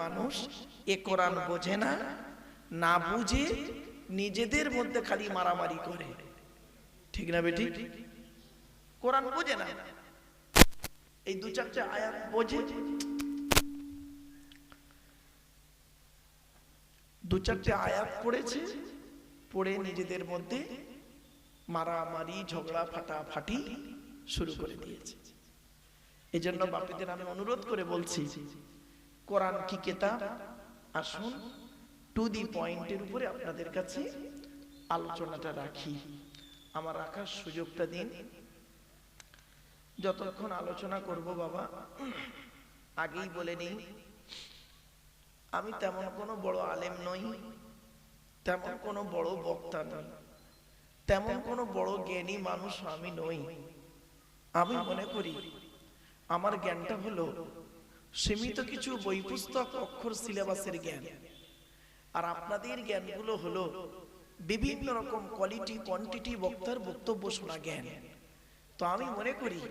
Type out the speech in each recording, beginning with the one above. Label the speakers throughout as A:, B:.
A: মানুষ এ কোরআন বোঝে না, না বুঝে নিজেদের মধ্যে খালি মারামারি করে। ঠিক না বেটি? কোরআন বোঝে না, এই দু চারটে আয়াত বোঝে, দু চারটে আয়াত পড়েছে, পড়ে নিজেদের মধ্যে মারামারি ঝগড়া ফাটাফাটি শুরু করে দিয়েছে। এই জন্য বাপীদের আমি অনুরোধ করে বলছি, কোরআন কি কিতাব, আসুন টু দি পয়েন্টের উপরে আপনাদের কাছে আলোচনাটা রাখি। আমার রাখার সুযোগটা দিন। যতক্ষণ আলোচনা করব বাবা, আগেই বলে নিই, আমি তেমন কোনো বড় আলেম নই, তেমন কোনো বড় বক্তা নই, তেমন কোনো বড় জ্ঞানী মানুষ আমি নই। আমি মনে করি আমার জ্ঞানটা হলো সীমিত কিছু বই পুস্তক অক্ষর সিলেবাসের জ্ঞান, আর আপনাদের জ্ঞানগুলো হলো বিভিন্ন রকম কোয়ালিটি কোয়ান্টিটি বক্তার বক্তব্য শোনা জ্ঞান। তো আমি মনে করি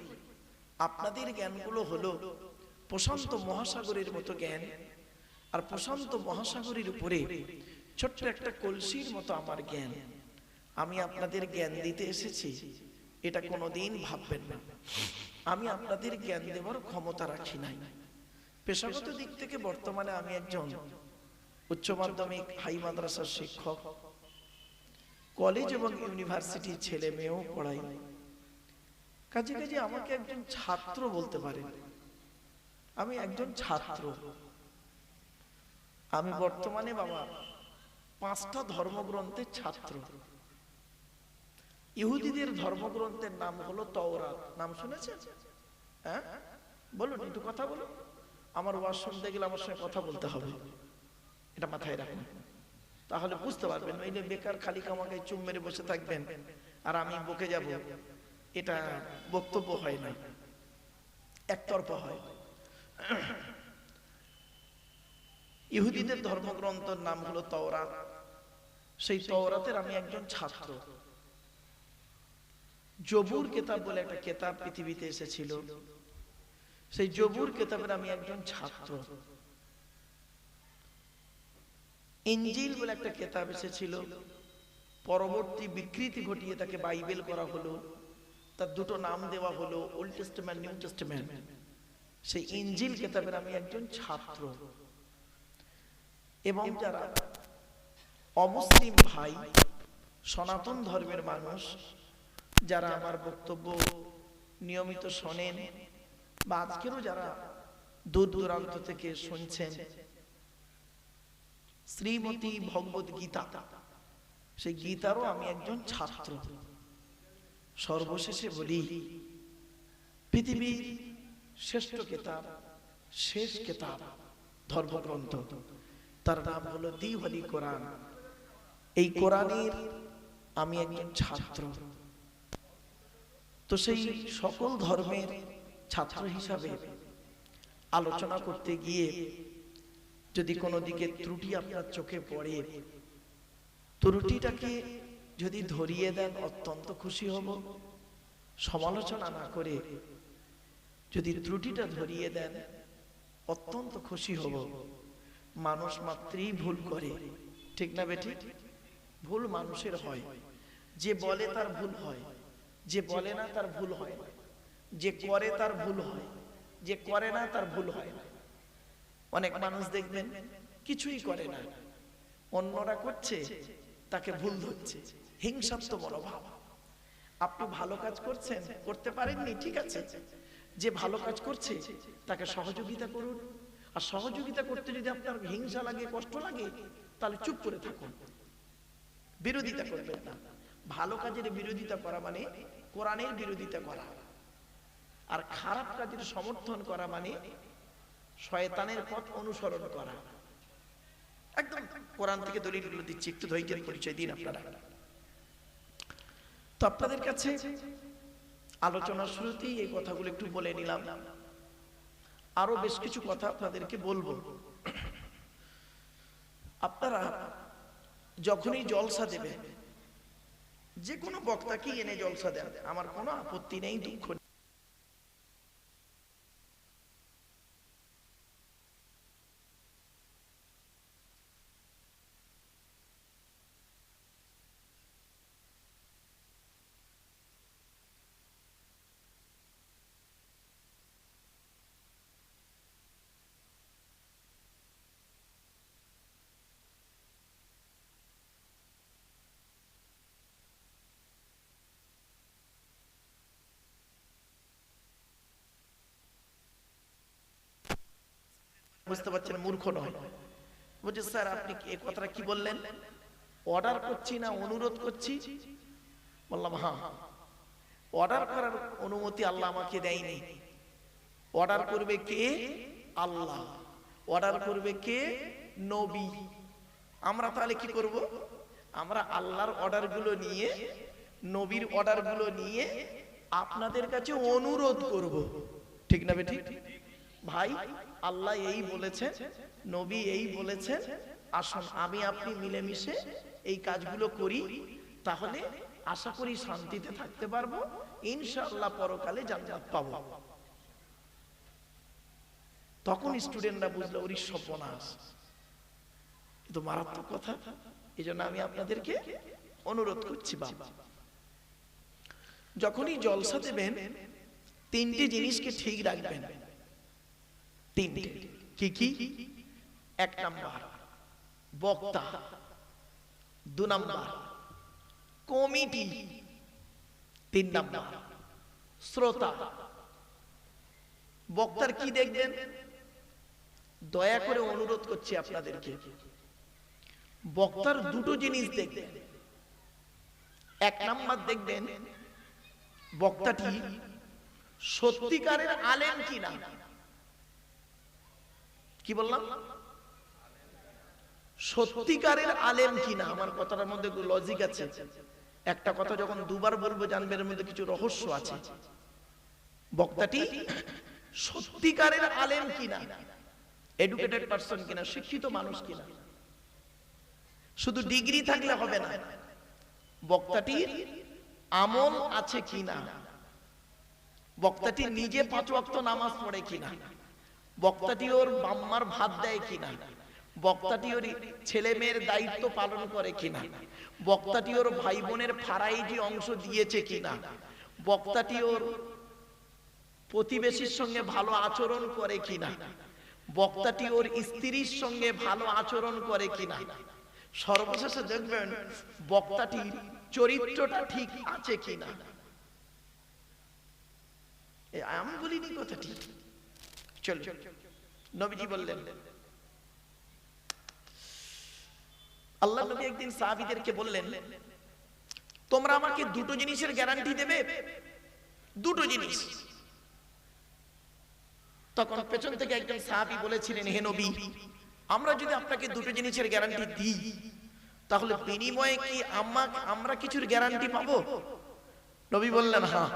A: আপনাদের জ্ঞানগুলো হলো প্রশান্ত মহাসাগরের মতো জ্ঞান, আর প্রশান্ত মহাসাগরের উপরে ছোট্ট একটা কলসির মতো আমার জ্ঞান। আমি আপনাদের জ্ঞান দিতে এসেছি, এটা কোনোদিন ভাববেন না আমি আপনাদের জ্ঞান দেওয়ার ক্ষমতা রাখি নাই। পেশাগত দিক থেকে বর্তমানে আমি একজন উচ্চ মাধ্যমিক হাই মাদ্রাসার শিক্ষক, কলেজ এবং ইউনিভার্সিটির ছেলে মেয়েও পড়াই। কাজে কাজে আমাকে একজন ছাত্র বলতে পারে, আমি একজন ছাত্র। আমি বর্তমানে বাবা 5টা ধর্মগ্রন্থের ছাত্র। ইহুদিদের ধর্মগ্রন্থের নাম হলো তাওরাত, নাম শুনেছেন? হ্যাঁ বলুন, একটু কথা বলুন। আমার ওয়াজ শুনতে গেলে আমার সঙ্গে কথা বলতে হবে, এটা মাথায় রাখুন, তাহলে বুঝতে পারবেন। নইলে বেকার খালি কামাকে চুম মেরে বসে থাকবেন আর আমি বকে যাব, এটা বক্তব্য হয় না, একতরফা হয়। ইহুদিদের ধর্মগ্রন্থের নাম হলো তাওরাত। সেই তাওরাতের আমি একজন ছাত্র। জবুর কিতাব বলে একটা কিতাব পৃথিবীতে এসেছিল, সেই জবুর কিতাবের আমি একজন ছাত্র। ইনজিল বলে একটা কিতাব এসেছিল, পরবর্তী বিকৃতি ঘটিয়ে তাকে বাইবেল করা হলো, তার দুটো নাম দেওয়া হলো ওল্ড টেস্টামেন্ট নিউ টেস্টামেন্ট। সেই ইনজিল কিতাবের আমি একজন ছাত্র। এবং যারা অমুসলিম ভাই, সনাতন ধর্মের মানুষ, যারা আমার বক্তব্য নিয়মিত শোনেন বা আজকেরও যারা দূর দূরান্ত থেকে শুনছেন, শ্রীমতী ভগবত গীতা, সেই গীতারও আমি একজন ছাত্র। সর্বশেষে বলি, পৃথিবীর শ্রেষ্ঠ কিতাব, শেষ কিতাব, ধর্মগ্রন্থ, তার নাম হলো দি হোলি কোরআন। এই কোরআনের আমি একজন ছাত্র। তো সেই সকল ধর্মের ছাত্র হিসাবে আলোচনা করতে গিয়ে যদি কোনো দিকে ত্রুটি আপনার চোখে পড়ে, ত্রুটিটাকে যদি ধরিয়ে দেন অত্যন্ত খুশি হব। সমালোচনা না করে যদি ত্রুটিটা ধরিয়ে দেন অত্যন্ত খুশি হব। মানুষ মাত্রই ভুল করে, ঠিক না বেটি? ভুল মানুষের হয়, যে বলে তার ভুল হয়, যে বলে না তার ভুল হয় না, যে করে তার ভুল হয়, যে করে না তার ভুল হয় না। অনেক মানুষ দেখবেন কিছুই করে না, অন্যরা করছে তাকে ভুল ধরছে, হিংসাত্মক মনোভাব। আপনি ভালো কাজ করছেন, করতে পারেননি, ঠিক আছে, যে ভালো কাজ করছে তাকে সহযোগিতা করুন। আর সহযোগিতা করতে যদি আপনার হিংসা লাগে, কষ্ট লাগে, তাহলে চুপ করে থাকুন, বিরোধিতা করবেন না। ভালো কাজের বিরোধিতা করা মানে কোরআনের বিরোধিতা করা, আর খারাপ কাজের সমর্থন করা মানে শয়তানের পথ অনুসরণ করা। একদম কোরআন থেকে দলিলগুলো দিচ্ছি, একটু ধৈর্যের পরিচয় দিন আপনারা। তো আপনাদের কাছে আলোচনার শুরুতেই এই কথাগুলো একটু বলে নিলাম, আরো বেশ কিছু কথা আপনাদেরকে বলবো। আপনারা যখনই জলসা দেবেন, যে কোনো বক্তাকে এনে জলসা দেন, আমার কোনো আপত্তি নেই, দুঃখ নেই। বুঝতে পারছেন মূর্খ নয়। বলছে স্যার আপনি এই কথাটা কি বললেন? অর্ডার করছি না অনুরোধ করছি? বললাম হ্যাঁ, অর্ডার করার অনুমতি আল্লাহ আমাকে দেয়নি। অর্ডার করবে কে? আল্লাহ। অর্ডার করবে কে? নবী। আমরা তাহলে কি করব? আমরা আল্লাহর অর্ডারগুলো নিয়ে, নবীর অর্ডারগুলো নিয়ে আপনাদের কাছে অনুরোধ করব। ঠিক না বেঠিক? ভাই আল্লাহ এই বলেছেন, নবী এই বলেছেন, আসুন আমি আপনি মিলেমিশে এই কাজগুলো করি, তাহলে আশা করি শান্তিতে থাকতে পারবো, ইনশাআল্লাহ পরকালে জান্নাত পাবো। তখন স্টুডেন্টরা বুঝলো ওরই সর্বনাশ, কিন্তু মারাত্মক কথা। এই জন্য আমি আপনাদেরকে অনুরোধ করছি বাবা, যখনই জলসা দেবেন তিনটি জিনিসকে ঠিক রাখবেন। তিনটি কি কি? এক নাম্বার বক্তা, দু নাম্বার কমিটি, তিন নাম্বার শ্রোতা। বক্তার কি দেখবেন? দয়া করে অনুরোধ করছি আপনাদেরকে, বক্তার দুটো জিনিস দেখবেন। এক নাম্বার দেখবেন বক্তাটি সত্যিকারের আলেম কিনা। কি বললাম? সত্যিকারের আলেম কিনা। আমার কথাটার মধ্যে লজিক আছে। একটা কথা যখন দুবার বলবো জানবেন এর মধ্যে কিছু রহস্য আছে। বক্তাটি সত্যিকারের আলেম কিনা, এডুকেটেড পারসন কিনা, শিক্ষিত মানুষ কিনা। শুধু ডিগ্রি থাকলে হবে না, বক্তাটির আমল আছে কিনা, বক্তাটি নিজে 5 ওয়াক্ত নামাজ পড়ে কিনা, বক্তাটি ওর বাম্মার ভাত দেয় কিনা, বক্তাটি ওর ছেলে মেয়ের দায়িত্ব পালন করে কিনা, বক্তাটি ওর ভাই বোনের ফারাইজি অংশ দিয়েছে কিনা, বক্তাটি ওর প্রতিবেশীর সঙ্গে ভালো আচরণ করে কিনা, বক্তাটি ওর স্ত্রীর সঙ্গে ভালো আচরণ করে কিনা। সর্বশেষে দেখবেন বক্তাটির চরিত্রটা ঠিক আছে কিনা। আমি বলিনি কথাটি, চল নবীজি বললেন। আল্লাহ নবী একদিন সাহাবীদেরকে বললেন, তোমরা আমাকে দুটো জিনিসের গ্যারান্টি দেবে, দুটো জিনিস। তখন পেছন থেকে একজন সাহাবী বলেছিলেন, হে নবী, আমরা যদি আপনাকে দুটো জিনিসের গ্যারান্টি দিই, তাহলে বিনিময়ে কি আমরা কিছুর গ্যারান্টি পাবো? নবী বললেন, হ্যাঁ,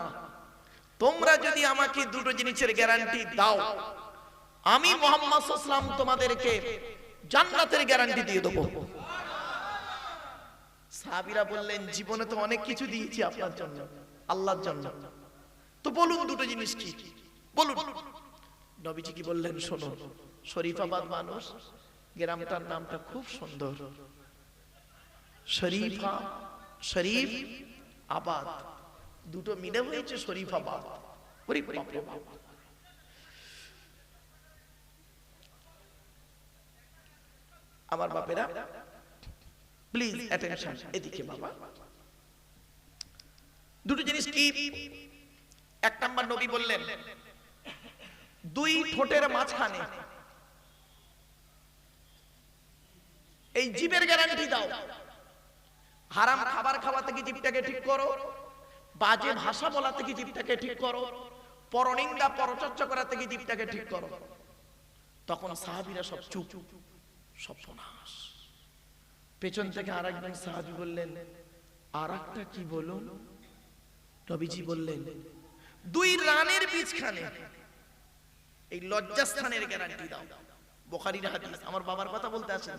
A: তোমরা যদি আমাকে দুটো জিনিসের গ্যারান্টি দাও, আমি মুহাম্মদ সাল্লাল্লাহু আলাইহি ওয়াসাল্লাম তোমাদেরকে জান্নাতের গ্যারান্টি দিয়ে দেব। সাহাবীরা বললেন, জীবনে তো অনেক কিছু দিয়েছি আপনার জন্য, আল্লাহর জন্য, তো বলুন দুটো জিনিস কি বলুন। নবীজি কি বললেন? শোনো, শরীফাবাদ মানুষ, গ্রামটার নামটা খুব সুন্দর, শরীফ আবাদ, দুটো মিলে হয়েছে শরীফাবাদ। আমার বাপেরা প্লিজ অ্যাটেনশন, এদিকে বাবা। দুটো জিনিস কি? এক নাম্বার নবী বললেন, দুই ঠোঁটের মাঝখানে এই জিভের গ্যারান্টি দাও। হারাম খাবার খাওয়া থেকে জিভটাকে ঠিক করো, বাজে ভাষা বলা থেকে জিভটাকে ঠিক করো, পরনিন্দা পরচর্চা করা থেকে জিভটাকে ঠিক করো। তখন সাহাবীরা সব চুপ, সব সর্বনাশ। পেছন থেকে আরেকজন সাহাবী বললেন, আর একটা কি বলুন? নবীজি বললেন, দুই রানের বীজখানে এই লজ্জাস্থানের গ্যারান্টি দাও। বুখারীর হাদিস। আমার বাবার কথা বলতে আসেন,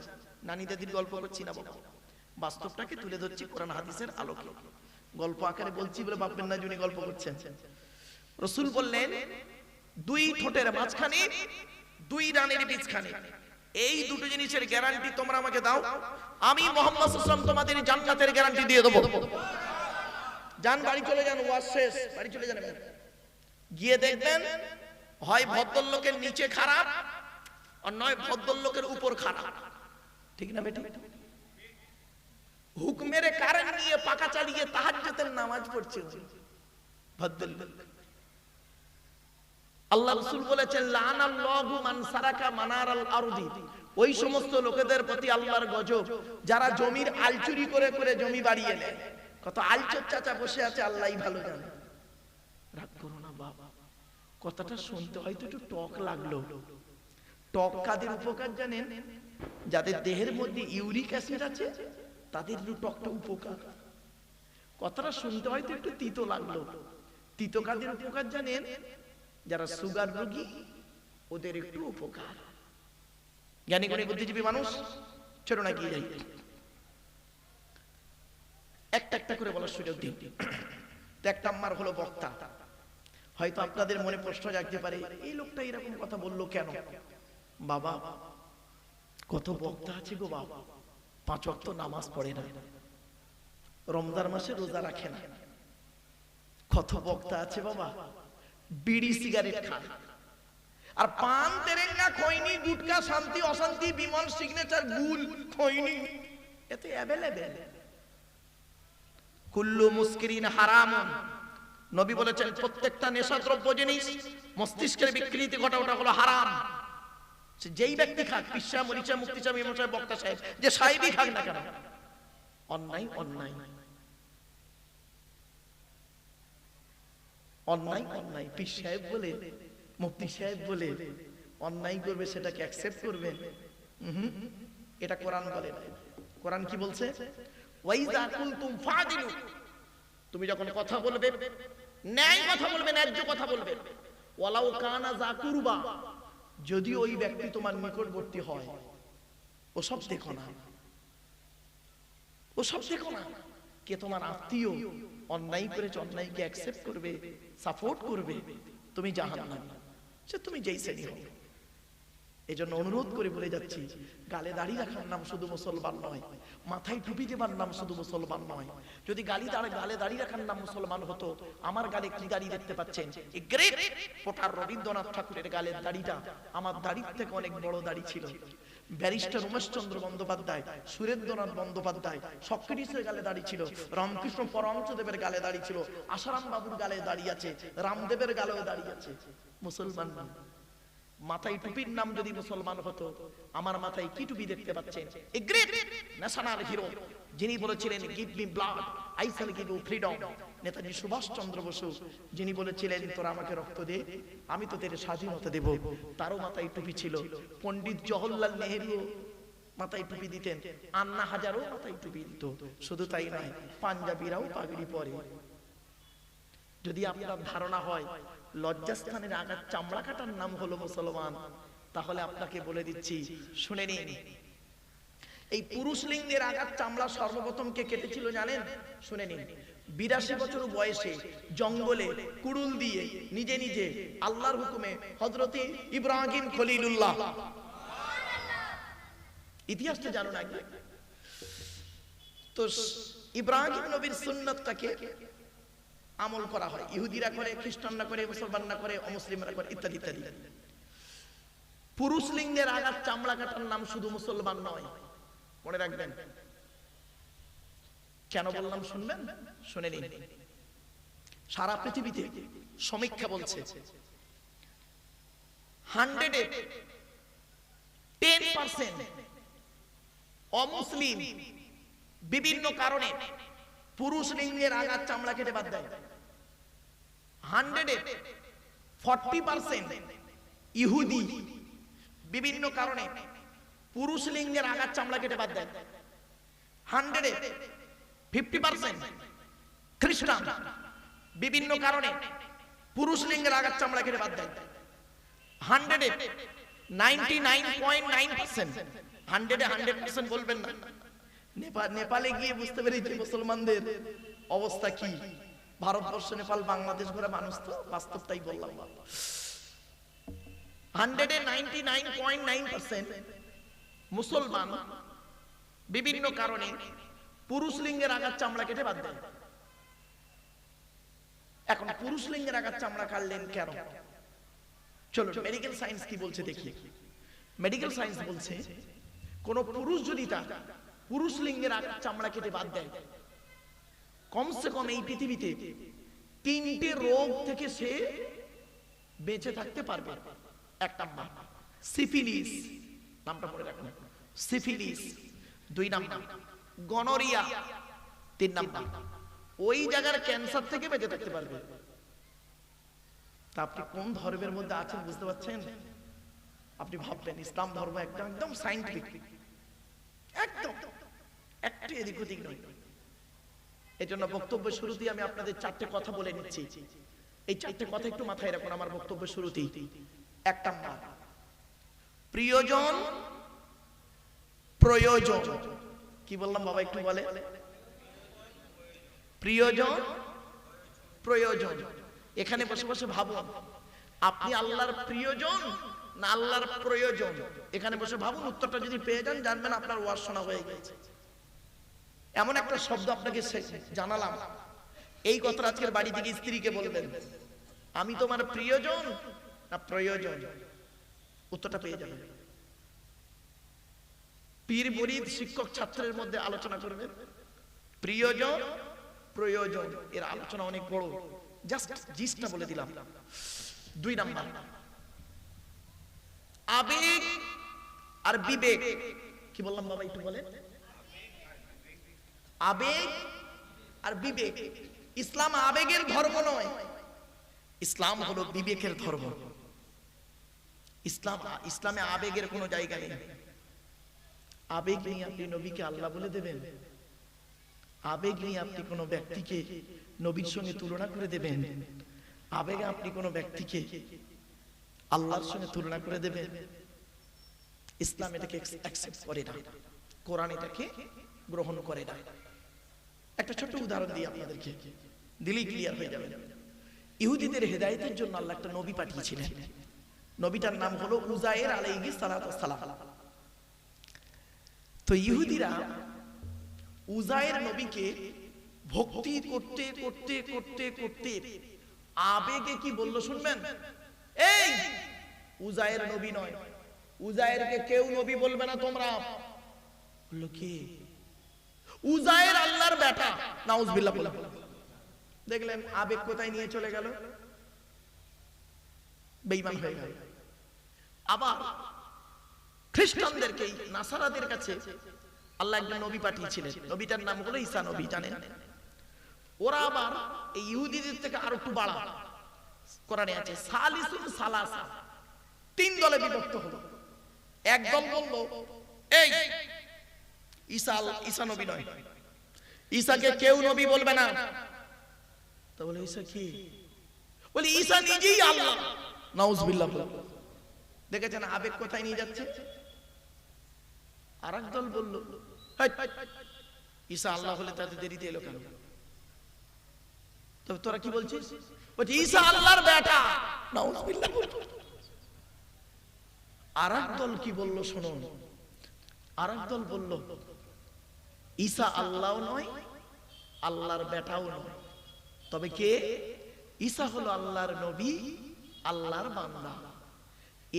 A: নানি দাদির গল্প করছি না বাবা, বাস্তবটাকে তুলে ধরছি কোরআন হাদিসের আলোকে। গল্প আকারে বলছি বলে ভাববেন না যিনি গল্প করছেন। রাসূল বললেন, দুই ঠোঁটের মাঝখানে, দুই রানের বীজখানে, এই দুটো জিনিসের গ্যারান্টি তোমরা আমাকে দাও, আমি মুহাম্মদ সাল্লাল্লাহু আলাইহি ওয়াসাল্লাম তোমাদের জান্নাতের গ্যারান্টি দিয়ে দেব। যান বাড়ি চলে যান, ওয়াজ শেষ, বাড়ি চলে যান। গিয়ে দেখবেন হয় ভদ্রলোকের নিচে খারাপ, আর নয় ভদ্রলোকের উপর খারাপ। ঠিক না বেটি? হুকমের কারেন্ট নিয়ে পাকা চালিয়ে তাহাজ্জুদের নামাজ পড়ছে ভদ্রলোক। আল্লাহ রাসূল বলেছেন লানাল্লাহু মান সারাকা মানারাল আরদি, ওই সমস্ত লোকেদের প্রতি আল্লাহর গজব যারা জমির আল চুরি করে করে জমি বাড়িয়ে নেয়। কত আলচর চাচা বসে আছে আল্লাহই ভালো জানে। রাগ করো না বাবা, কথাটা শুনতে হয়তো একটু টক লাগলো। টক কাদের উপকার জানেন? যাদের দেহের মধ্যে ইউরিক অ্যাসিড আছে তাদের একটু টকটা উপকার। কথাটা শুনতে হয়তো একটু তিতো লাগলো। তিতো কাদের উপকার জানেন? যারা সুগার রোগী ওদের একটু উপকার। জ্ঞানী গুণী বুদ্ধিজীবী মানুষ ছোট না কি যাই, একটা একটা করে বলার সুযোগ দিন। তো এক নাম্বার হলো বক্তা। হয়তো আপনাদের মনে প্রশ্ন জাগতে পারে, এই লোকটা এরকম কথা বললো কেন? বাবা, কত বক্তা আছে গো বাবা, 5 ওয়াক্ত নামাজ পড়ে না, রমজান মাসে রোজা রাখে না। কত বক্তা আছে বাবা, বিড়ি সিগারেট খায়, আর পান তেরেঙ্গা খৈনি গুটকা শান্তি অশান্তি বিমল সিগনেচার গুল খৈনি এতে অ্যাভেলেবেল। কুল্লু মুস্কিরিন হারামুন, নবী বলেছেন প্রত্যেকটা নেশাদ্রব্য জিনিস মস্তিষ্কের বিকৃতি ঘটা, ওটা হলো হারাম। যেই ব্যক্তি খাক, পিসা মরিচা মুক্তিচা মীমাংসা বক্তা সাহেব, যে সাহেবই খাক না কেন, অন্যায় অন্যায় অন্যায় অন্যায়। পীর সাহেব বলে মুফতি সাহেব বলে অন্যায় করবে, সেটাকে অ্যাকসেপ্ট করবেন? এটা কোরআন বলে না। কোরআন কি বলছে? ওয়াইজা কুলতুম ফাদিলু, তুমি যখন কথা বলবে ন্যায় কথা বলবে, ন্যায্য কথা বলবে। ওয়ালাউ কানা যা কুরবা, যদি ওই ব্যক্তি তোমার নিকটবর্তী হয়। ওসব দেখো না, ওসব দেখো না। কে তোমার আত্মীয়, অন্যায় করেছে, অন্যায়কে অ্যাকসেপ্ট করবে, সাপোর্ট করবে, তুমি জাহান্নামী, সে তুমি যেই শ্রেণী হও। এই জন্য অনুরোধ করে বলে যাচ্ছি, গালে দাড়ি রাখার নাম শুধু মুসলমান নয়, মাথায় টুপি দেবার নাম শুধু মুসলমান নয়। যদি গালে দাড়ি রাখার নাম মুসলমান হতো, আমার গালে কি দাড়ি দেখতে পাচ্ছেন? এই গ্রেট পোটার রবীন্দ্রনাথ ঠাকুরের গালের দাড়িটা আমার দাড়ির থেকে অনেক বড় দাড়ি ছিল। ব্যারিস্টার উমেশচন্দ্র বন্দ্যোপাধ্যায়, সুরেন্দ্রনাথ বন্দ্যোপাধ্যায়, সক্রেটিসের গালে দাড়ি ছিল, রামকৃষ্ণ পরমহংসদেবের গালে দাড়ি ছিল, আসারাম বাবুর গালে দাড়ি আছে, রামদেবের গালেও দাড়ি আছে। মুসলমান না। মাথায় টুপির নাম যদি মুসলমান হতো, আমার মাথায় কি টুপি দেখতে পাচ্ছেন? এ গ্রেট ন্যাশনাল হিরো, যিনি বলেছিলেন give me blood I shall give you freedom, Netaji Subhash Chandra Bose, যিনি বলেছিলেন তোরা আমাকে রক্ত দে আমি তোদের স্বাধীনতা দেব, তারও মাথায় টুপি ছিল। পণ্ডিত জওহরলাল নেহেরু মাথায় টুপি দিতেন, আন্না হাজারও মাথায় টুপি দিত। শুধু তাই নয়, পাঞ্জাবিরাও পাগড়ি পরে। যদি আপনার ধারণা হয় লজ্জাস্থানের আঘাত চামড়া কাটার নাম হলো মুসলমান, তাহলে আপনাকে বলে দিচ্ছি, শুনে নিন। এই পুরুষ লিঙ্গের আঘাত চামড়া সর্বপ্রথম কে কেটেছিল জানেন? শুনে নিন। 82 বছর বয়সে জঙ্গলে কুড়ুল দিয়ে নিজে নিজে আল্লাহর হুকুমে হযরতে ইব্রাহিম খলিলুল্লাহ, ইতিহাসটা জানো না? তো ইব্রাহিম নবীর সুন্নতটাকে আমল করা হয়। ইহুদিরা করে, খ্রিস্টানরা করে, মুসলমানরা করে, অমুসলিমরা করে, ইত্যাদি ইত্যাদি। পুরুষ লিঙ্গের আঘাত চামড়া কাটার নাম শুধু মুসলমান নয়, মনে রাখবেন। কেন বললাম শুনবেন? শুনে নিন। সারা পৃথিবীতে সমীক্ষা বলছে 110% অমুসলিম বিভিন্ন কারণে পুরুষ লিঙ্গের আঘাত চামড়া কেটে বাদ দেয়। 140% ইহুদি বিভিন্ন কারণে পুরুষ লিঙ্গের আঘাত চামড়া কেটে বাদ দেয়। 150% খ্রিস্টান বিভিন্ন কারণে পুরুষ লিঙ্গের আঘাত চামড়া কেটে বাদ দেয়। 99.9% 100% বলবেন না। নেপালে গিয়ে বুঝতে পেরেছি মুসলমানদের অবস্থা কি। ভারতবর্ষ, নেপাল, বাংলাদেশ ঘোরা মানুষ তো, বাস্তবটাই বললাম। 199.9% মুসলমান বিভিন্ন কারণে পুরুষ লিঙ্গের আঘাত চামড়া কেটে বাদ দেয়। এখন পুরুষ লিঙ্গের আঘাত চামড়া কাটলেন কেন? চলো মেডিকেল সায়েন্স কি বলছে দেখি। মেডিকেল সায়েন্স বলছে, কোন পুরুষ যদি তার পুরুষ লিঙ্গের আঘাত চামড়া কেটে বাদ দেয়, কমসে কম এই পৃথিবীতে 3টে রোগ থেকে সে বেঁচে থাকতে পারবে। এক নাম্বার সিফিলিস, নামটা মনে রাখুন, সিফিলিস। 2 number gonorrhoea. 3 নাম্বার ওই জায়গার ক্যান্সার থেকে বেঁচে থাকতে পারবে। তা আপনি কোন ধর্মের মধ্যে আছেন বুঝতে পারছেন? আপনি ভাববেন ইসলাম ধর্ম একদম সায়েন্টিফিক, একদম একটু এদিক ওদিক নয়। এই জন্য বক্তব্যের শুরুতেই আমি আপনাদের 4টে কথা বলে নিচ্ছি। এই 4টে কথা একটু মাথায় রাখুন আমার বক্তব্যের শুরুতেই। 1 নাম্বার প্রিয়জন প্রয়োজন। কি বললাম বাবা একটু বলে? প্রিয়জন প্রয়োজন। এখানে বসে বসে ভাবুন আপনি আল্লাহর প্রিয়জন না আল্লাহর প্রয়োজন। এখানে বসে ভাবুন, উত্তরটা যদি পেয়ে যান জানবেন আপনার ওয়াজ শোনা হয়ে গেছে। এমন একটা শব্দ আপনাকে জানালাম, এই কথা আজকের বাড়ি থেকে স্ত্রীকে বলবেন, আমি তোমার প্রিয়জন না প্রয়োজন, উত্তরটা পেয়ে যাবেন। পীর মুরিদ শিক্ষক ছাত্রের মধ্যে আলোচনা করবেন, প্রিয়জন প্রয়োজন, এর আলোচনা অনেক বড়, জাস্ট জিস্টটা বলে দিলাম। 2 নাম্বার আবেগ আর বিবেক। কি বললাম বাবা একটু বলেন? আবেগ আর বিবেক। ইসলাম আবেগের ধর্ম নয়, ইসলাম হলো বিবেকের ধর্ম। ইসলামে আবেগের কোনো জায়গা নেই। আবেগ নিয়ে আপনি নবীকে আল্লাহ বলে দেবেন, আবেগ নিয়ে আপনি কোনো ব্যক্তিকে নবীর সঙ্গে তুলনা করে দেবেন, আবেগে আপনি কোনো ব্যক্তিকে আল্লাহর সঙ্গে তুলনা করে দেবেন, ইসলাম এটাকে অ্যাকসেপ্ট করে না, কোরআন এটাকে গ্রহণ করে না। একটা ছোট্ট উদাহরণ দিই আপনাদেরকে, দিলেই ক্লিয়ার হয়ে যাবে। ইহুদিদের হেদায়েতের জন্য আল্লাহ একটা নবী পাঠিয়েছিলেন, নবীটার নাম হলো উজায়ের আলাইহিস সালাম। তো ইহুদিরা উজায়ের নবীকে ভক্তি করতে করতে করতে করতে আবেগে কি বলল শুনবেন? এই উজায়ের নবী নয়, উজায়েরকে কেউ নবী বলবে না তোমরা। বলল কি? উজায়ের আল্লাহর বেটা। নাউজুবিল্লাহ বলে। দেখলেন আবেগ কোথায় নিয়ে চলে গেল, বেঈমান হয়ে গেল। আবার খ্রিস্টানদেরকে, নাসারাদের কাছে আল্লাহ একজন নবী পাঠিয়েছিলেন, নবীটার নাম হলো ঈসা নবী, জানেন? ওরা আবার এই ইহুদিদের থেকে আরো একটু বাড়া, কোরআনে আছে সালিসুন সালাসা, 3 দলে বিভক্ত হলো। একদল বলল এই ঈসা নবী নয়, ঈসাকে কেউ নবী বলবে না। তো বলে ঈসা কি? বলে ঈসা নিজেই আল্লাহ। নাউজুবিল্লাহ। দেখেছেন আবেগ কোথায় নিয়ে যাচ্ছে? আর একদল বলল ঈসা আল্লাহ হলে তাদের দেরিতে এলো কেন? তবে তোরা কি বলছিস? বলছি ঈসা আল্লাহর বেটা। নাউজুবিল্লাহ। আর একদল কি বলল শুনুন, আর একদল বলল ঈসা আল্লাহও নয় আল্লাহর বেটাও নয়, তবে কে? ঈসা হলো আল্লাহর নবী, আল্লাহর বান্দা।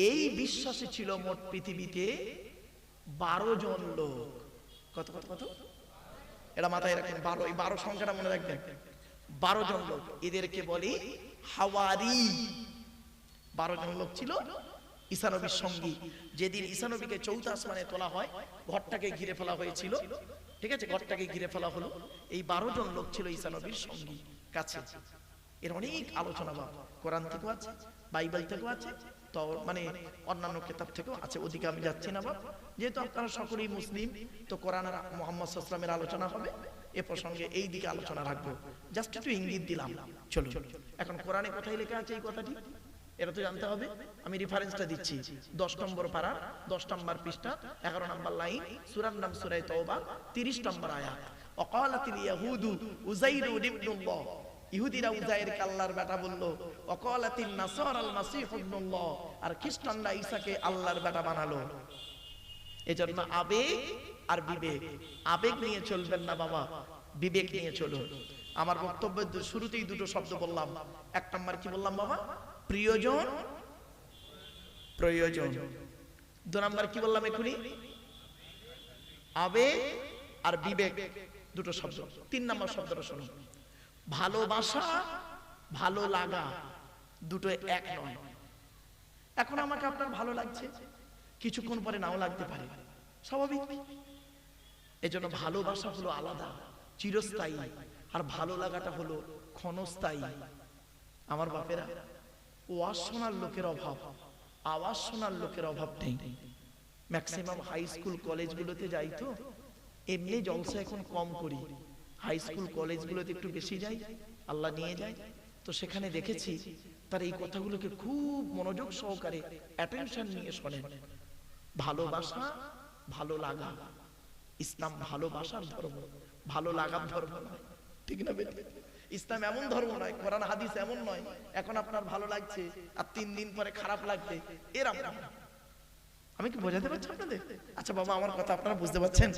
A: এই বিশ্বাসে ছিল মোট পৃথিবীতে 12 জন লোক। কত কত কত? এটা মাথায় রাখেন, 12। এই 12 সংখ্যাটা মনে রাখবেন, 12 জন লোক। এদেরকে বলি হাওয়ারি। 12 জন লোক ছিল ঈসা নবীর সঙ্গী। যেদিন ঈসা নবীকে 4th আসমানে তোলা হয়, ঘরটাকে ঘিরে ফেলা হয়েছিল, ঠিক আছে, ঘরটাকে ঘিরে ফেলা হলো। এই 12 জন লোক ছিল ঈসা নবীর সঙ্গী কাছে। এর অনেক আলোচনা বা কোরআন থেকেও আছে, বাইবেল থেকেও আছে, তো মানে অন্যান্য কিতাব থেকেও আছে। ওদিকে আমি যাচ্ছি না বাপ, যেহেতু আপনারা সকলেই মুসলিম, তো কোরআন আর মুহাম্মদ সাল্লাল্লাহু আলাইহি ওয়াসাল্লামের আলোচনা হবে। এ প্রসঙ্গে এই দিকে আলোচনা রাখবো, জাস্ট একটু ইঙ্গিত দিলাম। চলো এখন কোরআনে কোথায় লেখা আছে এই কথাটি, এটা তো জানতে হবে। আমি রেফারেন্সটা দিচ্ছি, 10 নম্বর পারা, 10 নম্বর পৃষ্ঠা, 11 নম্বর লাইন, সূরার নাম সূরা তাওবা, 30 নম্বর আয়াত। ওয়াকালাতিল ইয়াহুদু উযাইর ইবনুল্লাহ, ইহুদিরা উযাইরকে আল্লাহর বেটা বলল। ওয়াকালাতিন নাসারাল মাসীহ ইবনুল্লাহ, আর খ্রিস্টানরা ঈসাকে আল্লাহর বেটা বানালো। এজন্য আবেগ আর বিবেক, আবেগ নিয়ে চলবেন না বাবা, বিবেক নিয়ে চলুন। আমার বক্তব্যের শুরুতেই দুটো শব্দ বললাম। 1 নম্বর কি বললাম বাবা? প্রিয়জন প্রয়োজন। 2 নম্বর কি বললাম এখনই? আবেগ আর বিবেক, দুটো শব্দ। 3 নম্বর শব্দটা শুনুন, ভালোবাসা ভালো লাগা, দুটো এক নয়। এখন আমাকে আপনার ভালো লাগছে, কিছুক্ষণ পরে নাও লাগতে পারে, স্বাভাবিক। এজন্য ভালোবাসা হলো আলাদা, চিরস্থায়ী, আর ভালো লাগাটা হলো ক্ষণস্থায়ী। আমার বাপেরা, ওয়াজ শোনার লোকের অভাব, আওয়াজ শোনার লোকের অভাব নেই। ম্যাক্সিমাম হাই স্কুল কলেজগুলোতে যাই তো, এমনি জলসা এখন কম করি, হাই স্কুল কলেজগুলোতে একটু বেশি যাই, আল্লাহ নিয়ে যায়। তো সেখানে দেখেছি তার এই কথাগুলোকে খুব মনোযোগ সহকারে অ্যাটেনশন নিয়ে শোনেন। ভালোবাসা, ভালো লাগা, ইসলাম ভালোবাসার ধর্ম, ভালো লাগার ধর্ম নয়, ঠিক না বেটা? ইসলাম এমন ধর্ম নয়, কোরআন হাদিস এমন নয় এখন আপনার ভালো লাগছে আর 3 দিন পরে খারাপ লাগবে, এরকম। আমি কি বোঝাতে পারছি আপনাদের? আচ্ছা বাবা, আমার কথা আপনারা বুঝতে পারছেন?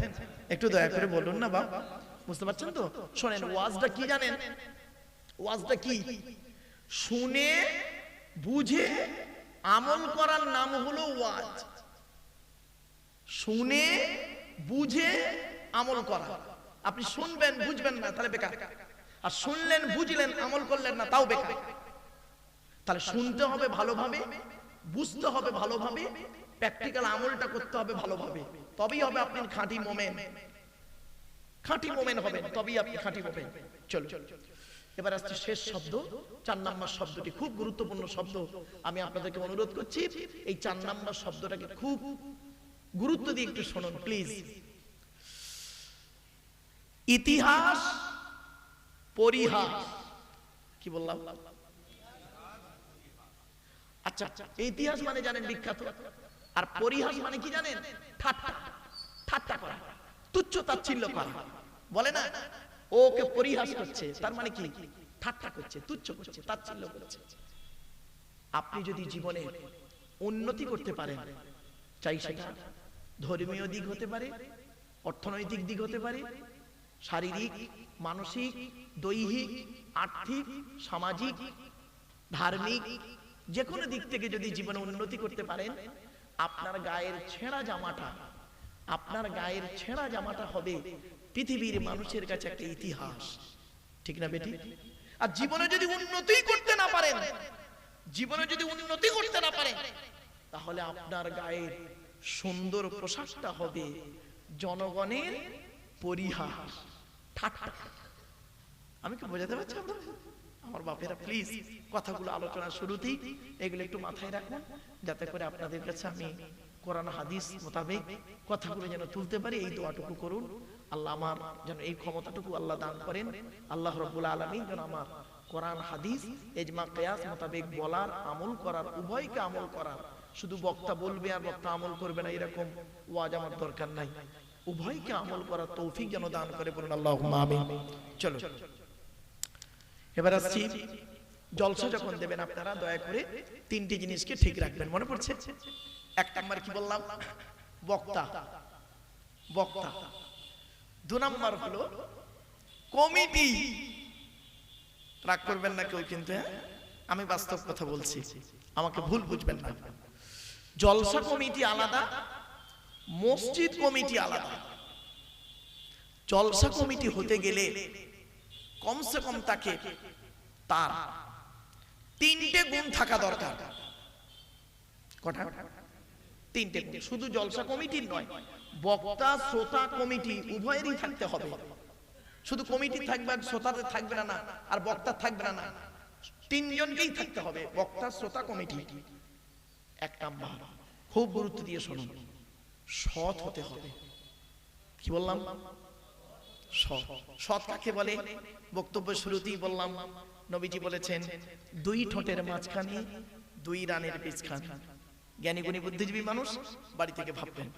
A: একটু দয়া করে বলুন না বাবা, বুঝতে পারছেন তো? শোনেন, ওয়াজটা কি জানেন? ওয়াজটা কি? শুনে বুঝে আমল করার নাম হলো ওয়াজ। শুনে বুঝে আমল করা। আপনি শুনবেন বুঝবেন না, তাহলে বেকার। আর শুনলেন বুঝলেন আমল করলেন না, তাও বেকার। তাহলে শুনতে হবে ভালোভাবে, বুঝতে হবে ভালোভাবে, প্র্যাকটিক্যাল আমলটা করতে হবে ভালোভাবে, তবেই হবে আপনি খাঁটি মোমেন। খাঁটি মোমেন হবেন, তবেই আপনি খাঁটি মোমেন। চলো এবার আসছে শেষ শব্দ, 4 নম্বর শব্দটি খুব গুরুত্বপূর্ণ শব্দ। আমি আপনাদেরকে অনুরোধ করছি এই 4 নম্বর শব্দটাকে খুব গুরুত্ব দিয়ে একটু শুনুন প্লিজ। ইতিহাস পরিহাস। কি বললাম? আচ্ছা, ইতিহাস মানে জানেন বিখ্যাত, আর পরিহাস মানে কি জানেন? ঠাট্টা, ঠাট্টা করা, তুচ্ছ তাচ্ছিল্য করা। বলে না ওকে পরিহাস করছে, তার মানে কি? ঠাট্টা করছে, তুচ্ছ করছে, তাচ্ছিল্য করছে। আপনি যদি জীবনে উন্নতি করতে পারেন, চাই সেটা ধর্মীয় দিক হতে পারে, অর্থনৈতিক দিক হতে পারে, শারীরিক, মানসিক, দৈহিক, আর্থিক, সামাজিক, ধার্মিক, যে কোনো দিক থেকে যদি জীবনে উন্নতি করতে পারেন, আপনার গায়ের ছেঁড়া জামাটা, আপনার গায়ের ছেঁড়া জামাটা হবে পৃথিবীর মানুষের কাছে একটা ইতিহাস, ঠিক না বেটি? আর জীবনে যদি উন্নতি করতে না পারেন, জীবনে যদি উন্নতি করতে না পারেন, তাহলে আপনার গায়ের সুন্দর পোশাকটা হবে জনগণের পরিহাস, ঠাট্টা। আমি কি বোঝাতে পারছি আপনাদের? আমার বাপেরা প্লিজ কথাগুলো আলোচনার শুরুতেই এগুলো একটু মাথায় রাখুন, যাতে করে আপনাদের কাছে আমি কোরআন হাদিস মোতাবেক কথাগুলো যেন তুলতে পারি। এই দোয়াটুকু করুন, আল্লাহ আমার যেন এই ক্ষমতাটুকু আল্লাহ দান করেন। আল্লাহ রাব্বুল আলামিন যেন আমার কোরআন হাদিস ইজমা কিয়াস মোতাবেক বলার, আমল করার, উভয়কে আমল করার, শুধু বক্তা বলবে আর বক্তা আমল করবে না এরকম ওয়াজ আমার দরকার নাই। উভয়কে আমল করার তৌফিক যেন দান করে, বলুন আল্লাহুম্মা আমিন। চলো এবার আসছি, জলসা যখন দেবেন আপনারা দয়া করে 3টি জিনিসকে ঠিক রাখবেন। মনে পড়ছে? 1 নাম্বার কি বললাম? বক্তা, বক্তা। 2 নাম্বার হলো কমিটি। রাগ করবেন না কেউ কিন্তু, আমি বাস্তব কথা বলছি, আমাকে ভুল বুঝবেন না। জলসা কমিটি আলাদা, মসজিদ কমিটি আলাদা। জলসা কমিটি হতে গেলে কমসে কম তাকে তার 3টে গুণ থাকা দরকার। কটা? 3টে গুণ। শুধু জলসা কমিটির নয়, বক্তা, শ্রোতা, কমিটি উভয়েরই থাকতে হবে। শুধু কমিটি থাকবে আর শ্রোতাদের থাকবে না, আর বক্তা থাকবে না, 3 জনকেই থাকতে হবে, বক্তা, শ্রোতা, কমিটি। 1 নাম্বার খুব গুরুত্ব দিয়ে শুনুন, সৎ হতে হবে। কি বললাম? সৎ। সৎ কাকে বলে? বক্তব্য শুরুতেই বললাম, নবীজি বলেছেন 2 ঠোঁটের মাঝখানে 2 রানের বীজখানে। জ্ঞানী গুণী বুদ্ধিজীবী মানুষ বাড়ি থেকে ভাববেন।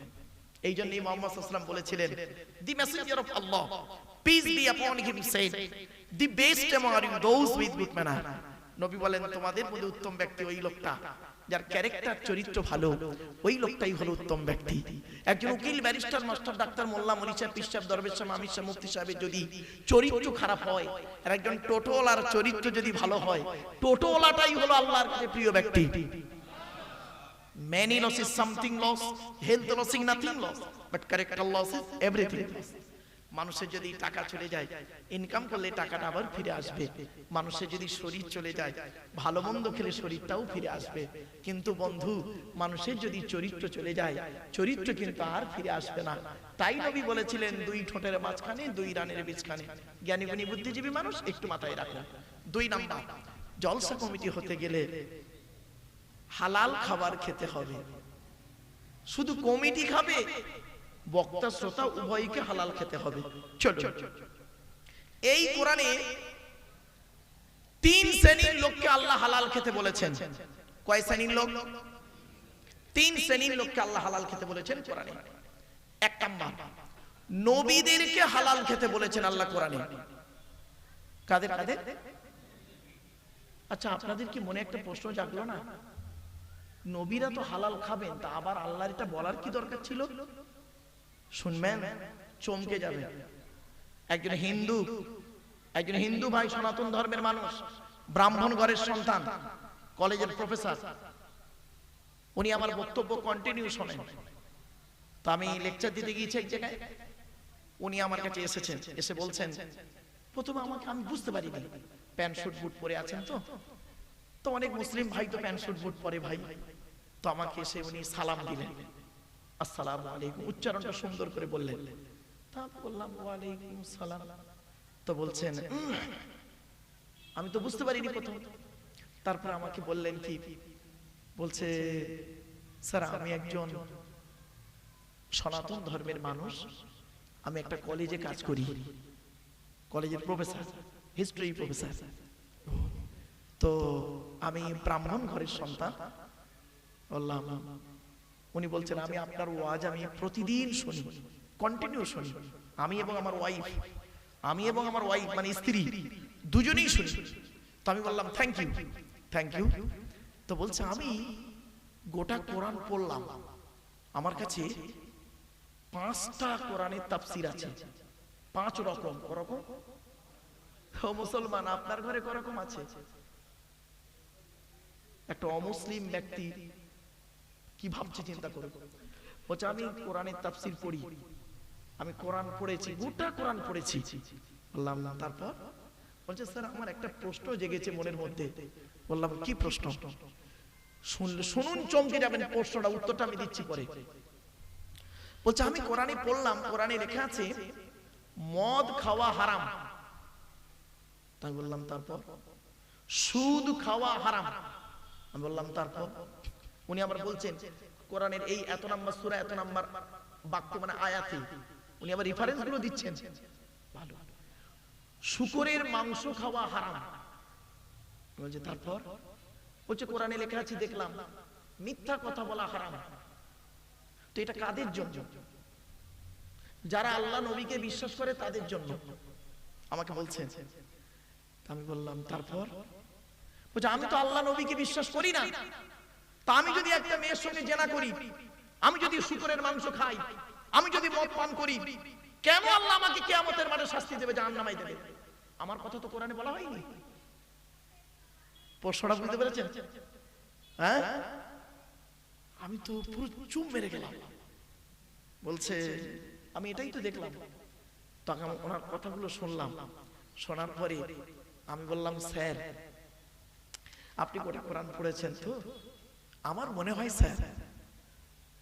A: এই জন্যই মুহাম্মদ সাল্লাল্লাহু আলাইহি ওয়াসাল্লাম বলেছিলেন, the messenger of Allah peace be upon him said, the best among you those with good manner. নবী বলেন তোমাদের মধ্যে উত্তম ব্যক্তি ওই লোকটা যার ক্যারেক্টার, চরিত্র ভালো, ওই লোকটাই হলো উত্তম ব্যক্তি। একজন উকিল, ব্যারিস্টার, মাস্টার, ডাক্তার, মোল্লা, মৌলভী সাহেব, পীর সাহেব, দরবেশ সাহেব, আমির সাহেব, মুফতি সাহেবের যদি চরিত্র খারাপ হয়, আর একজন টোটোওয়ালার চরিত্র যদি ভালো হয়, টোটোওয়ালাটাই হলো আল্লাহর কাছে প্রিয় ব্যক্তি। Many losses, something lost, health losing, nothing lost, but character loss is everything lost. মানুষের যদি টাকা চলে যায়, ইনকাম করলে টাকাটা আবার ফিরে আসবে। মানুষের যদি শরীর চলে যায়, ভালো মন্দ খেলে শরীরটাও ফিরে আসবে। কিন্তু বন্ধু, মানুষের যদি চরিত্র চলে যায়, চরিত্র কিন্তু আর ফিরে আসবে না। তাই নবী বলেছিলেন, দুই ঠোঁটের মাঝখানে, দুই রানের বীজখানে। জ্ঞানী গুণী বুদ্ধিজীবী মানুষ একটু মাথায় রাখুন। 2 নাম্বার, জলসা কমিটি হতে গেলে হালাল খাবার খেতে হবে। শুধু কমিটি খাবে, বক্তা শ্রোতা উভয়কে হালাল খেতে হবে। চলো, এই কোরআনে 3 শ্রেণীর লোককে আল্লাহ হালাল খেতে বলেছেন। কয় শ্রেণীর লোক? 3 শ্রেণীর লোককে আল্লাহ হালাল খেতে বলেছেন কোরআনে। 1 নাম্বার, নবীদেরকে হালাল খেতে বলেছেন আল্লাহ কোরআনে। কাদের কাদের? আচ্ছা, আপনাদের কি মনে একটা প্রশ্ন জাগলো না, নবীরা তো হালাল খাবেন, তা আবার আল্লাহর এটা বলার কি দরকার ছিল? শুনবেন, চমকে যাবে। একজন হিন্দু ভাই, সনাতন ধর্মের মানুষ, ব্রাহ্মণ ঘরের সন্তান, কলেজের প্রফেসর, উনি আমার বক্তব্য কন্টিনিউ শোনেন। তো আমি লেকচার দিতে গিয়েছি এক জায়গায়, উনি আমার কাছে এসেছেন, এসে বলছেন, প্রথমে আমি বুঝতে পারিনি, প্যান্ট শুট বুট পরে আছেন তো অনেক মুসলিম ভাই তো প্যান্ট শুট বুট পরে ভাই। তো আমাকে এসে উনি সালাম দিলেন, আসসালামু আলাইকুম, উচ্চারণটা সুন্দর করে বললেন। তা বললাম ওয়ালাইকুম সালাম। তো বলছেন, আমি তো বুঝতে পারিনি প্রথম। তারপর আমাকে বললেন কি, বলছে, স্যার আমি একজন সনাতন ধর্মের মানুষ, আমি একটা কলেজে কাজ করি, কলেজের প্রফেসর, হিস্ট্রি প্রফেসর। তো আমি ব্রাহ্মণ ঘরের সন্তান। বললাম, উনি বলছেন, আমি আপনার ওয়াজ আমি প্রতিদিন শুনি, কন্টিনিউ শুনি, আমি এবং আমার ওয়াইফ মানে স্ত্রী দুজনেই শুনি। তো আমি বললাম থ্যাংক ইউ। তো বলছে, আমি গোটা কোরআন পড়লাম, আমার কাছে 5টা কোরআনের তাফসীর আছে, 5 রকম। ওরকম ও মুসলমান, আপনার ঘরে করকম আছে? একটা অমুসলিম ব্যক্তি কি ভাবছে চিন্তা করুন। বলছে, আমি কোরআনের তাফসীর পড়ি, আমি কোরআন পড়েছি, গোটা কোরআন পড়েছি। বললাম, না, তারপর? বলছে, স্যার আমার একটা প্রশ্ন জেগেছে মনের মধ্যে। বললাম, কি প্রশ্ন? শুনুন, চমকে যাবেন প্রশ্নটা, উত্তরটা আমি দিচ্ছি পরে। বলছে, আমি কোরআনে পড়লাম, কোরআনে লেখা আছে মদ খাওয়া হারাম। তাই বললাম, তারপর? সুদ খাওয়া হারাম। আমি বললাম, তারপর? উনি আবার বলছেন, কোরআনের এই এত নাম্বার সূরা, এত নাম্বার বাক্য মানে আয়াতে উনি আবার রেফারেন্স গুলো দিচ্ছেন। ভালো। শুকরের মাংস খাওয়া হারাম। বলছে, তারপর? বলছে, কোরআনে লেখা আছে দেখলাম মিথ্যা কথা বলা হারাম। তো এটা কাদের জন্য? যারা আল্লাহ নবীকে বিশ্বাস করে তাদের জন্য। আমাকে বলছেন। আমি বললাম, তারপর? বলছে, আমি তো আল্লাহ নবীকে বিশ্বাস করি না, তা আমি যদি একটা মেয়ের সঙ্গে জেনা করি, আমি যদি শুকরের মাংস খাই, আমি যদি মদ পান করি, কেন আল্লাহ আমাকে কিয়ামতের মাঠে শাস্তি দেবে, জাহান্নামে দেবে? আমার কথা তো কোরআনে বলা হয়নি। প্রশ্নটা বুঝতে পেরেছেন? হ্যাঁ, আমি তো পুরো চুপ মেরে গেলাম। বলছে, আমি এটাই তো দেখলাম। তখন ওনার কথাগুলো শুনলাম, শোনার পরে আমি বললাম, স্যার আপনি গোটা কোরআন পড়েছেন তো, আমার মনে হয় স্যার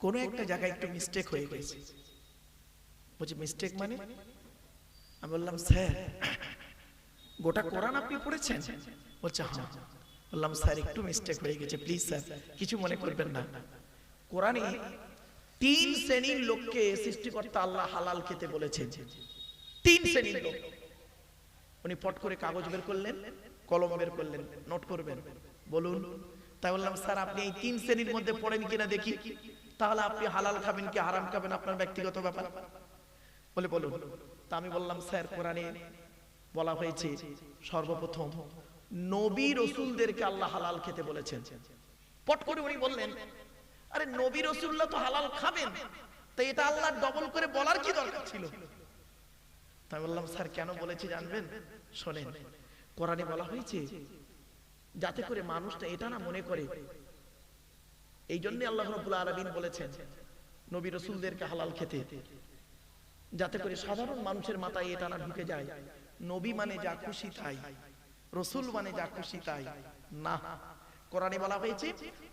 A: কোনো একটা জায়গায় একটু মিস্টেক হয়ে গেছে। বলছে, মিস্টেক মানে? আমি বললাম, স্যার গোটা কোরআন আপনি পড়েছেন? বলছে, হ্যাঁ। বললাম, স্যার একটু মিস্টেক হয়ে গেছে, প্লিজ স্যার কিছু মনে করবেন না। কোরআনে 3 শ্রেণীর লোককে সৃষ্টিকর্তা আল্লাহ হালাল খেতে বলেছেন। 3 শ্রেণীর লোক। উনি পট করে কাগজ বের করলেন, কলম বের করলেন, নোট করবেন, বলুন। তাই বললাম, স্যার আপনি এই 3 শ্রেণীর মধ্যে পড়েন কিনা দেখি, তাহলে আপনি হালাল খাবেন কি হারাম খাবেন আপনার ব্যক্তিগত ব্যাপার। বলে বলুন। তা আমি বললাম, স্যার কোরআনে বলা হয়েছে সর্বপ্রথম নবী রাসূলদেরকে আল্লাহ হালাল খেতে বলেছেন। পট করে উনি বললেন, আরে নবী রাসূলরা তো হালাল খাবেন, তাই এটা আল্লাহ ডবল করে বলার কি দরকার ছিল? তাই বললাম, স্যার কেন বলেছি জানবেন? শোনেন, কোরআনে বলা হয়েছে যাতে করে মানুষটা এটা না মনে করে, এই জন্য আল্লাহ রাব্বুল আলামিন বলেছেন নবী রাসূলদেরকে হালাল খেতে। যাতে করে সাধারণ মানুষের মাথায় এটা না ঢুকে যায় নবী মানে যা খুশি তাই, রসুল মানে যা খুশি তাই না। কোরআনে বলা হয়েছে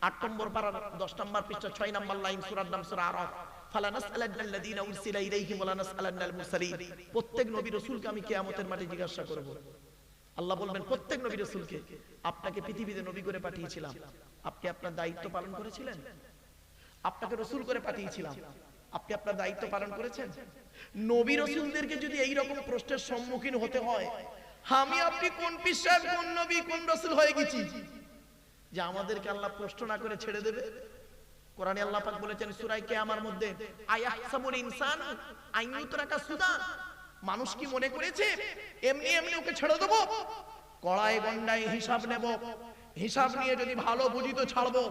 A: ৮ নম্বর পারা ১০ নম্বর পৃষ্ঠা ৬ নম্বর লাইন, সূরার নাম সূরা আরাফ, ফালানাসআলান্নাল্লাযীনা উরসিলা ইলাইহিম ওয়া লানাসআলান্নাল মুরসালিন। প্রত্যেক নবী রাসূলকে আমি কিয়ামতের মাঠে জিজ্ঞাসা করব। আল্লাহ বলবেন প্রত্যেক নবী রাসূলকে, আপনাকে পৃথিবীতে নবী করে পাঠিয়েছিলাম, আপনি আপনার দায়িত্ব পালন করেছিলেন? আপনাকে রাসূল করে পাঠিয়েছিলাম, আপনি আপনার দায়িত্ব পালন করেছেন? নবী রাসূলদেরকে যদি এই রকম প্রশ্নের সম্মুখীন হতে হয়, আমি আপনি কোন পীর সাহেব, কোন নবী, কোন রাসূল হয়ে গেছি যে আমাদেরকে আল্লাহ প্রশ্ন না করে ছেড়ে দেবে? কোরআনে আল্লাহ পাক বলেছেন সূরা কিয়ামার মধ্যে, আয়াহসাবুল ইনসানু আইয়ুতরাকা সুদা, মানুষ কি মনে করেছে এমনি এমনি ওকে ছেড়ে দেব? কড়াই গন্ডায় হিসাব নেব, হিসাব নিয়ে যদি ভালো বুঝি তো ছাড়বো,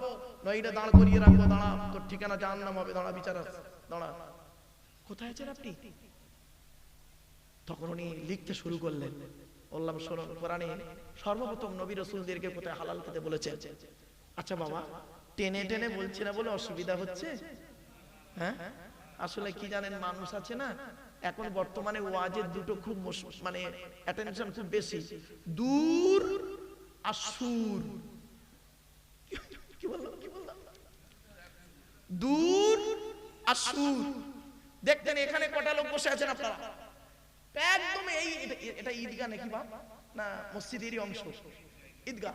A: নইলে দাঁড় করিয়ে রাখবো, দাঁড়া তোর ঠিকানা জাহান্নাম হবে, দাঁড়া বিচারা, দাঁড়া। কোথায় আছেন আপনি? তখন উনি লিখতে শুরু করলেন। বললাম শোনো, কোরআনে সর্বপ্রথম নবী রাসূলদেরকে কোথায় হালাল খেতে বলেছে? আচ্ছা বাবা, টেনে টেনে বলছি না বলে অসুবিধা হচ্ছে? হ্যাঁ, আসলে কি জানেন, মানুষ আছে না এখন বর্তমানে ওয়াজের দুটো খুব মানে অ্যাটেনশন খুব বেশি, দূর আর সুর। কি বললাম? দূর আর সুর। দেখতেন এখানে কটা লোক বসে আছেন আপনারা, একদম এটা ঈদগাহ নাকি বাপ না মসজিদেরই অংশ? ঈদগাহ।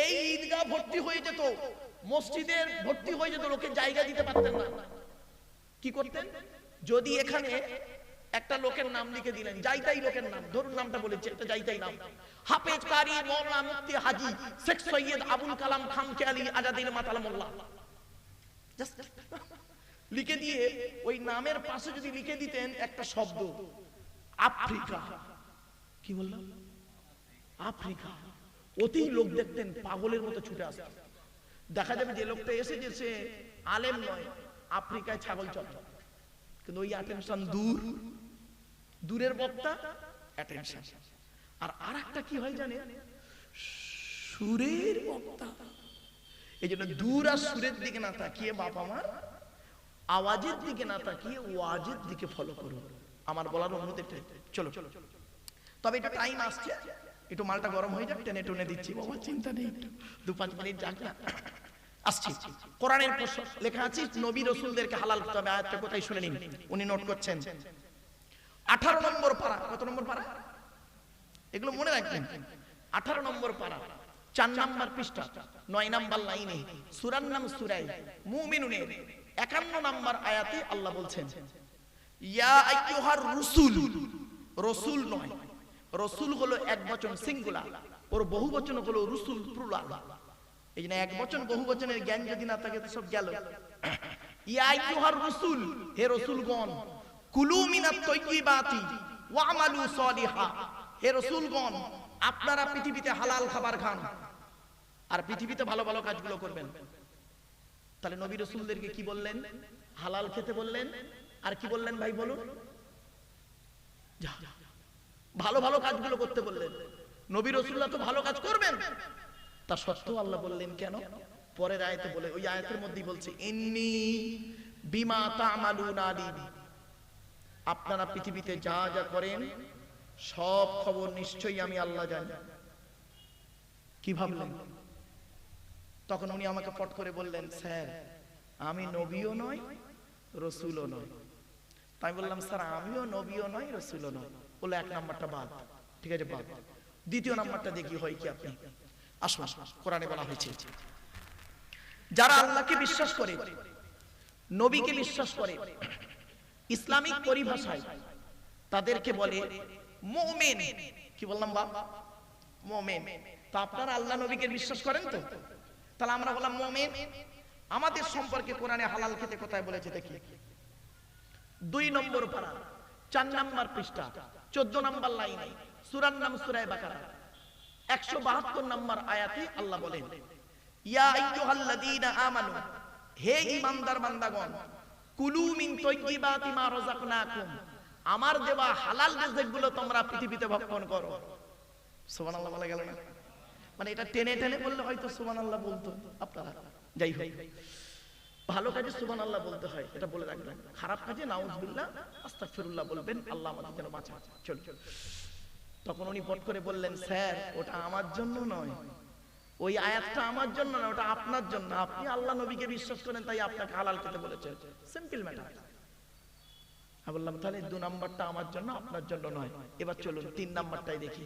A: এই ঈদগাহ ভর্তি হয়ে যেত, মসজিদের ভর্তি হয়ে যেত, লোকের জায়গা দিতে পারতেন না। কি করতেন? যদি এখানে একটা লোকের নাম লিখে দিলেন, যাইতাই লোকের নাম, ধরুন নামটা বলেছি, একটা যাইতাই নাম, হাফেজ কারি মাওলানা মুফতি হাজী শেখ সৈয়দ আবুল কালাম খামখেয়ালী আজাদির মাতাল মোল্লা, লিখে দিয়ে ওই নামের পাশে যদি লিখে দিতেন একটা শব্দ আফ্রিকা। কি বললাম? আফ্রিকা। অতি লোক দেখতেন পাগলের মতো ছুটে আসত। দেখা যাবে যে লোকটা এসেছে সে আলেম নয়, আফ্রিকায় ছাগল চড়ায়, কিন্তু ওই অ্যাটেনশন দূর, দূরের বক্তা অ্যাটেনশন। আর আরেকটা কি হয় জানেন, সুরের বক্তা। এই জন্য দূর আর সুরের দিকে না তাকিয়ে বাপ আমার আওয়াজের দিকে না তাকিয়ে ওয়াজের দিকে ফলো করুন। আমার বলার অনুমতি চলো। তবে এটা টাইম আসছে, একটু মালটা গরম হয়ে যাক, টেনে টেনে দিচ্ছি বাবা, চিন্তা নেই, 2-5 মিনিট যাক না, আসছি। কোরআনের লেখা আছে নবী রাসূলদেরকে হালাল করতে হবে। আয়াতটা কোথায় শুনে নিন, উনি নোট করছেন 18 নম্বর পারা। কত নম্বর পারা? এগুলো মনে রাখবেন। 18 নম্বর পারা 4 নম্বর পৃষ্ঠা 9 নম্বর লাইনে, সূরার নাম সূরা মুমিনুনের 51 নম্বর আয়াতে আল্লাহ বলছেন ইয়া আইয়ুহার রাসূল। রাসূল নয়, রাসূল হলো এক বচন সিঙ্গুলার, ওর বহু বচন হলো রাসূল প্লুরাল। এই জন্য এক বচন বহু বচনের জ্ঞান যদি না থাকে তো সব গেল। ইয়া আইয়ুহার রাসূল, হে রাসূলগণ, কুলু মিনাত তাইয়্যিবাতি ওয়া আমালু সলিহা, হে রাসূলগণ আপনারা পৃথিবীতে হালাল খাবার খান আর পৃথিবীতে ভালো ভালো কাজগুলো করবেন। তাহলে নবী রাসূলদেরকে কি বললেন? হালাল খেতে বললেন, আর কি বললেন ভাই বলুন? ভালো ভালো কাজগুলো করতে বললেন। নবী রাসূলরা তো ভালো কাজ করবেন, তা সত্ত্বেও আল্লাহ বললেন কেন? পরের আয়াতে বলে, ওই আয়াতের মধ্যেই বলছে ইন্নী বিমা তা'মালুনা আলীম, আপনারা পৃথিবীতে যা যা করেন সব খবর নিশ্চয়ই আমি আল্লাহ জানি। কি ভাবলেন? তখন উনি আমাকে ফট করে বললেন, স্যার আমি নবীও নয় রাসূলও নয়। তাই বললাম, স্যার আমিও নবীও নয় রাসূলও নয়। বলে 1 নাম্বারটা বাদ, ঠিক আছে বাদ, 2য় নাম্বারটা দেখি হয় কি আপনি। আসুন, কোরআনে বলা হয়েছে যারা আল্লাহকে বিশ্বাস করে, নবীকে বিশ্বাস করে, ইসলামিক পরিভাষায় তাদেরকে বলে মুমিন। কি বললাম বাবা? মুমিন। তো আপনারা আল্লাহ নবীকে বিশ্বাস করেন তো? তাহলে আমরা বললাম মুমিন। আমাদের সম্পর্কে কোরআনে হালাল খেতে কোথায় বলেছে দেখি? 2 নম্বর পারা 4 নম্বর পৃষ্ঠা 14 নম্বর লাইনে, সূরার নাম সূরা বাকারা 172 নম্বর আয়াতে আল্লাহ বলেন ইয়া আইয়ুহাল্লাযীনা আমানু, হে ঈমানদার বান্দাগণ, কুলু মিন তাইয়্যিবাতি মা রাযাকনাকুম, আমার দেওয়া হালাল রিজিকগুলো তোমরা পৃথিবীতে ভক্ষণ করো। সুবহানাল্লাহ বলা গেল না? মানে এটা টেনে টেনে বললে হয়তো সুবহানাল্লাহ বলতো আপনারা। যাই হোক, ভালো কাজে সুবহানাল্লাহ বলতে হয়, এটা বলে রাখবেন। খারাপ কাজে নাউজুবিল্লাহ আস্তাগফিরুল্লাহ বলবেন, আল্লাহ আমাদের যেন বাঁচায়। চল। তখন উনি পট করে বললেন, স্যার ওটা আমার জন্য নয়, ওই আয়াতটা আমার জন্য না, ওটা আপনার জন্য। আপনি আল্লাহ নবীকে বিশ্বাস করেন, তাই আপনাকে হালাল খেতে বলেছেন, সিম্পল ম্যাটার। আমি বললাম তাহলে 2 নাম্বারটা আমার জন্য, আপনার জন্য নয়। এবার চলুন 3 নাম্বারটাই দেখি,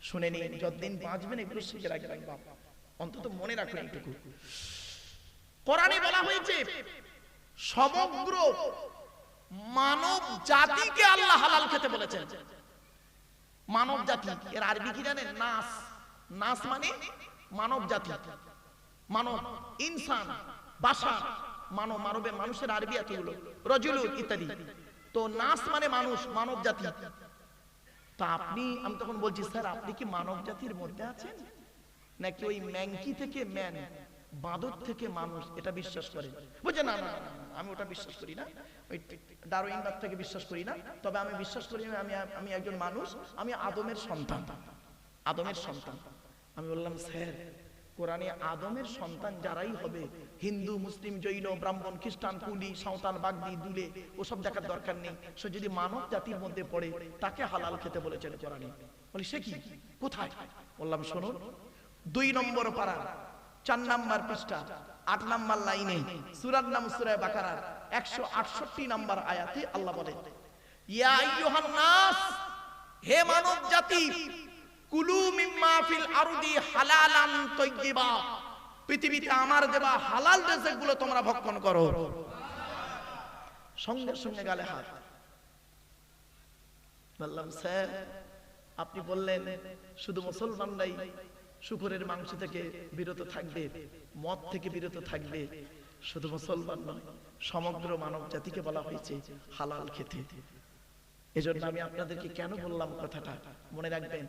A: শুনে নিন। যতদিন বাঁচবেন এগুলো শিখে রাখবেন বাপ, অন্তত মনে রাখুন এইটুকু। কোরআনে বলা হয়েছে সমগ্র মানব জাতিকে আল্লাহ হালাল খেতে বলেছেন। মানব জাতি, এর আরবি কি জানেন? নাস। নাস মানে মানব জাতি, মানব, ইনসান, বাশার, মানব, মানবের, মানুষের আরবি এতগুলো, রাজুলুন ইত্যাদি। তো নাস মানে মানুষ, মানব জাতি। তো আপনি, আমি তখন বলছি, স্যার আপনি কি মানব জাতির মধ্যে আছেন, নাকি ওই ম্যাংকি থেকে ম্যান, বাঁদর থেকে মানুষ, এটা বিশ্বাস করেন? বুঝে না, না আমি ওটা বিশ্বাস করি না, ওই ডারউইনবাদ থেকে বিশ্বাস করি না। তবে আমি বিশ্বাস করি, আমি একজন মানুষ, আমি আদমের সন্তান, আদমের সন্তান। আমি বললাম, স্যার কোরআনে আদমের সন্তান যারাই হবে, হিন্দু, মুসলিম, জৈন, ব্রাহ্মণ, খ্রিস্টান, কুলি, সাঁওতাল, বাগদি, দুলে, ওসব দেখার দরকার নেই। সে যদি মানব জাতির মধ্যে পড়ে, তাকে হালাল খেতে বলেছেন কোরআনে। বলি সে কি, কোথায়? বললাম শোনো, 2 নম্বর পারা 4 নম্বর পৃষ্ঠা 8 নম্বর লাইনে, সূরার নাম সূরা বাকারা 168 নম্বর আয়াতে আল্লাহ বলেন, ইয়া আইয়ুহান নাস, হে মানব জাতি, কুলু মিম্মা ফিল আরদি হালালান তাইয়্যিবা, পৃথিবীতে আমার দেওয়া হালাল রিজিকগুলো তোমরা ভক্ষণ করো। সঙ্গে সঙ্গে গালে হাত। বললাম, স্যার আপনি বললেন শুধু মুসলমানরাই শুকরের মাংস থেকে বিরত থাকবে, মদ থেকে বিরত থাকবে। শুধু মুসলমান নয়, সমগ্র মানব জাতিকে বলা হয়েছে হালাল খেতে। এজন্য আমি আপনাদেরকে কেন বললাম কথাটা, মনে রাখবেন,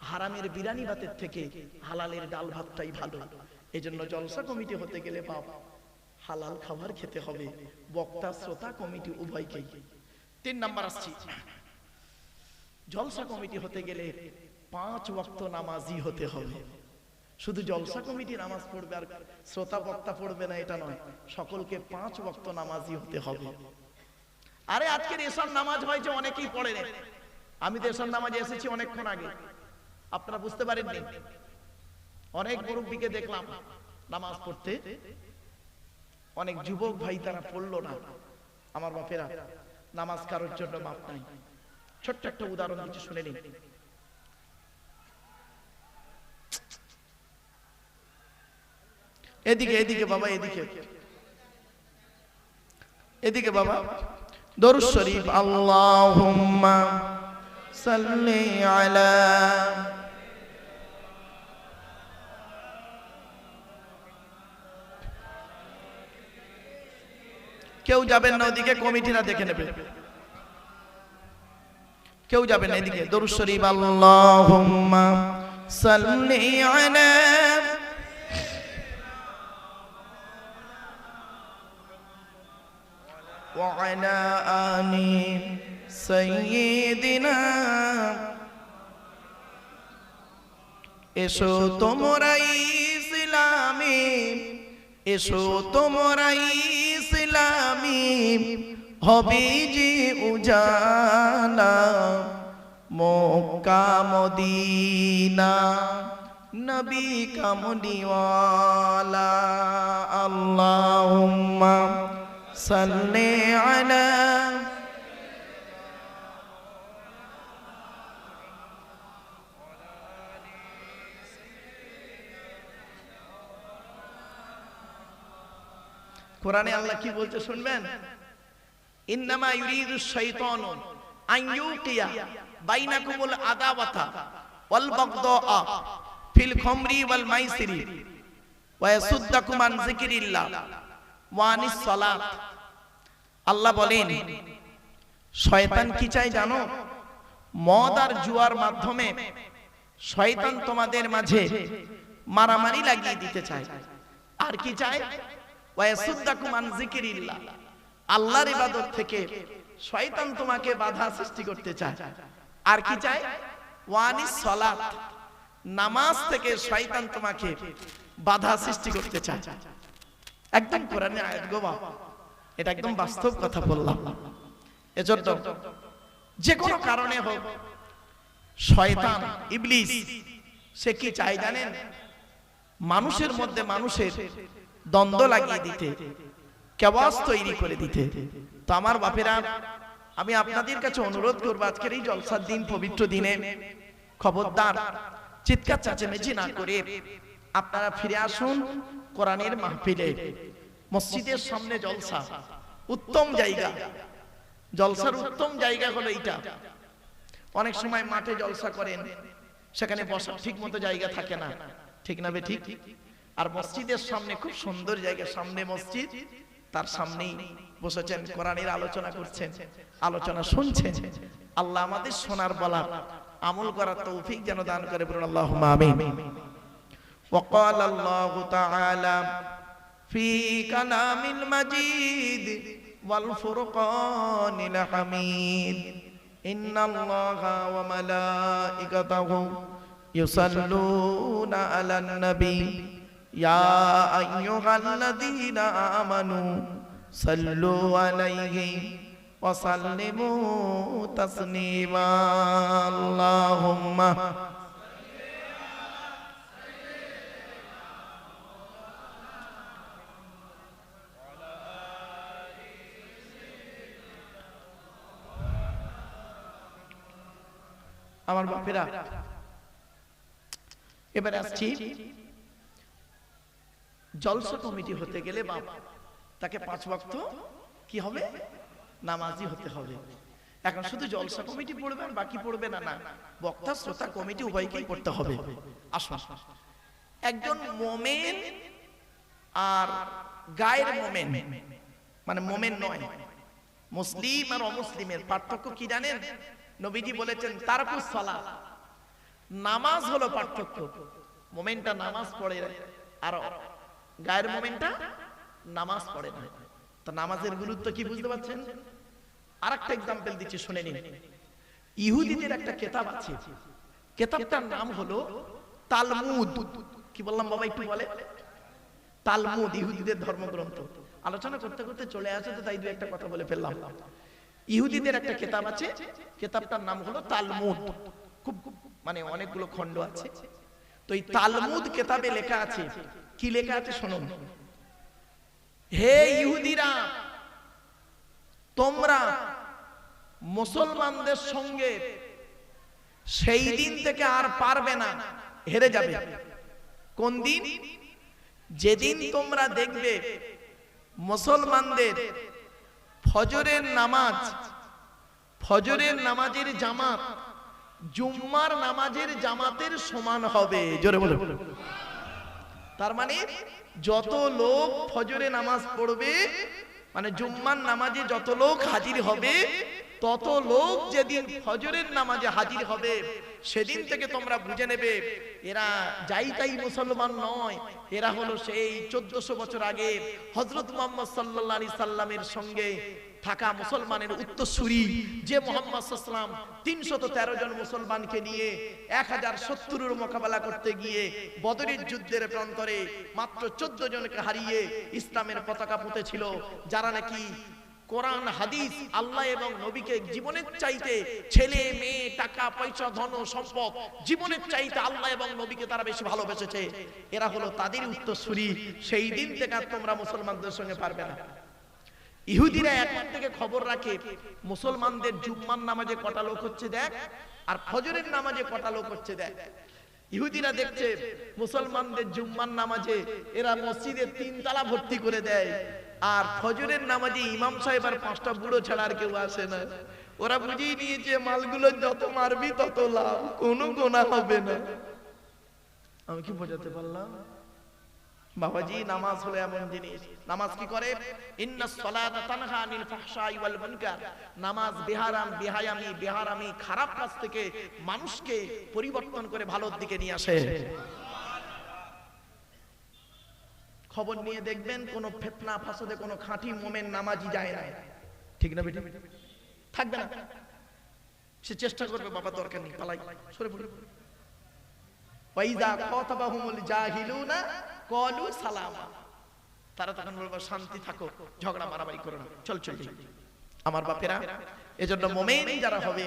A: হারামের বিরিয়ানি ভাতের থেকে হালালের ডাল ভাতটাই ভালো। এজন্য জলসা কমিটি হতে গেলে বাপ হালাল খাবার খেতে হবে, বক্তা শ্রোতা কমিটি উভয়কেই। 3 নাম্বার আসছি, জলসা কমিটি হতে গেলে 5 ওয়াক্ত নামাজি হতে হবে। শুধু জলসা কমিটি নামাজ পড়বে আর শ্রোতা বক্তা পড়বে না এটা নয়, সকলকে 5 ওয়াক্ত নামাজি হতে হবে। আরে আজকের এশার নামাজ হয়েছে অনেকেই পড়ে না, আমি তো এশার নামাজে এসেছি অনেকক্ষণ আগে, আপনারা বুঝতে পারেননি। অনেক মুরব্বীকে দেখলাম নামাজ পড়তে, অনেক যুবক ভাই তারা পড়লো না। আমার বাপেরা, নামাজ কারোর জন্য মাপ নাই। ছোট্ট একটা উদাহরণ কিছু শুনে নিন। এদিকে এদিকে বাবা, এদিকে এদিকে বাবা, দরুদ শরীফ, আল্লাহুম্মা সাল্লি আলা, কেউ যাবেন না ওদিকে, কমিটিরা দেখে নেবে। কেউ যাবেন না এদিকে, দরুদ শরীফ, আল্লাহুম্মা সাল্লি আলা وعلى آل سيدنا। এসো তোমরা ইসলামী, এসো তোমরা ইসলামী, হবে যে উজালা, মক্কা মদিনা নবী কামলিওয়ালা। আল্লাহুম্মা সাল্লি আলা, কোরআনে আল্লাহ কি বলতে শুনবেন, ইন্নামা ইউরিদুশ শাইতানু আন ইউকিয়া বাইনাকুমুল আদাওয়াতা ওয়াল বাগদাআ ফিল খামরি ওয়াল মাইসিরি ওয়া ইয়াসুদ্দাকুম আন যিকরিল্লাহ ওয়া আনিস সালাত। আল্লাহ বলেন, শয়তান কি চায় জানো? মদ আর জুয়ার মাধ্যমে শয়তান তোমাদের মাঝে মারামারি লাগিয়ে দিতে চায়। আর কি চায়? ওয়া ইয়াসুদ্দাকুম আন যিকরিল্লাহ, আল্লাহর ইবাদত থেকে শয়তান তোমাকে বাধা সৃষ্টি করতে চায়। আর কি চায়? ওয়া আনিস সালাত, নামাজ থেকে শয়তান তোমাকে বাধা সৃষ্টি করতে চায়। একদম কোরআনে আয়াত গো বাবা, এটা একদম বাস্তব কথা বললাম। এজন্য যে কোনো কারণে হোক শয়তান ইবলিস সে কি চায় জানেন? মানুষের মধ্যে মানুষের দ্বন্দ্ব লাগিয়ে দিতে, কেওয়াস তৈরি করে দিতে। তো আমার বাপেরা, আমি আপনাদের কাছে অনুরোধ করব, আজকের এই জলসার দিন, পবিত্র দিনে খবরদার চিৎকার চেঁচামেচি না করে আপনারা ফিরে আসুন কোরআনের মাহফিলে। মসজিদের সামনে জলসা, উত্তম জায়গা। জলসার উত্তম জায়গা হলো এইটা। অনেক সময় মাঠে জলসা করেন, সেখানে বসার ঠিক মতো জায়গা থাকে না, ঠিক না ঠিক? আর মসজিদের সামনে খুব সুন্দর জায়গা, সামনে মসজিদ, তার সামনেই বসেছেন, কোরআনের আলোচনা করছেন, আলোচনা শুনছেন। আল্লাহ আমাদের শোনার বলার আমল করার তৌফিক যেন দান করে, বলুন আল্লাহুম্মা আমিন। وقال الله تعالى في كلام المجيد والفرقان الحميد إن الله وملائكته يصلون على النبي يا أيها الذين آمنوا صلوا عليه وسلموا تسليما اللهم আমার বাপেরা, এবারে আসছি, জলসা কমিটি হতে গেলে বাপ তাকে 5 ওয়াক্ত কি হবে? নামাজি হতে হবে। এখন শুধু জলসা কমিটি পড়বে আর বাকি পড়বে না, না, বক্তা শ্রোতা কমিটি উভয়কেই পড়তে হবে। আসুন, একজন মোমেন আর গায়ের মোমেন, মানে মোমেন নয়, মুসলিম আর অমুসলিমের পার্থক্য কি জানেন? নবীজি বলেছেন তারকুস সালাত, নামাজ হলো পার্থক্য। মোমেনটা নামাজ পড়ে আর গায়ের মোমেনটা নামাজ পড়ে না। তো নামাজের গুরুত্ব কি বুঝতে পারছেন? আরেকটা এক্সাম্পল দিচ্ছি, শুনে নিন। ইহুদিদের একটা কিতাব আছে, কিতাবটার নাম হলো তালমুদ। কি বললাম বাবা, একটু বলে? তালমুদ, ইহুদিদের ধর্মগ্রন্থ। আলোচনা করতে করতে চলে আসে, তো তাই দু একটা কথা বলে ফেললাম। ইহুদিদের একটা কিতাব আছে, কিতাবটার নাম হলো তালমুদ। খুব মানে অনেকগুলো খণ্ড আছে। তো এই তালমুদ কিতাবে লেখা আছে, কি লেখা আছে শুনুন। হে ইহুদিরা, তোমরা মুসলমানদের সঙ্গে সেই দিন থেকে আর পারবে না, হেরে যাবে। কোন দিন? যেদিন তোমরা দেখবে মুসলমানদের ফজরের নামাজ, ফজরের নামাজের জামাত জুম্মার নামাজের জামাতের সমান হবে। জোরে বলো। তার মানে যত লোক ফজরে নামাজ পড়বে, মানে জুম্মার নামাজে যত লোক হাজির হবে, তত লোক যেদিন ফজরের নামাজে হাজির হবে, সেদিন থেকে তোমরা বুঝে নেবে এরা যাই তাই মুসলমান নয়, এরা হলো সেই 1400 বছর আগে হযরত মুহাম্মদ সাল্লাল্লাহু আলাইহি সাল্লামের সঙ্গে থাকা মুসলমানের উত্তরসূরি, যে মুহাম্মদ সাল্লাল্লাহু আলাইহি সাল্লাম 313 জন মুসলমানকে নিয়ে 1070 মোকাবেলা করতে গিয়ে বদরের যুদ্ধের প্রান্তরে মাত্র 14 জনকে হারিয়ে ইসলামের পতাকা পুঁতেছিল, যারা নাকি কোরআন হাদিস আল্লাহ এবং নবীকে জীবনের চাইতে, ছেলে মেয়ে টাকা পয়সা ধন সম্পদ জীবনের চাইতে আল্লাহ এবং নবীকে তারা বেশি ভালোবেসেছে। এরা হলো তাদের উত্তরসূরি। সেই দিন থেকে তোমরা মুসলমানদের সঙ্গে পারবে না। ইহুদিরা এখন থেকে খবর রাখে মুসলমানদের জুম্মার নামাজে কটা লোক হচ্ছে দেখ, আর ফজরের নামাজে কটা লোক হচ্ছে দেখ। ইহুদিরা দেখছে মুসলমানদের জুম্মার নামাজে এরা মসজিদে 3 তালা ভর্তি করে দেয়, আর ফজরের নামাজে ইমাম সাহেব আর 5টা বুড়ো ছাড়া আর কেউ আসে না। ওরা বুঝিয়ে নিয়েছে মালগুলো যত মারবি তত লাভ, কোনো গোনা হবে না। আমি কি বোঝাতে পারলাম? বাবাজি, নামাজ হলো এমন জিনিস, নামাজ কি করে? ইন্নাস সালাতা তানহা আনিল ফাহশাই ওয়াল মুনকার। নামাজ বেহারামি খারাপ কাজ থেকে মানুষকে পরিবর্তন করে ভালোর দিকে নিয়ে আসে। খবর নিয়ে দেখবেন কোন ফিতনা ফাসাদে কোন খাঁটি মুমিন নামাজি যায় না, ঠিক না বেটি? থাকবে না, সে চেষ্টা করবে বাবা দরকার নেই, পালাই সরে পড়ে। ওয়াইজা খাতাবাহুমুল জাহিলুনা ক্বালু সালামা। তারা তখন বলবো শান্তি থাকো, ঝগড়া মারামারি করো না, চল চল যাই। আমার বাপেরা, এজন্য মুমিন যারা হবে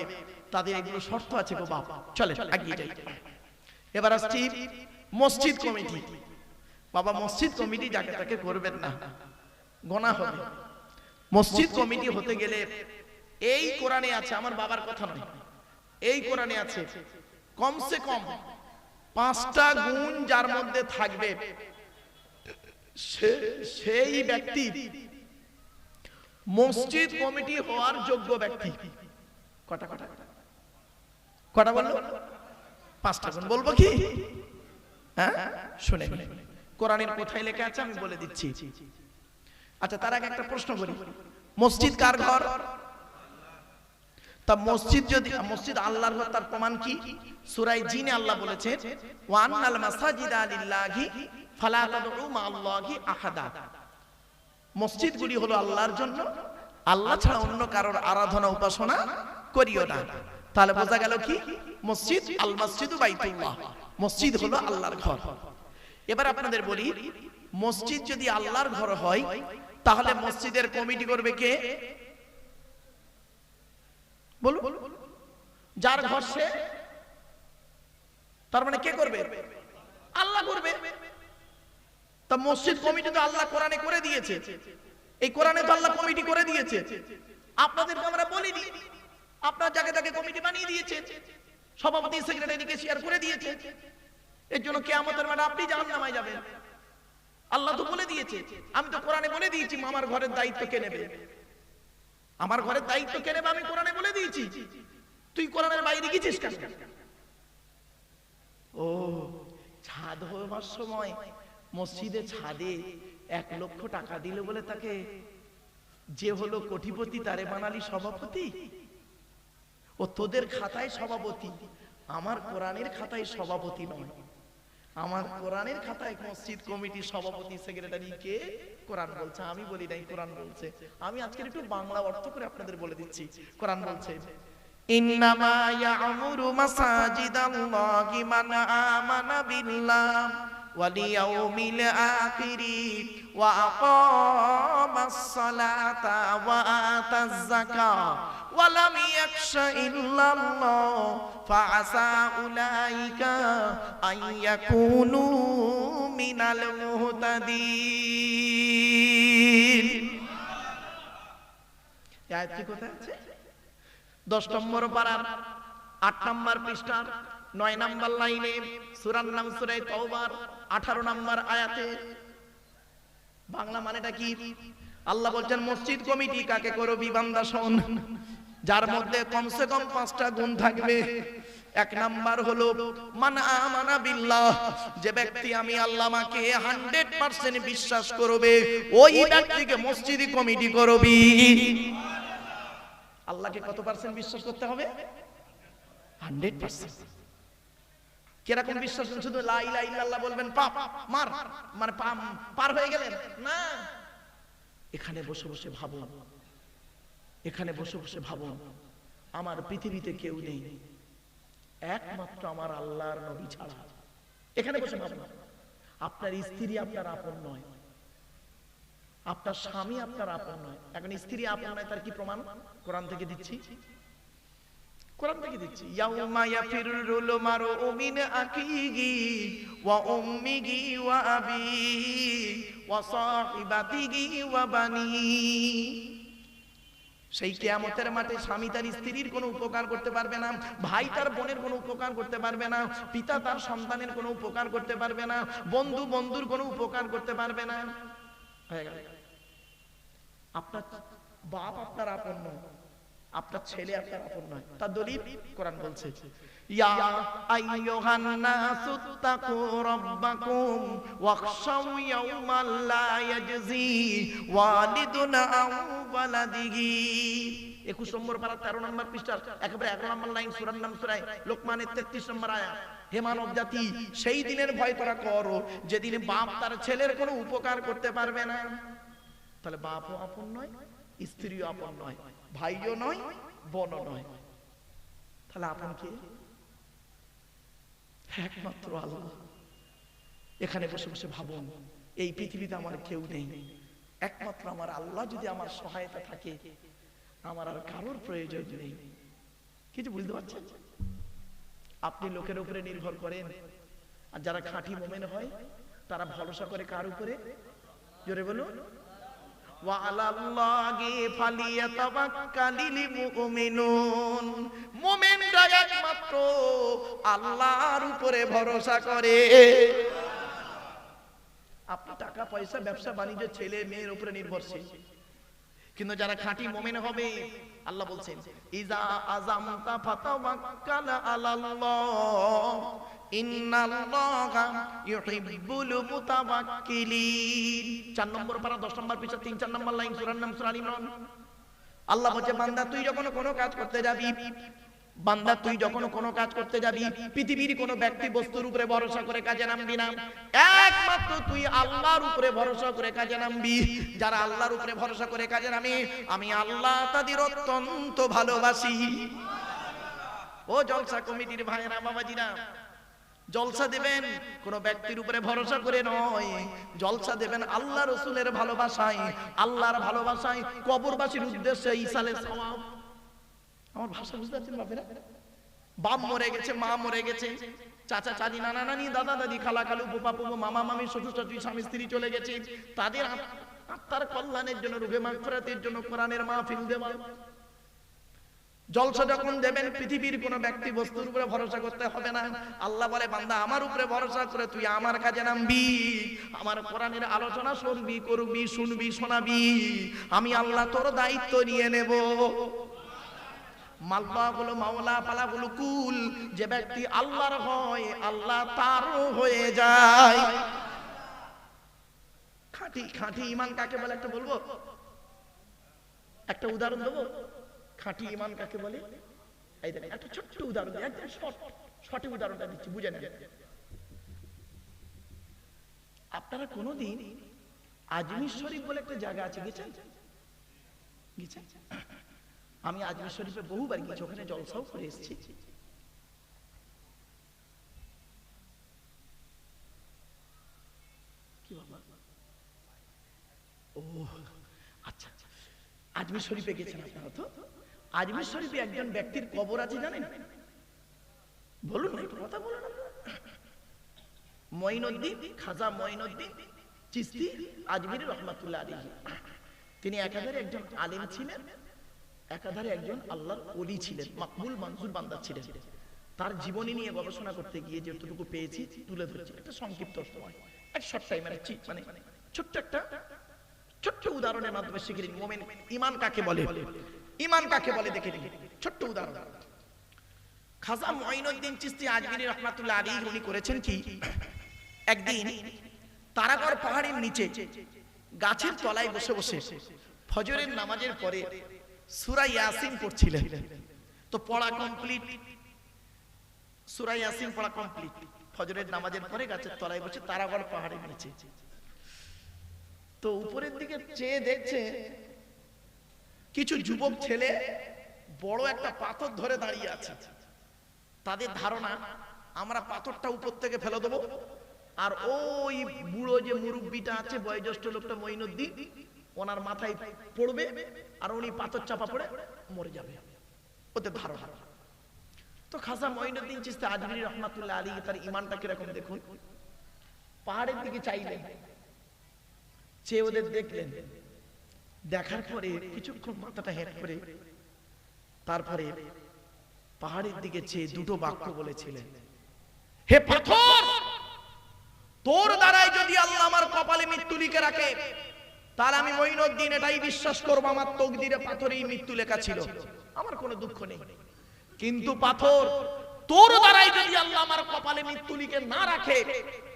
A: তাদের এগুলো শর্ত আছে গো বাপ, চলে এগিয়ে যাই। এবার আসছি মসজিদ কমিটি। বাবা মসজিদ কমিটি যাকে তাকে করবেন না, গোনা হবে। মসজিদ কমিটি হতে গেলে এই কোরআনে আছে, আমার বাবার কথা নয়, এই কোরআনে আছে কমসে কম 5টা গুণ যার মধ্যে থাকবে সেই ব্যক্তি মসজিদ কমিটি হওয়ার যোগ্য ব্যক্তি। কটা কটা কটা বললো? 5টা গুণ। বলবো কি? হ্যাঁ শুনে, কোরআনের কোথায় লেখা আছে আমি বলে দিচ্ছি। আচ্ছা তার আগে একটা প্রশ্ন করি, মসজিদ কার ঘর? তা মসজিদ যদি মসজিদ আল্লাহর ঘর, তার প্রমাণ কি? সূরা জিনে আল্লাহ বলেছেন ওয়ান্নাল মাসাজিদা লিল্লাহি ফালা তাদউ মাআল্লাহি আহাদা। মসজিদগুলি হলো আল্লাহর জন্য, আল্লাহ ছাড়া অন্য কারোর আরাধনা উপাসনা করিও না। তাহলে বোঝা গেল কি? মসজিদ আল মসজিদু বাইতুল্লাহ, মসজিদ হলো আল্লাহর ঘর। এবার আপনাদের বলি, মসজিদ যদি আল্লাহর ঘর হয় তাহলে মসজিদের কমিটি করবে কে? বলুন, যার ঘর সে, তার মানে কে করবে? আল্লাহ করবে। তা মসজিদ কমিটি তো আল্লাহ কোরআনে করে দিয়েছে, এই কোরআনে তো আল্লাহ কমিটি করে দিয়েছে। আপনাদেরকে আমরা বলিনি, আপনার যাকে তাকে কমিটি বানিয়ে দিয়েছে, সভাপতি সেক্রেটারিকে শেয়ার করে দিয়েছে। এর জন্য কিয়ামতের মাঠে আপনি জাহান্নামে যাবেন। আল্লাহ তো বলে দিয়েছে, আমি তো কোরআনে বলে দিয়েছি আমার ঘরের দায়িত্ব কে নেবে, আমার ঘরের দায়িত্ব কে নেবে আমি কোরআনে বলে দিয়েছি। তুই কোরআনের বাইরে গেছিস কেন? ও ছাদ হওয়ার সময় মসজিদে ছাদে 1 লক্ষ টাকা দিল বলে তাকে যে হলো কোটিপতি তারে বানালি সভাপতি? ও তোদের খাতায় সভাপতি, আমার কোরআনের খাতায় সভাপতি নয়। আমার কোরআনের খাতায় মসজিদ কমিটির সভাপতি সেক্রেটারি কে? কোরআন বলছে, আমি বলি নাই, কোরআন বলছে। আমি আজকে একটু বাংলা অর্থ করে আপনাদের বলে দিচ্ছি। কোরআন বলছে ইন্নামা ইয়া'মুরু মাসাজিদাল্লাহি মান আমানা বিল্লাহ ওয়াল ইয়াউমিল আখিরি ওয়া আকামাস সালাতা ওয়া আতাজ যাকাত ওয়া লাম ইয়াখশা ইল্লাল্লাহ ফাআসা উলাইকা আন ইয়াকুনু মিনাল মুহতাদিন। এই আয়াতটি কোথায় আছে? 10 নম্বর পারার 8 নম্বর পৃষ্ঠার 9 নম্বর লাইনে, সূরার নাম সূরা তাওবার 18 নম্বর আয়াতে। বাংলা মানেটা কি? আল্লাহ বলছেন মসজিদ কমিটি কাকে করবি বান্দা শোন, যার মধ্যে কমসে কম 5টা গুণ থাকবে। 1 নাম্বার হলো মান আমানা বিল্লাহ, যে ব্যক্তি আমি আল্লাহকে 100% বিশ্বাস করবে ওই ব্যক্তিকে মসজিদ কমিটি করবি। আল্লাহকে কত পার্সেন্ট বিশ্বাস করতে হবে? 100%। কিরকম বিশ্বাস? শুধু লা ইলাহা ইল্লাল্লাহ বলবেন পাপ মার মানে পার হয়ে গেলেন না। এখানে বসে বসে ভাবুন, এখানে বসে বসে ভাবুন, আমার পৃথিবীতে কেউ নেই একমাত্র আমার আল্লাহর নবী ছাড়া। এখানে বসে ভাবুন, আপনার স্ত্রী আপনার আপন নয়, আপনার স্বামী আপনার আপন নয়। এখন স্ত্রী আপন নয়, তার কি প্রমাণ? কোরআন থেকে দিচ্ছি, কোরআন থেকে দিচ্ছি। ইয়াউমা ইয়াফিরুল মারউ মিন আখিহি ওয়া উম্মিহি ওয়া আবিহি ওয়া সাহিবাতিহি ওয়া বানিহি। সেই কিয়ামতের মাঠে স্বামী তার স্ত্রীর কোনো উপকার করতে পারবে না, ভাই তার বোনের কোনো উপকার করতে পারবে না, পিতা তার সন্তানের কোনো উপকার করতে পারবে না, বন্ধু বন্ধুর কোনো উপকার করতে পারবে না। আপনার বাপ আপনার আপন নয়, আপনার ছেলে আপনার আপন নয়। তার দলিল কোরআন বলছে ইয়া আইয়ুহান নাসুত্তাকু রাব্বাকুম ওয়াখশাউ ইয়াওমান লা ইয়াজজি ওয়ালিদুন আন ওয়ালাদিহি। 21 নম্বর পারা 13 নম্বর পৃষ্ঠার একেবারে 11 নম্বর লাইন, সূরার নাম সূরা লোকমানের 33 নম্বর আয়াত। হে মানব জাতি, সেই দিনের ভয় তোরা করো যেদিন বাপ তার ছেলের কোনো উপকার করতে পারবে না। তাহলে বাপও আপন নয়, স্ত্রীও আপন নয়, ভাইও নয়, বোনও নয়। তাহলে আপন কে? একমাত্র আল্লাহ। এখানে বসে বসে ভাবুন, এই পৃথিবীতে আমার কেউ নেই, একমাত্র আমার আল্লাহ যদি আমার সহায়তা থাকে আমার আর কারোর প্রয়োজন নেই। কিছু বুঝতে পারছেন? আপনি লোকের উপরে নির্ভর করেন, আর যারা খাঁটি মুমিন হয় তারা ভরসা করে কার উপরে? জোরে বলুন, ওয়া আলাল্লাহি ফালিয়াতাওয়াক্কালিল মুমিনুন। মুমিনরা একমাত্র আল্লাহর উপরে ভরসা করে। আপনি টাকা পয়সা ব্যবসা বাণিজ্য ছেলে মেয়ের উপরে নির্ভরশীল, কিন্তু যারা খাঁটি মুমিন হবে আল্লাহ বলছেন ইজা আযামতা ফাতাওয়াক্কাল আলাল্লাহ ইন্নাল্লাহা ইউহিব্বুল মুতাওয়াক্কিলিন। 4 নম্বর পারা 10 নম্বর পৃষ্ঠা 3-4 নম্বর লাইন, সূরার নাম সূরা ইমরান। আল্লাহ বলছে বান্দা তুই যখন কোনো কাজ করতে যাবি, বান্দা তুই যখন কোনো কাজ করতে যাবি পৃথিবীর কোনো ব্যক্তি বস্তুর উপরে ভরসা করে কাজে নামবি না, একমাত্র তুই আল্লাহর উপরে ভরসা করে কাজে নামবি। যারা আল্লাহর উপরে ভরসা করে কাজে নামে আমি আল্লাহ তাদের অত্যন্ত ভালোবাসি। ও জলসা কমিটির ভাইরা বাবাজিরা, জলসা দেবেন কোন ব্যক্তির উপরে ভরসা করে নয়, জলসা দেবেন আল্লাহ রাসূলের ভালোবাসায়, আল্লাহর ভালোবাসায়, কবরবাসীর উদ্দেশ্যে ইসালে সওয়াব। আমার ভাষা বুঝতে পারছেন বাপেরা? বাপ মরে গেছে, মা মরে গেছে, চাচা চাচি নানা নানি দাদা দাদি খালা খালু ফুপা ফুফু মামা মামি শ্বশুর শাশুড়ি স্বামী স্ত্রী চলে গেছে, তাদের আত্মার কল্যাণের জন্য রুহে মাগফিরাতের জন্য কোরআনের মাহফিল দেওয়া। জলসা যখন দেবেন পৃথিবীর কোন ব্যক্তি বস্তুর উপরে ভরসা করতে হবে না। আল্লাহ বলে বান্দা আমার উপরে ভরসা করে তুই আমার কাজে নামবি, আমার কোরআনের আলোচনা শুনবি, করবি, শুনবি, শোনাবি, আমি আল্লাহ তোর দায়িত্ব নিয়ে নেব। মাল্লা বলো মাওলা পালা বলো কুল, যে ব্যক্তি আল্লাহর হয় আল্লাহ তারও হয়ে যায়। খাঁটি খাঁটি ঈমান কাকে বলে একটা বলবো, একটা উদাহরণ দেবো। খাঁটি ঈমান কাকে বলে? এই দেখেন একটা ছোট্ট উদাহরণ, একদম সঠিক উদাহরণটা দিচ্ছি, বুঝে নেন। আপনারা কোনোদিন আজমির শরীফ বলে একটা জায়গা আছে, গেছেন? গেছেন? আমি আজমির শরীফে বহুবার গেছি, ওখানে জলসাও করে এসেছি। কি বাবা? ও আচ্ছা, আজমির শরীফে গেছেন আপনারা তো? আজমির শরীফে একজন ব্যক্তির কবর আছে জানেন? বলুন না, একটু কথা বলুন। মঈনুদ্দিন, খাজা মঈনুদ্দিন চিশতি আজমিরি রহমাতুল্লাহ আলাইহি। তিনি একাধারে একজন আলেম ছিলেন, একাধারে একজন আল্লাহর ওলি ছিলেন, মাকবুল মনজুর বান্দা ছিলেন। তার জীবনী নিয়ে গবেষণা করতে গিয়ে যতটুকু পেয়েছি তুলে ধরছি একটা সংক্ষিপ্ত সময়, এক শর্ট টাইম, মানে ছোট্ট একটা ছোট্ট উদাহরণের মাধ্যমে শিখে নিন মুমিন ঈমান কাকে বলে, ঈমান কাকে বলে দেখে নিন। ছোট্ট উদাহরণ, খাজা মঈনুদ্দিন চিশতি আজমিরি রহমাতুল্লাহ আলাইহি উনি করেছেন কি, একদিন তারাগড় পাহাড়ের নিচে গাছের তলায় বসে বসে ফজরের নামাজের পরে সূরা ইয়াসিন পড়ছিলেন। তো পড়া কমপ্লিট, সূরা ইয়াসিন পড়া কমপ্লিট, ফজরের নামাজের পরে গাছের তলায় বসে তারাগড় পাহাড়ের নিচে। তো উপরের দিকে চেয়ে দেখছে কিছু যুবক ছেলে বড় একটা পাথর ধরে দাঁড়িয়ে আছে। তাদের ধারণা আমরা পাথরটা উপর থেকে ফেলে দেবো, আর ওই বুড়ো যে মুরব্বিটা আছে বয়োজ্যেষ্ঠ লোকটা মঈনুদ্দিন, ওনার মাথায় পড়বে আর উনি পাথর চাপা পড়ে মরে যাবে, ওদের ধারণা। তো খাজা মঈনুদ্দিন চিশতি আজমিরি রহমাতুল্লাহ আলাইহি তার ঈমানটা কিরকম দেখুন। পাহাড়ের দিকে চাইলেন, চেয়ে ওদের দেখলেন, দেখার পরে কিছুক্ষণ মাথাটা হেঁট করে তারপরে পাহাড়ের দিকে চেয়ে দুটো বাক্য বলেছিলেন, হে পাথর, তোর দ্বারাই যদি আল্লাহ আমার কপালে মৃত্যু লিখে রাখে তাহলে আমি মঈনুদ্দিন এটাই বিশ্বাস করবো আমার তকদিরে পাথরেই মৃত্যু লেখা ছিল, আমার কোনো দুঃখ নেই। কিন্তু পাথর, তোর দ্বারাই যদি আল্লাহ আমার কপালে মৃত্যু লিখে না রাখে,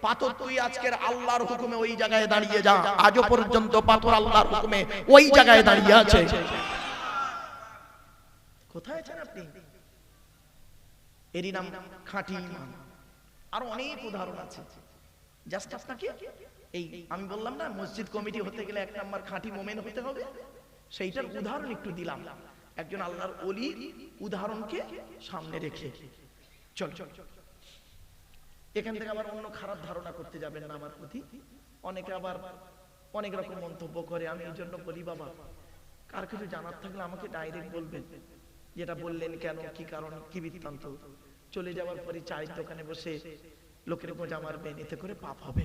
A: পাথর তুই আজকের আল্লাহর হুকুমে ওই জায়গায় দাঁড়িয়ে যা। আজও পর্যন্ত পাথর আল্লাহর হুকুমে ওই জায়গায় দাঁড়িয়ে আছে। কোথায় আছেন আপনি? এরই নাম খাঁটি ঈমান। আর অনেক উদাহরণ আছে, জাস্ট আপনাকে এই আমি বললাম না মসজিদ কমিটি হতে গেলে এক নাম্বার খাঁটি মুমিন হতে হবে, সেইটার উদাহরণ একটু দিলাম একজন আল্লাহর ওলির উদাহরণকে সামনে রেখে। চল চল, এখান থেকে আবার অন্য খারাপ ধারণা করতে যাবেন না আমার প্রতি। অনেকে আবার অনেক রকম মন্তব্য করে। আমি এই জন্য বলি বাবা, কার কিছু জানার থাকলে আমাকে ডাইরেক্ট বলবেন, যেটা বললেন কেন, কি কারণ, কি বৃত্তান্ত। চলে যাওয়ার পরে চায়ের দোকানে বসে লোকের গোঁজা মারবেন, এতে করে পাপ হবে।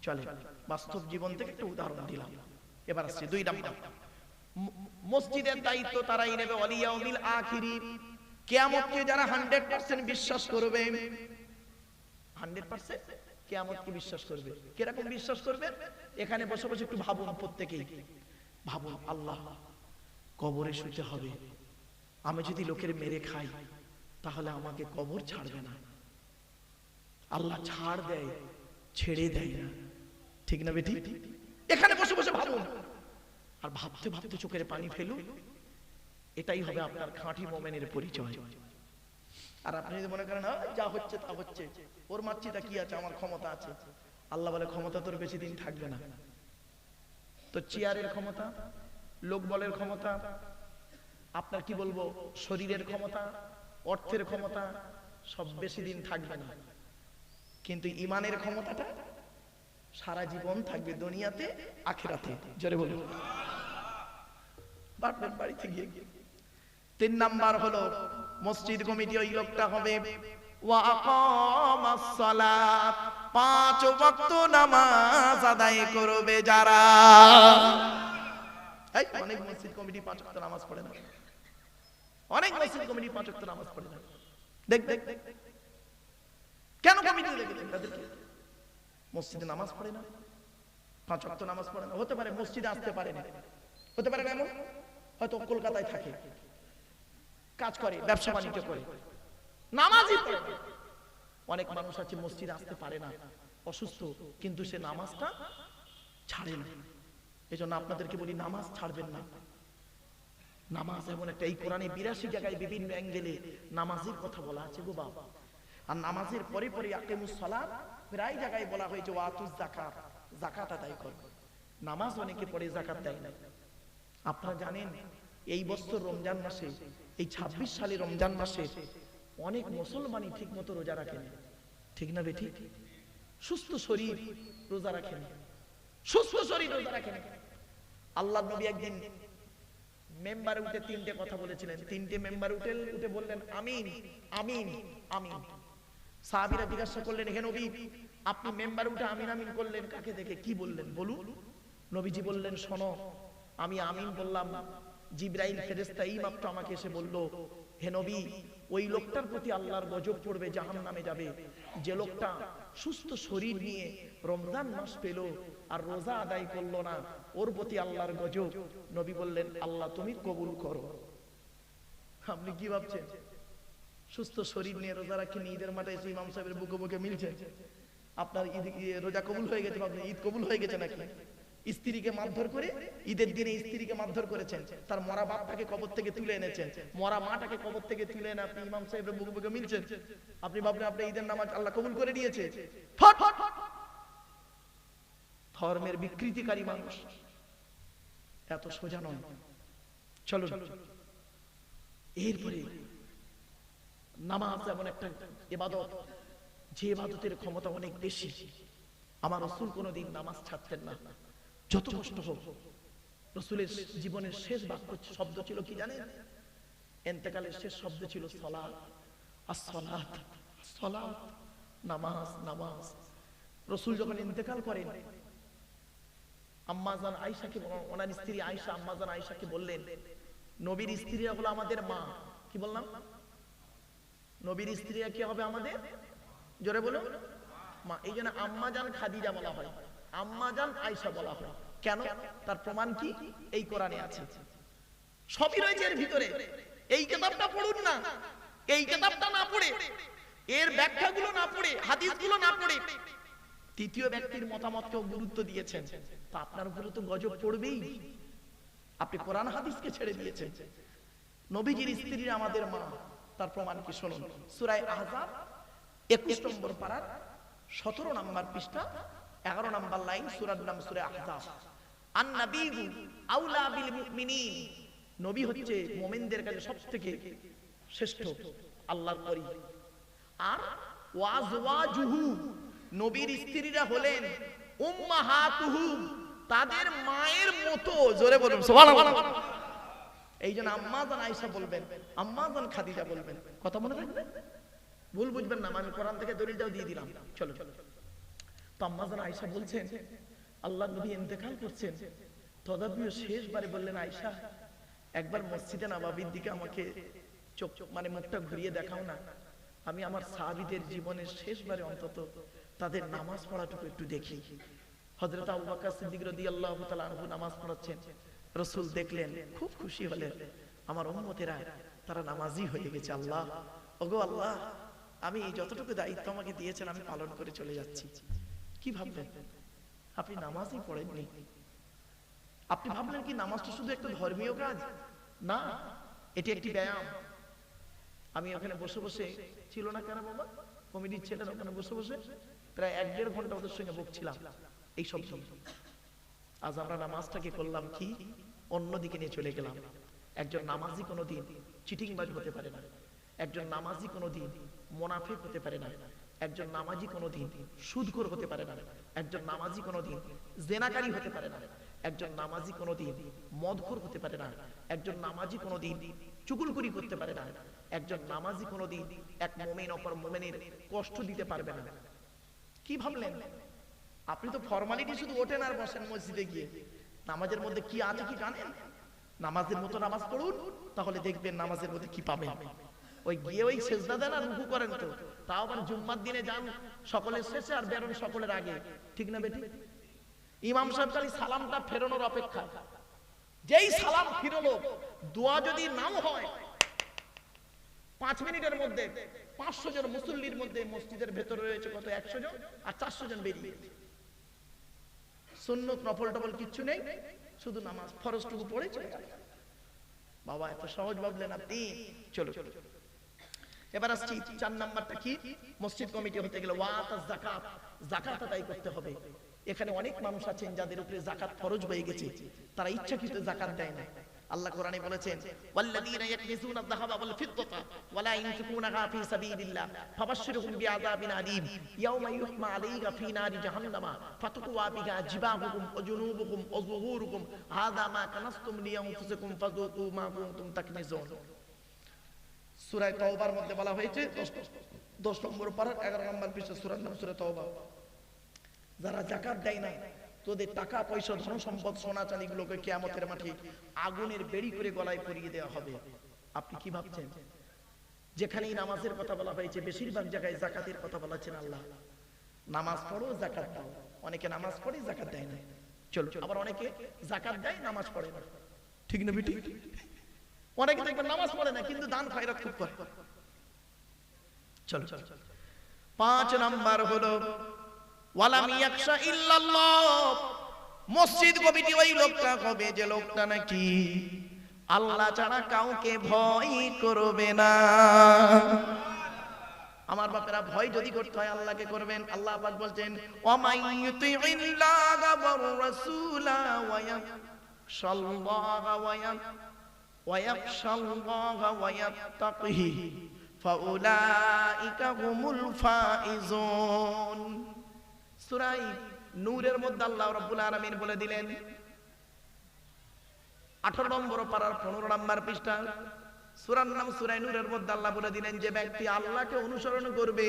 A: চলে, বাস্তব জীবন থেকে একটা উদাহরণ দিলাম। এবার আসছে 2 নাম্বার, মসজিদের দায়িত্ব তারাই নেবে ওয়ালিয়াউমিল আখিরিন। কিয়ামতকে যারা 100% বিশ্বাস করবে, 100% কিয়ামতকে বিশ্বাস করবে। কিরকম বিশ্বাস করবে? এখানে বসে বসে একটু ভাবুন, প্রত্যেকেই ভাবুন, আল্লাহ, কবরে শুতে হবে, আমি যদি লোকের মেরে খাই তাহলে আমাকে কবর ছাড়বে না। আল্লাহ ছাড় দেয়, ছেড়ে দেয় না, ঠিক না বেটি? এখানে বসে বসে ভাবুন, আর ভাবতে ভাবতে চোখের পানি ফেলুন। এটাই হবে আপনার খাঁটি মুমিনের পরিচয়। আর আপনি যদি মনে করেন যা হচ্ছে তা হচ্ছে, ওর মারছি তা কি আছে, আমার ক্ষমতা আছে, আল্লাহ বলে ক্ষমতা তোর বেশি দিন থাকবে না। তো চেয়ারের ক্ষমতা, লোক বলের ক্ষমতা, আপনার কি বলবো, শরীরের ক্ষমতা, অর্থের ক্ষমতা সব বেশি দিন থাকবে না, কিন্তু ইমানের ক্ষমতাটা সারা জীবন থাকবে, দুনিয়াতে আখিরাতে। জোরে বলুন, বাপের বাড়িতে গিয়ে। 3 নাম্বার হলো মসজিদ কমিটি ওই লোকটা হবে ওয়া আকামাস সালাত, 5 ওয়াক্ত নামাজ আদায় করবে যারা। এই অনেক মসজিদ কমিটি 5 ওয়াক্ত নামাজ পড়ে না, অনেক মসজিদ কমিটি 5 ওয়াক্ত নামাজ পড়ে না। দেখ কেন কমিটি দেখে তাদেরকে মসজিদে নামাজ পড়ে না, 5 ওয়াক্ত নামাজ পড়ে না। হতে পারে মসজিদে আসতে পারে না, হতে পারে এমন, হয়তো কলকাতায় থাকে, কাজ করে, ব্যবসা বাণিজ্য করে, নামাজই পড়ে না। অনেক মানুষ আছে মসজিদে আসতে পারে না, অসুস্থ, কিন্তু সে নামাজটা ছাড়ে না। এজন্য আপনাদেরকে বলি, নামাজ ছাড়বেন না। নামাজ এমন একটা, এই কোরআনে 82 জায়গায় বিভিন্ন অ্যাঙ্গেলে নামাজের কথা বলা আছে গো বাবা। আর নামাজের পরে পরে আকিমুস সালাত প্রায় জায়গায় বলা হয়েছে ওয়াতুজ যাকাত, যাকাত আদায় করো। নামাজ অনেকে পড়ে, যাকাত দেয় না। আপনারা জানেন এই বছর রমজান মাসে, এই 26 সালে রমজান মাসে অনেক মুসলমানই ঠিক মতো রোজা রাখেন, ঠিক না বেটি? সুস্থ শরীর রোজা রাখেন, সুস্থ শরীর রোজা রাখেন। আল্লাহর নবী একদিন মেম্বারে উঠে 3টে কথা বলেছিলেন। 3টে মেম্বারে উঠে বললেন আমিন আমিন আমিন। সাহাবীরা জিজ্ঞাসা করলেন, হে নবী, আপনি মেম্বারে উঠে আমিন আমিন করলেন, কাকে দেখে, কি বললেন বলুন? নবীজি বললেন, শোনো, আমি আমিন বললাম, জিবরাইল ফেরেশতা এই মাত্র আমাকে এসে বলল, হে নবী, ওই লোকটার প্রতি আল্লাহর গজব পড়বে, জাহান্নামে যাবে, যে লোকটা সুস্থ শরীর নিয়ে রমজান মাস পেল আর রোজা আদায় করলো না, ওর প্রতি আল্লাহর গজব। নবী বললেন, আল্লাহ তুমি কবুল করো। আপনি কি ভাবছেন সুস্থ শরীর নিয়ে রোজা রাখেন, ঈদের মাঠে এসে ইমাম সাহেবের বুকে বুকে মিলছে, আপনার ঈদ রোজা কবুল হয়ে গেছে? ভাবছেন ঈদ কবুল হয়ে গেছে নাকি? স্ত্রীকে মারধর করে, ঈদের দিনে স্ত্রীকে মারধর করেছেন, তার মরা বাপটাকে কবর থেকে তুলে এনেছেন, মরা মাটাকে কবর থেকে তুলে এনে আপনি ইমাম সাহেবের বুকে বুকে মিলছেন। আপনি ভাবলেন আপনি ঈদের নামাজ আল্লাহ কবুল করে দিয়েছে। ধর্মের বিকৃতিকারী মানুষ, এত সোজা নয়। চলো, এরপরে নামাজ এমন একটা ইবাদত, যে ইবাদতের ক্ষমতা অনেক বেশি। আমার রাসূল কোনোদিন নামাজ ছাড়তেন না, যত কষ্ট হোক। রাসূলের জীবনের শেষ বাক্য শব্দ ছিল কি জানেন? ইন্তেকালের শেষ শব্দ ছিল সালাত, as-সালাত, সালাত, নামাজ, নামাজ। রাসূল যখন ইন্তেকাল করেন, আম্মা জান আয়েশাকে, ওনার স্ত্রী আয়েশা, আম্মা জান আয়েশাকে বললেন, নবীর স্ত্রীরা হলো আমাদের মা। কি বললাম? নবীর স্ত্রীরা কি হবে আমাদের? জোরে বলো, মা। এই জন্য আম্মা জান খাদিজা বলা হয়, আম্মা জান আয়েশা বলা হয়। কেন? তার প্রমাণ কি? এই কোরআনে আছে, সবই রয়েছে এর ভিতরে। এই কিতাবটা পড়ুন না, এই কিতাবটা না পড়ে, এর ব্যাখ্যাগুলো না পড়ে, হাদিসগুলো না পড়ে তৃতীয় ব্যক্তির মতামতকেও গুরুত্ব দিয়েছেন, তা আপনার উপরে তো গজব পড়বেই। আপনি কোরআন হাদিসকে ছেড়ে দিয়েছেন। নবীজির স্ত্রীরা আমাদের মা, তার প্রমাণ কি শুনুন। সূরা আহজাব 21 নম্বর পারার 17 নম্বর পৃষ্ঠা 11 নম্বর লাইন, সূরার নাম সূরা আহজাব। আন নাবিয়্যু আউলা বিল মুমিনিন, নবী হচ্ছে মুমিনদের কাছে সবথেকে শ্রেষ্ঠ, আল্লাহর পরি। আর ওয়াজওয়াজুহু, নবীর স্ত্রীরা হলেন উম্মাহাতুহুম, তাদের মায়ের মতো। জোরে বলুন সুবহানাল্লাহ। এই জন্য আম্মা জান আয়েশা বলবেন, আম্মা জান খাদিজা বলবেন, কথা মনে থাকবে, ভুল বুঝবেন না, আমি কোরআন থেকে দলিলটাও দিয়ে দিলাম। চলো চলো। তো আম্মা জান আয়েশা বলছেন, আল্লাহর নবী ইন্তেকাল করছেন, তদাবিও শেষবারে বললেন, আয়েশা একবার মসজিদে নববীর দিকে আমাকে চোখ মানে মুখটা ঘুরিয়ে দেখাও না, আমি আমার সাহাবীদের জীবনের শেষবারে অন্তত তাদের নামাজ পড়াটুকু একটু দেখি। হযরত আবু বকর সিদ্দিক রাদিয়াল্লাহু তাআলা আনহু নামাজ পড়াচ্ছেন, রাসূল দেখলেন, খুব খুশি হলেন, আমার উম্মতেরা তারা নামাজি হয়ে গেছে। আল্লাহ, ওগো আল্লাহ, আমি যতটুকু দায়িত্ব আমাকে দিয়েছেন আমি পালন করে চলে যাচ্ছি। কি ভাবলেন? আপনি নামাজই পড়েননি। আপনি ভাবলেন কি নামাজটা শুধু একটা ধর্মীয় কাজ? না, এটি একটি ব্যায়াম। আমি ওখানে বসে বসে, ছিল না কেন বাবা কমিটির ছেলেরা, ওখানে বসে বসে প্রায় 1-1.5 ঘন্টা ওদের সঙ্গে বকছিলাম এই সব। আজ আমরা নামাজটাকে করলাম কি, অন্যদিকে নিয়ে চলে গেলাম। একজন নামাজি কোনোদিন চিটিংবাজ হতে পারে না, একজন নামাজি কোনোদিন মুনাফিক হতে পারে না, একজন নামাজি কোনোদিন সুদখোর হতে পারে না, একজন নামাজি কোনোদিন জেনাকারী হতে পারে না, একজন নামাজি কোনোদিন মদখোর হতে পারে না, একজন নামাজি কোনোদিন চুগলখড়ি করতে পারে না, একজন নামাজি কোনোদিন এক মুমিন অপর মুমিনের কষ্ট দিতে পারবে না। কি ভাবলেন? আপনি তো ফর্মালিটি শুধু ওঠেন আর বসেন মসজিদে গিয়ে। নামাজের মধ্যে কি আছে কি জানেন? নামাজের মতো নামাজ পড়ুন, তাহলে দেখবেন নামাজের মধ্যে কি পাবেন। ওই গিয়ে ওই সেজদা দেন আর রুকু করেন, তো তাও আবার জুম্মার দিনে যান সকলের শেষে আর বেরোন সকলের আগে, ঠিক না বেটি? ইমাম সাহেব খালি সালামটা ফেরানোর অপেক্ষা, যেই সালাম ফিরলো, দোয়া যদি নাও হয় 5 মিনিটের মধ্যে 500 জন মুসল্লির মধ্যে মসজিদের ভেতরে রয়েছে কত, 100 জন, আর 400 জন বেরিয়ে গেছে। সুন্নত নফল টফল কিচ্ছু নেই, শুধু নামাজ ফরজটুকু পড়ে চলে গেল। বাবা এত সহজ ভাবলেন আপনি? চলো চলো। এবার আসছি 4 নাম্বারটা কি, মসজিদ কমিটি হতে গেলে ওয়াত যাকাত, যাকাত আদায় করতে হবে। এখানে অনেক মানুষ আছেন যাদের উপরে যাকাত ফরজ হয়ে গেছে, তারা ইচ্ছাকৃত যাকাত দেয় না। আল্লাহ কোরআনে বলেছেন, ওয়াল্লাযীনা ইয়াকনিজুনা আয-যাহাবা ওয়াল ফিদ্দাতা ওয়া লা ইউনফিকুনাহা ফী সাবিলিল্লাহ ফাবাশশিরহুম বিআযাবিন আলীম ইয়াওমা ইউহমা আলাইহা ফী নারি জাহান্নামা ফাতুকওয়া বিহা জিবাহুহুম ওয়া জুনুবুহুম ওয়া যুহুরুহুম হাযা মা কানাসতুম লিআনফুসিকুম ফাযুকু মা কুনতুম তাকনিজুন। সূরা তাওবার মধ্যে বলা হয়েছে 10 নম্বর পারা 11 নম্বর পৃষ্ঠা, সূরার নাম সূরা তাওবা। যারা যাকাত দেয় না, তোদের টাকা পয়সা ধন সম্পদ সোনা চাঁদি গুলোকে কিয়ামতের মাঠে আগুনের বেড়ি করে গলায় পরিয়ে দেওয়া হবে। আপনি কি ভাবছেন? যেখানেই নামাজের কথা বলা হয়েছে বেশিরভাগ জায়গায় যাকাতের কথা বলেছেন আল্লাহ। নামাজ পড়ো, যাকাত দাও। অনেকে নামাজ পড়ে যাকাত দেয় না। চলো, আবার অনেকে যাকাত দেয় নামাজ পড়ে না, ঠিক না বেটি? অনেকে দেখবেন নামাজ পড়ে না কিন্তু দান খয়রাত খুব করে। চলো চলো। 5 নাম্বার হলো ওয়ালাম ইয়াখশা ইল্লাল্লাহ। মসজিদ কমিটি ওই লোকটা হবে যে লোকটা নাকি আল্লাহ ছাড়া কাউকে ভয় করবে না। আমার বাপেরা, ভয় যদি করতে হয় আল্লাহকে করবেন। আল্লাহ পাক বলছেন, ওয়ামাইয়ুতিইল্লাহা ওয়ার রাসূলা ওয়ায়াখশাল্লাহা ওয়ায়াখশাল্লাহা ওয়ায়াত্তাকিহি ফাউলাইকা হুমুল ফাইজুন। সূরা নূরের মধ্যে আল্লাহ রাব্বুল আলামিন বলে দিলেন 18 নম্বর পারার 15 নম্বর পৃষ্ঠা, সূরার নাম সূরা নূরের মধ্যে আল্লাহ বলে দিলেন, যে ব্যক্তি আল্লাহকে অনুসরণ করবে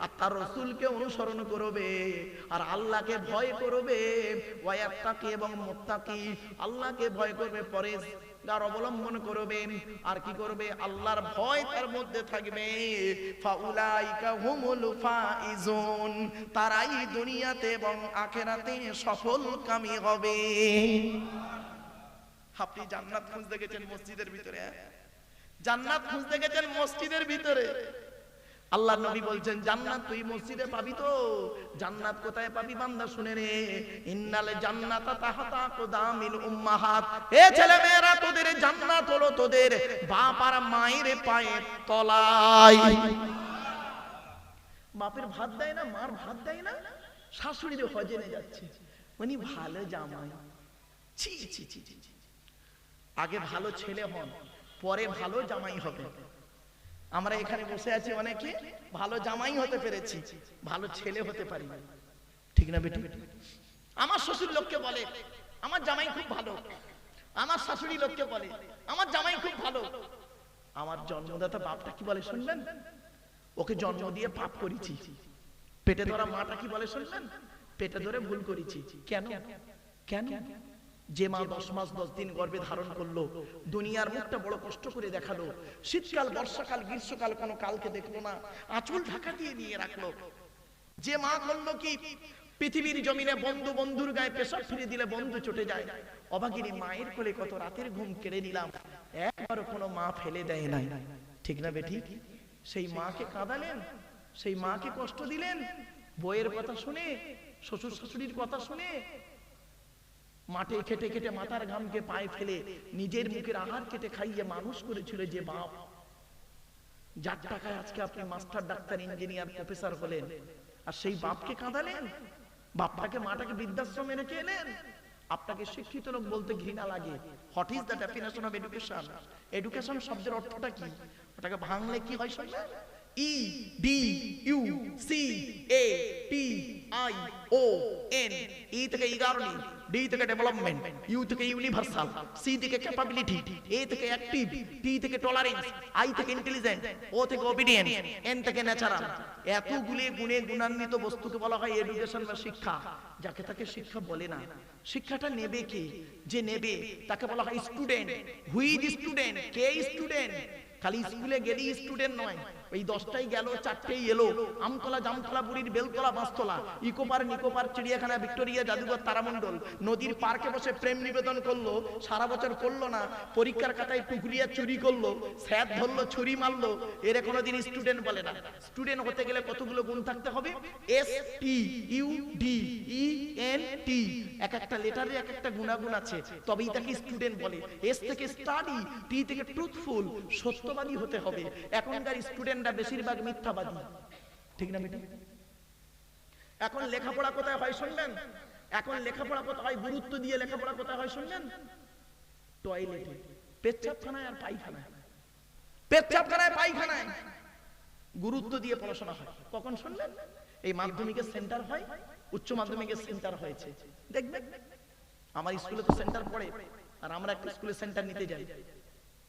A: আর তার রাসূলকে অনুসরণ করবে আর আল্লাহকে ভয় করবে, ওয়ায়াত্তাকি এবং মুত্তাকি, আল্লাহকে ভয় করবে, পরেজগার অবলম্বন করবে, আর কি করবে? আল্লাহর ভয় তার মধ্যে থাকবে। ফাউলাইকা হুমুল ফাইজুন, তারাই দুনিয়াতে এবং আখিরাতে সফলকামী হবে। আপনি জান্নাত খুঁজতে গেছেন মসজিদের ভিতরে, জান্নাত খুঁজতে গেছেন মসজিদের ভিতরে। আল্লাহর নবী বলছেন, জান্নাত তুই মসজিদে পাবি তো? জান্নাত কোথায় পাবি বান্দা শুনে রে, ইন্নাল জান্নাতা তাহতা আকদামিল উম্মাহাত। এ ছেলে মেয়েরা, তোদের জান্নাত হলো তোদের বাপ আর মায়ের পায়ের তলায়। বাপের ভাত দেয় না, মার ভাত দেয় না, শাশুড়ির হজে নিয়ে যাচ্ছে, উনি ভালো জামাই। ছি ছি ছি ছি। আগে ভালো ছেলে হন, পরে ভালো জামাই হবে। আমরা এখানে বসে আছি, অনেকে ভালো জামাই হতে পেরেছি, ভালো ছেলে হতে পারি না, ঠিক না বেটি? আমার শ্বশুর লোককে বলে আমার জামাই খুব ভালো, আমার শাশুড়ি লোককে বলে আমার জামাই খুব ভালো। আমার জন্মদাতা বাপটা কি বলে শুনবেন? ওকে জন্ম দিয়ে পাপ করেছি। পেটে ধরা মাটা কি বলে শুনবেন? পেটে ধরে ভুল করেছি। কেন? কেন? যে মা 10 মাস 10 দিন গর্ভে ধারণ করলো, দুনিয়ার মুখটা বড় কষ্ট করে দেখালো, শীতকাল বর্ষাকাল গ্রীষ্মকাল কোনো কালকে দেখলো না, আঁচল ঢাকা দিয়ে নিয়ে রাখলো। যে মা করলো কি পৃথিবীর জমিনে বন্ধু বন্ধুর গায়ে পেশাব ফিরে দিলে বন্ধু চটে যায়, অভাগিনী মায়ের কোলে কত রাতের ঘুম কেড়ে নিলাম, একবারও কোনো মা ফেলে দেয় নাই। ঠিক না বেটি? সেই মাকে কাঁদালেন, সেই মাকে কষ্ট দিলেন, বইয়ের কথা শুনে, শ্বশুর শাশুড়ির কথা শুনে, মাঠে খেটে খেটে মাথার ঘামকে পায়ে ফেলে নিজের মুখের আহার কেটে খাইয়ে মানুষ করেছিল যে বাপ, যার টাকায় আজকে আপনি মাস্টার ডাক্তার ইঞ্জিনিয়ার প্রফেসর হলেন, আর সেই বাপকে কাঁদালেন, বাপটাকে মাটাকে বৃদ্ধাশ্রমে রেখে এলেন। আপনাকে শিক্ষিত লোক বলতে ঘৃণা লাগে। What is the definition of education? Education শব্দের অর্থটা কি? ওটাকে ভাঙলে কি হয় শুনবেন? E D U C A T I O N. E থেকে ইগারনি, ডি থেকে ডেভেলপমেন্ট, ইউ থেকে ইউনিভার্সাল, সি থেকে ক্যাপাবিলিটি, এ থেকে অ্যাক্টিভ, টি থেকে টলারেন্স, আই থেকে ইন্টেলিজেন্ট, ও থেকে ওবিডিয়েন্স, এন থেকে ন্যাচারাল। এতগুলি গুণে গুণান্বিত বস্তুকে বলা হয় এডুকেশন বা শিক্ষা। যাকে তাকে শিক্ষা বলে না। শিক্ষাটা নেবে কে? যে নেবে তাকে বলা হয় স্টুডেন্ট। Who is student? কে স্টুডেন্ট? খালি স্কুলে গেলি স্টুডেন্ট নয়, ওই 10টাই গেল 4টেই এলো, আমতলা জামতলা বুড়ির বেলতলা বাঁশতলা, ইকোপার নিকোপার চিড়িয়াখানা ভিক্টোরিয়া জাদুঘর তারামণ্ডল, নদীর পার্কে বসে প্রেম নিবেদন করলো, সারা বছর করলো না, পরীক্ষার খাতায় টুকরিয়া চুরি করলো, স্যার ধরলো ছুরি মারলো, এর কোনোদিন স্টুডেন্ট বলে না। স্টুডেন্ট হতে গেলে কতগুলো গুণ থাকতে হবে? S T U D E N T, এক একটা লেটারে এক একটা গুণাগুণ আছে, তবেই তাকে স্টুডেন্ট বলে। এস থেকে স্টাডি, টি থেকে ট্রুথফুল, সত্যবাদী হতে হবে। এখনকার স্টুডেন্টরা বেশিরভাগ মিথ্যাবাদী। ঠিক না বেটা? এখন লেখাপড়া কোথায় হয় শুনবেন? এখন লেখাপড়া কোথায় হয়? গুরুত্ব দিয়ে লেখাপড়া কোথায় হয় শুনবেন? টয়লেটে, পেচ্ছাবখানায় আর পায়খানায়। পেচ্ছাবখানায় পায়খানায় গুরুত্ব দিয়ে পড়াশোনা হয়। কখন শুনলেন? এই মাধ্যমিকের সেন্টার হয়, উচ্চ মাধ্যমিকের সেন্টার হয়েছে, দেখবেন। আমার স্কুলে তো সেন্টার পড়ে, আর আমরা একটা স্কুলে সেন্টার নিতে যাই।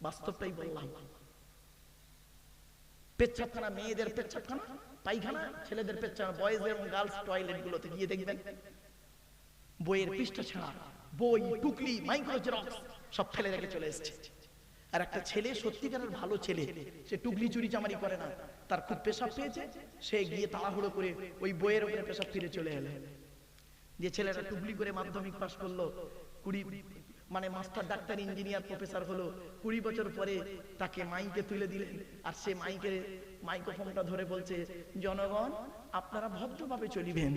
A: বাস্তবটাই বললাম। পেচ্ছাবখানা, মেয়েদের পেচ্ছাবখানা, পায়খানা, ছেলেদের পেচ্ছাবখানা, বয়েজ এবং গার্লস টয়লেট গুলোতে গিয়ে দেখবেন বইয়ের পৃষ্ঠা ছাড়া, বই, টুকলি, মাইক্রো জেরক্স সব ফেলে রেখে চলে এসেছে। আর একটা ছেলে, সত্যিকারের ভালো ছেলে, সে টুকলি চুরি চামারি করে না, তার খুব পেশাব পেয়েছে, সে গিয়ে তাড়াহুড়ো করে ওই বইয়ের উপরে পেশাব ফিরে চলে এলো। যে ছেলেটা টুকলি করে মাধ্যমিক পাস করলো, 20 মানে মাস্টার ডাক্তার ইঞ্জিনিয়ার প্রফেসর হলো, 20 বছর পরে তাকে মাইকে তুলে দিলেন, আর সে মাইক্রোফোনটা ধরে বলছে, জনগণ আপনারা ভদ্রভাবে চলিবেন।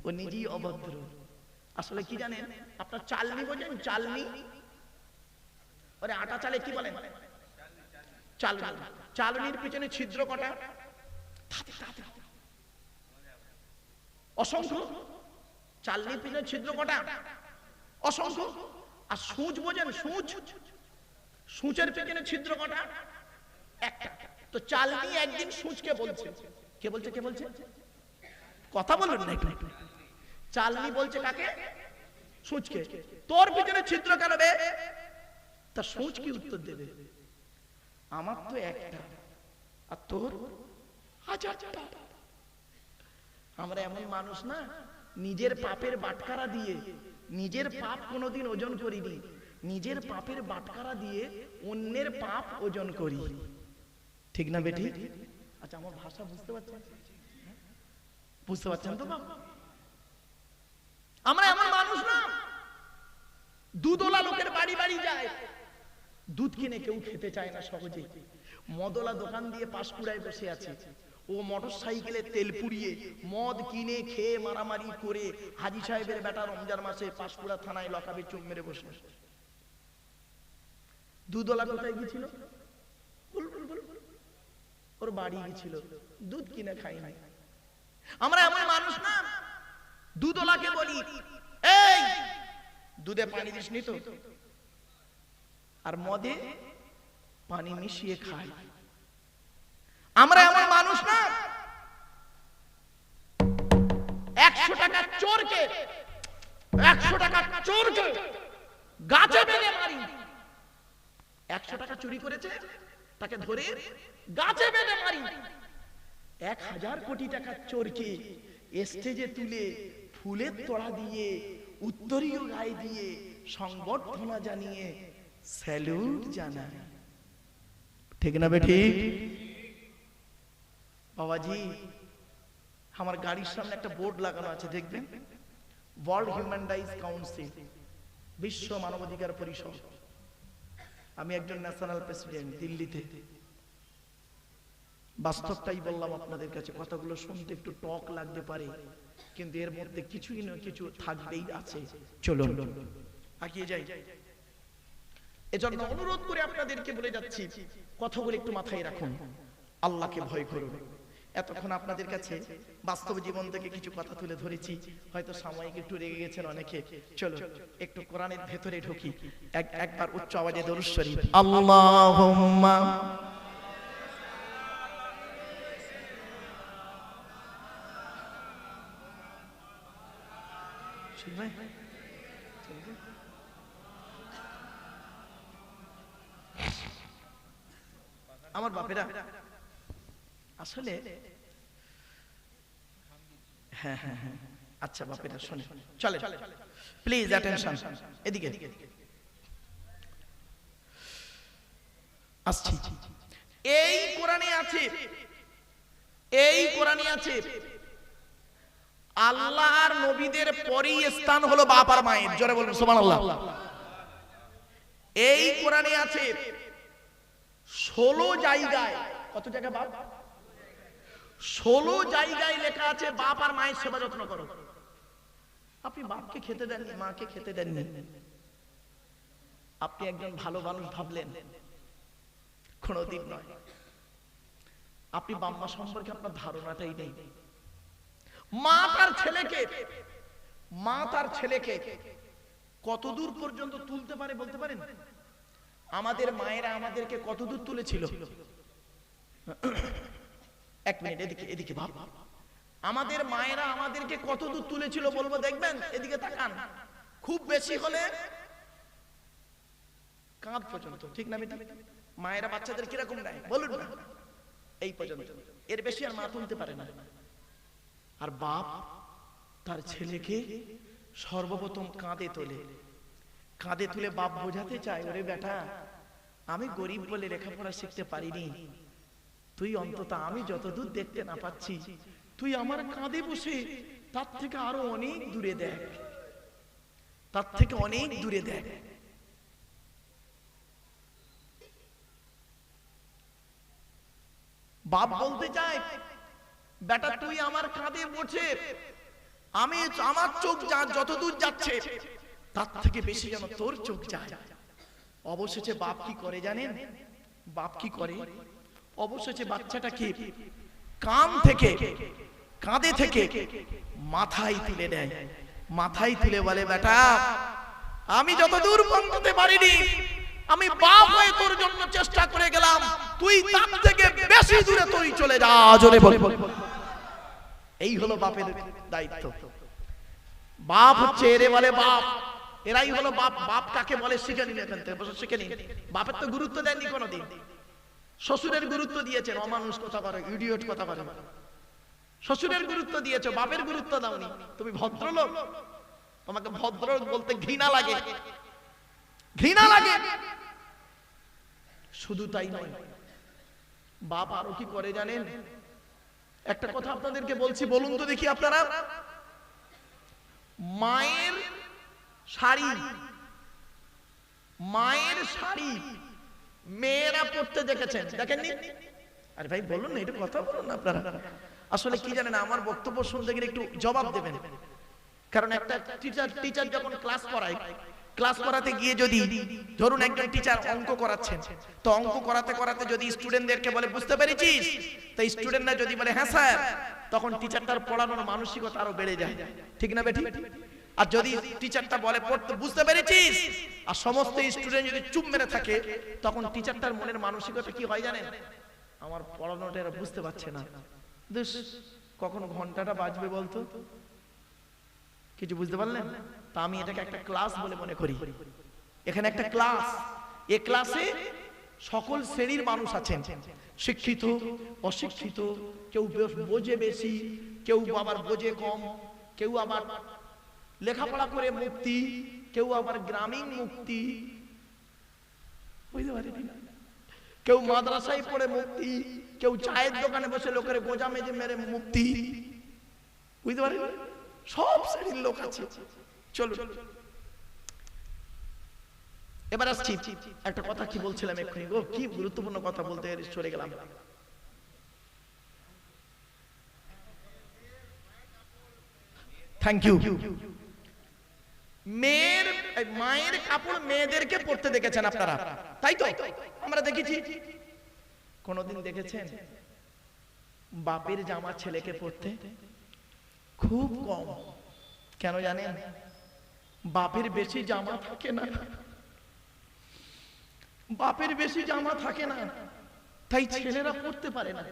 A: ও নিজেই অভদ্র। আসলে কি জানেন? আপনার চালনি বোঝেন? চালনি, ওরে আটা চালে কি বলেন? চালনি। চালনির পিছনে ছিদ্র কটা? অসংখ্য। চালনির পিছনে ছিদ্র কটা? অসংখ্য। আর সূচ বোঝেন? সূচ, সূচের পেছনে ছিদ্র কটা? একটা। তো চালনি একদিন সূচকে বলছে, কে বলছে? কে বলছে? কথা বলুন না একটু। চালনি বলছে কাকে? সূচকে, তোর পিছনে ছিদ্র কেন বে? তা সূচ কি উত্তর দেবে? আমার তো একটা, আর তোর হাজারটা। আমরা এমন মানুষ না, নিজের পাপের বাটখারা দিয়ে, নিজের পাপ কোনোদিন ওজন করিনি, নিজের পাপের বাটখারা দিয়ে অন্যের পাপ ওজন করি। ঠিক না বেটি? আচ্ছা, আমার ভাষা বুঝতে পারছেন? বুঝতে পারছেন তো বাবা? আমরা এমন মানুষ না, দুধওয়ালা লোকের বাড়ি বাড়ি যায়, দুধ কিনে কেউ খেতে চায় না সহজে। মদওয়ালা দোকান দিয়ে পাশকুড়ায় বসে আছে, ও মোটর সাইকেলে তেল পুড়িয়ে মদ কিনে খেয়ে মারামারি করে হাজি সাহেবের বেটা রমজান মাসে পাশকুড়া থানায় লকাবে চুপ মেরে বসে। দুধওয়ালা কোথায় গিয়েছিল? ওর বাড়ি গিয়েছিল, দুধ কিনে খাই নাই। আমরা এমন মানুষ না, দুধওয়ালাকে বলি, এই দুধে পানি দিসনি তো, আর মদে পানি মিশিয়ে খায়। আমরা এমন মানুষ না, 100 টাকা চোরকে 100 টাকা চোরকে গাছে বেঁধে মারি। 100 টাকা চুরি করেছে, তাকে ধরে গাছে বেঁধে মারি। 1000 কোটি টাকার চোরকে স্টেজে তুলে ফুলের তোড়া দিয়ে উত্তরীয় গায়ে দিয়ে সংবর্ধনা জানিয়ে স্যালুট জানায়। ঠিক না বেঠিক? বাবাজি, আমার গাড়ির সামনে একটা বোর্ড লাগানো আছে, দেখবেন, ওয়ার্ল্ড হিউম্যান রাইটস কাউন্সিল, বিশ্ব মানবাধিকার পরিষদ। আমি একজন ন্যাশনাল প্রেসিডেন্ট দিল্লিতে। বাস্তবটাই বললাম আপনাদের কাছে, কথাগুলো শুনতে একটু টক লাগতে পারে, কিন্তু এর মধ্যে কিছুই না কিছু থাকবেই আছে। চলুন আগিয়ে যাই। এজন্য অনুরোধ করে আপনাদেরকে বলে যাচ্ছি, কথাগুলো একটু মাথায় রাখুন, আল্লাহকে ভয় করুন। এতক্ষণ আপনাদের কাছে বাস্তব জীবন থেকে কিছু কথা তুলে ধরেছি, হয়তো সাময়িক একটু রেগে গেছেন অনেকে। চলো একটু কোরআনের ভেতরে ঢুকি। একবার উচ্চ আওয়াজে দরুদ শরীফ, আল্লাহুম্মা আমার বাপেরা আসলে হ্যাঁ হ্যাঁ হ্যাঁ আচ্ছা বাপেরা শুনে চলে প্লিজ অ্যাটেনশন, এদিকে আসছি। এই কোরআনে আছে, এই কোরআনে আছে আল্লাহর নবীদের পরই স্থান হলো বাপ আর মায়ের। জোরে বলুন সুবহানাল্লাহ। এই কোরআনে আছে 16 জায়গায়, কত জায়গা বাপ? 16 জায়গায় লেখা আছে বাপ আর মায়ের সেবা যত্ন করো। আপনি বাপকে খেতে দেননি, মাকে খেতে দেননি, আপনি একজন ভালো মানুষ ভাবলেন? কোনদিন নয়। আপনি বাপ মা সম্পর্কে আপনার ধারণাটাই নেই। মা তার ছেলেকে কতদূর পর্যন্ত তুলতে পারে বলতে পারেন? আমাদের মায়েরা আমাদেরকে কতদূর তুলেছিল? এক মিনিট, এদিকে ভাব। আমাদের মায়েরা আমাদেরকে কতদূর তুলেছিল বলবো, দেখবেন, এদিকে তাকান। খুব বেশি হলে কাঁধ পর্যন্ত, ঠিক না বেটা? মায়েরা বাচ্চাদের কিরকম নেয় বলুন না, এই পর্যন্ত, এর বেশি আর মা তুলতে পারে না। আর বাপ তার ছেলেকে সর্বপ্রথম কাঁধে তোলে। কাঁধে তুলে বাপ বোঝাতে চায়, ওরে বেটা, আমি গরিব বলে লেখাপড়া শিখতে পারিনি, তুই অন্তত আমি যতদূর দেখতে না পাচ্ছি, তুই আমার কাঁধে বসে তার থেকে আরো অনেক দূরে দেখ, তার থেকে অনেক দূরে দেখ। বাপ বলতে চায়, বেটা তুই আমার কাঁধে বসে আমি, আমার চোখ যতদূর যাচ্ছে তার থেকে বেশি যেন তোর চোখ যায়। অবশেষে বাপ কি করে জানেন? বাপ কি করে? অবশেষে বাচ্চাটাকে কাঁধে থেকে মাথায় তুলে দেয়। মাথায় তুলে বলে, বেটা আমি যতদূর পৌঁছতে পারিনি, আমি বাপ হয়ে তোর জন্য চেষ্টা করে গেলাম, তুই তার থেকে বেশি দূরে তুই চলে যা। জোরে বল। এই হলো বাপের দায়িত্ব। বাপ হচ্ছে এরে বলে বাপ, এরাই হলো বাপ। বাপ কাকে বলে শিখে নিন, এখান থেকে বসে শিখে নিন। বাপের তো গুরুত্ব দেননি কোনোদিন, শ্বশুরের গুরুত্ব দিয়েছেন। অমানুষ কথা বলে, ইডিয়ট কথা বলে। শ্বশুরের গুরুত্ব দিয়েছো, বাপের গুরুত্ব দাওনি। তুমি ভদ্রলোক, তোমাকে ভদ্রলোক বলতে ঘৃণা লাগে, ঘৃণা লাগে। শুধু তাই নয়, বাপ আরো কি করে জানেন? একটা কথা আপনাদেরকে বলছি, বলুন তো দেখি আপনারা। মায়ের শাড়ি মেয়েরা পড়তে দেখেছেন, দেখেননি? আরে ভাই বলুন না, এটা কথা বলুন না আপনারা। আসলে কি জানেন, আমার বক্তব্য শুনতে গেলে একটু জবাব দেবেন। কারণ একটা টিচার যখন ক্লাস করাতে গিয়ে যদি ধরুন একজন টিচার অঙ্ক করাচ্ছেন, তো অঙ্ক করাতে করাতে যদি স্টুডেন্টদেরকে বলে বুঝতে পেরেছিস, তো স্টুডেন্টরা যদি বলে হ্যাঁ স্যার, তখন টিচারটার পড়ানোর মানসিকতা আরো বেড়ে যায়, ঠিক না বেটি? আর যদি টিচারটা বলে পড়তে বুঝতে পেরেছিস, আর সমস্ত স্টুডেন্ট যদি চুপ মেরে থাকে, তখন টিচারটার মনের মানসিকতা কি হয় জানেন? আমার পড়ানোটা এরা বুঝতে পারছে না, কখন ঘন্টাটা বাজবে বলতো, কিছু বুঝতে পারলেন? তা আমি এটাকে একটা ক্লাস বলে মনে করি। এখানে একটা ক্লাস, এই ক্লাসে সকল শ্রেণীর মানুষ আছেন, শিক্ষিত, অশিক্ষিত, কেউ বোঝে বেশি, কেউ আবার বোঝে কম, কেউ আবার লেখাপড়া করে মুক্তি, কেউ আবার গ্রামীণ মুক্তি, বুঝতে পারেন? কেউ মাদ্রাসায় পড়ে মুক্তি, কেউ চায়ের দোকানে বসে লোকের গোজা মেজে মেরে মুক্তি, বুঝতে পারেন? সব শ্রেণীর লোক আছে। চলো এবার আসছি একটা কথা, কি বলছিলাম এক্ষুনি, গো কি গুরুত্বপূর্ণ কথা বলতে চলে গেলাম। Thank you. মায়ের কাপড় মেয়েদেরকে পরতে দেখেছেন আপনারা, তাই তো? আমরা দেখেছি। কোনদিন দেখেছেন বাপের জামা ছেলেকে পরতে? খুব কম। কেন জানেন? বাপের বেশি জামা থাকে না, বাপের বেশি জামা থাকে না, তাই ছেলেরা পরতে পারে না।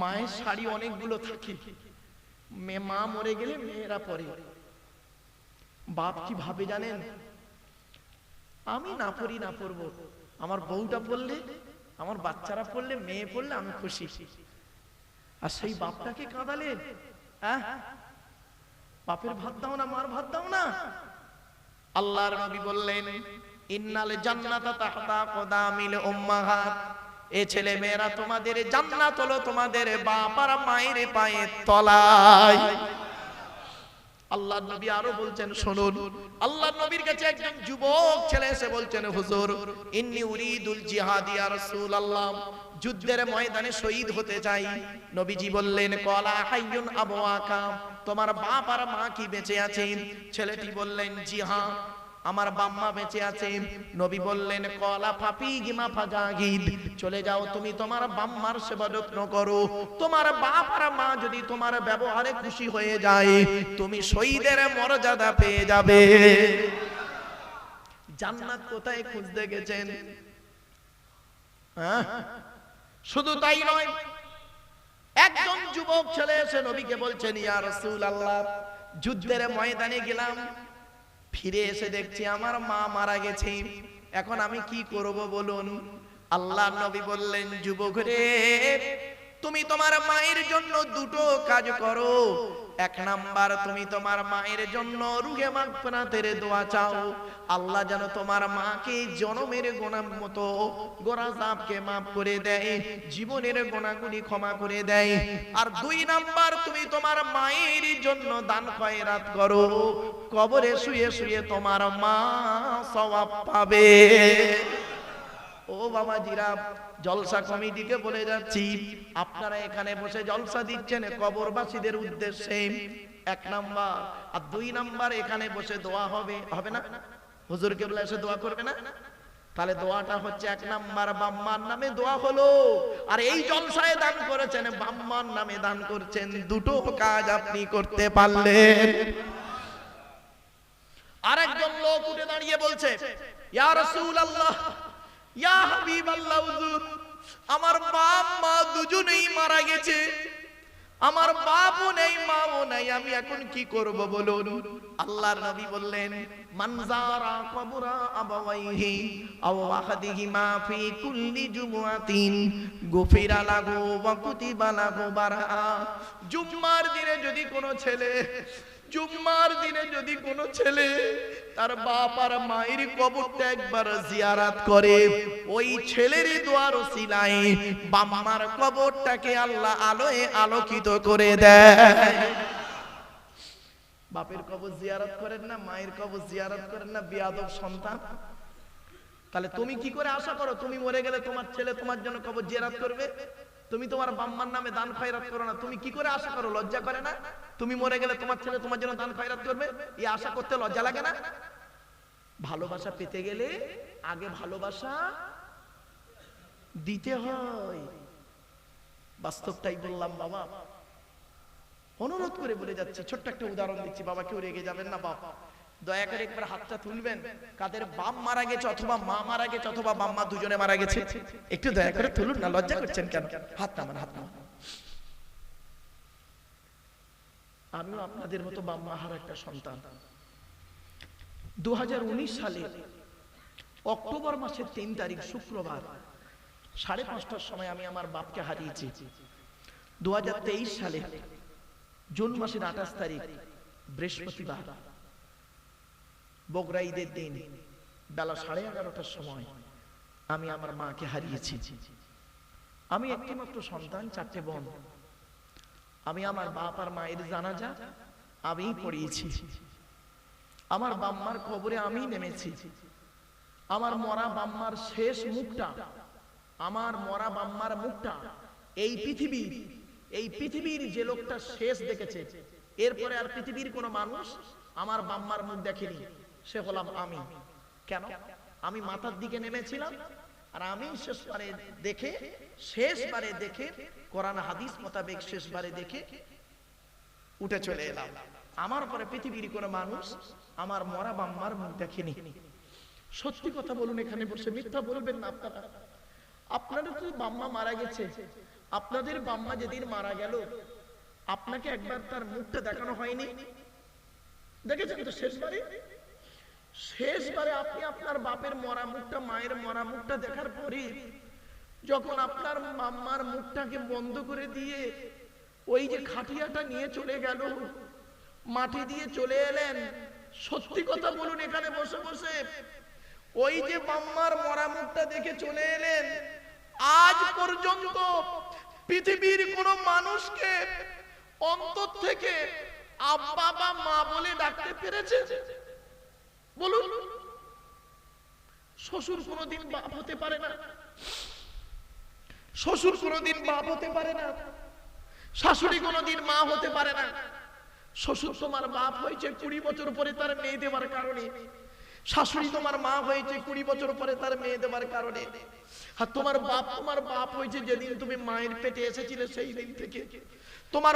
A: মায়ের শাড়ি অনেকগুলো থাকে, মা মরে গেলে মেয়েরা পরে। বাপ কি ভাবে জানেন? আমি না পরি, না পরবো, আমার বউটা পরলে, আমার বাচ্চারা পরলে, মেয়ে পরলে আমি খুশি। আর সেই বাপটাকে কাঁদালে, বাপের ভাত দাও না, মার ভাত দাও না। আল্লাহর নবী বললেন, ইন্নাল জান্নাতা তাহতা কদামিল উম্মাহাত, এ ছেলে মেয়েরা তোমাদের জান্নাত হলো তোমাদের বাপ আর মায়ের পায়ের তলায়। আল্লাহর নবী আরো বলছেন, শুনুন, আল্লাহর নবীর কাছে একজন যুবক ছেলে এসে বলছেন, হুজুর ইন্নী উরিদুল জিহাদ ইয়া রাসূলুল্লাহ, যুদ্ধের ময়দানে শহীদ হতে চাই। নবীজি বললেন, কলা হাইয়ুন আবওয়াকা, তোমার বাপ আর মা কি বেঁচে আছেন? ছেলেটি বললেন, জি হ্যাঁ, আমার বাম্মা বেঁচে আছে। নবী বললেন, কলা ফাপি গিমা ফাজাগিদ, চলে যাও তুমি তোমার বাম্মার সেবা যত্ন করো। তোমার বাপ আর মা যদি তোমার ব্যবহারে খুশি হয়ে যায়, তুমি শহীদের মর্যাদা পেয়ে যাবে। জান্নাত কোথায় খুঁজতে গেছেন? শুধু তাই নয়, একজন যুবক ছেলে এসে নবীকে বলছেন, ইয়া রাসূলুল্লাহ, যুদ্ধের ময়দানে গেলাম, ফিরে এসে দেখছি আমার মা মারা গেছে, এখন আমি কি করব বলুন? আল্লাহর নবী বললেন, যুবক রে, তুমি তোমার মায়ের জন্য দুটো কাজ করো। এক নাম্বার, তুমি তোমার মায়ের জন্য রুহে মাগফিরাতের দোয়া চাও, আল্লাহ যেন তোমার মাকে জনমের গুনাহ মতো গোরাজাবকে maaf করে দেয়, জীবনের গুনাহগুলি ক্ষমা করে দেয়। আর দুই নাম্বার, তুমি তোমার মায়ের জন্য দান খয়রাত করো, কবরে শুয়ে শুয়ে তোমার মা সওয়াব পাবে। ও বাবা জিরা, জলসা কমিটিকে বলে যাচ্ছি, আপনারা এখানে বসে জলসা দিচ্ছেন কবরবাসীদের উদ্দেশ্যে, এক নাম্বার। আর দুই নাম্বার, এখানে বসে দোয়া হবে, হবে না? হুজুর কেবলা এসে দোয়া করবে না? তাহলে দোয়াটা হচ্ছে এক নাম্বার বাম্মার নামে দোয়া হলো, আর এই জলসায় দান করেছেন, বাম্মার নামে দান করছেন, দুটো কাজ আপনি করতে পারলেন। আরেকজন লোক উঠে দাঁড়িয়ে বলছে, ইয়া রাসূলুল্লাহ, ইয়া হাবিবাল্লাহ, হুজুর আমার বাপ মা দুজনেই মারা গেছে, আমার বাপও নেই মাও নাই, আমি এখন কি করব বলুন? আল্লাহর নবী বললেন, মান যারা কবরা আবাওয়াইহি আও আহাদিহিমা ফি কুল্লি জুমআতিন গুফিরা লাহু ওয়া কুতিবা লাহু বারআ। জুম্মার দিনে যদি কোনো ছেলে, জুম্মার দিনে যদি কোনো ছেলে তার বাপ আর মায়ের কবরটা একবার জিয়ারত করে, ওই ছেলের দোয়ার ওসিলায় বাম্মার কবরটাকে আল্লাহ আলোয় আলোকিত করে দেয়। বাপের কবর জিয়ারত করেন না, মায়ের কবর জিয়ারত করেন না, বেয়াদব সন্তান। তাহলে তুমি কি করে আশা করো তুমি মরে গেলে তোমার ছেলে তোমার জন্য কবর জিয়ারত করবে? তুমি তোমার বাম্মার নামে দান খয়রাত করো না, তুমি কি করে আশা করো? লজ্জা করে না? তুমি মরে গেলে তোমার ছেলে তোমার জন্য দান খয়রাত করবে, এই আশা করতে লজ্জা লাগে না? ভালোবাসা পেতে গেলে আগে ভালোবাসা দিতে হয়। বাস্তবটাই বললাম বাবা, অনুরোধ করে বলে যাচ্ছি, ছোট্ট একটা উদাহরণ দিচ্ছি, বাবা কেউ রেগে যাবেন না। বাবা দয়া করে একবার হাতটা তুলবেন, কাদের বাপ মারা গেছে অথবা মা মারা গেছে অথবা বাম্মা দুজনে মারা গেছে, একটু দয়া করে তুলুন না, লজ্জা করছেন কেন? হাত নামান, হাত নামান। আমিও আপনাদের মতো বাম্মাহার একটা সন্তান। 2019 সালে অক্টোবর মাসের 3 তারিখ শুক্রবার 5:30টার সময় আমি আমার বাপকে হারিয়েছি। 2023 সালে জুন মাসের 28 তারিখ বৃহস্পতিবার বগরা ঈদের দিন বেলা 11:30টার সময় আমি আমার মাকে হারিয়েছি। আমি একটি মাত্র সন্তান, 4টে বোন। আমি আমার বাপ আর মায়ের জানাজা আমিই পড়িয়েছি। আমার বাম্মার কবরে আমি নেমেছি। আমার মরা বাম্মার শেষ মুখটা, আমার মরা বাম্মার মুখটা এই পৃথিবীর যে লোকটা শেষ দেখেছে, এরপরে আর পৃথিবীর কোনো মানুষ আমার বাম্মার মুখ দেখেনি, সে হলাম আমি। কেন? আমি মাথার দিকে নেমেছিলাম আর আমি শেষবারে দেখে কোরআন হাদিস মোতাবেক শেষবারে দেখে উঠে চলে এলাম। আমার পরে পৃথিবীর কোনো মানুষ আমার মরা বাম্মার মুখ দেখেনি। সত্যি কথা বলুন, এখানে বসে মিথ্যা বলবেন না। আপনাদের তো বাম্মা মারা গেছে, আপনাদের বাম্মা যেদিন মারা গেল আপনাকে একবার তার মুখটা দেখানো হয়নি? দেখেছেন তো শেষবারে আপনি আপনার বাপের মরা মুখটা, মায়ের মরা মুখটা দেখার পরে যখন আপনার মাম্মার মুখটাকে বন্ধ করে দিয়ে ওই যে খাটিয়াটা নিয়ে চলে গেল, মাটি দিয়ে চলে এলেন, সত্যি কথা বলুন এখানে বসে বসে, ওই যে মাম্মার মরা মুখটা দেখে চলে এলেন, আজ পর্যন্ত পৃথিবীর কোন মানুষকে অন্তর থেকে আব্বা বা মা বলে ডাকতে পেরেছে? বলুন। শ্বশুর কোনদিন বাপ হতে পারে না, শ্বশুর কোনদিন বাপ হতে পারে না, শাশুড়ি কোনদিন মা হতে পারে না। শ্বশুর তোমার বাপ হয়েছে 20 বছর পরে তার মেয়ে দেওয়ার কারণে, শাশুড়ি তোমার মা হয়েছে 20 বছর পরে তার মেয়ে দেওয়ার কারণে, আর তোমার বাপ হয়েছে যেদিন তুমি মায়ের পেটে এসেছিলে সেই দিন থেকে, তোমার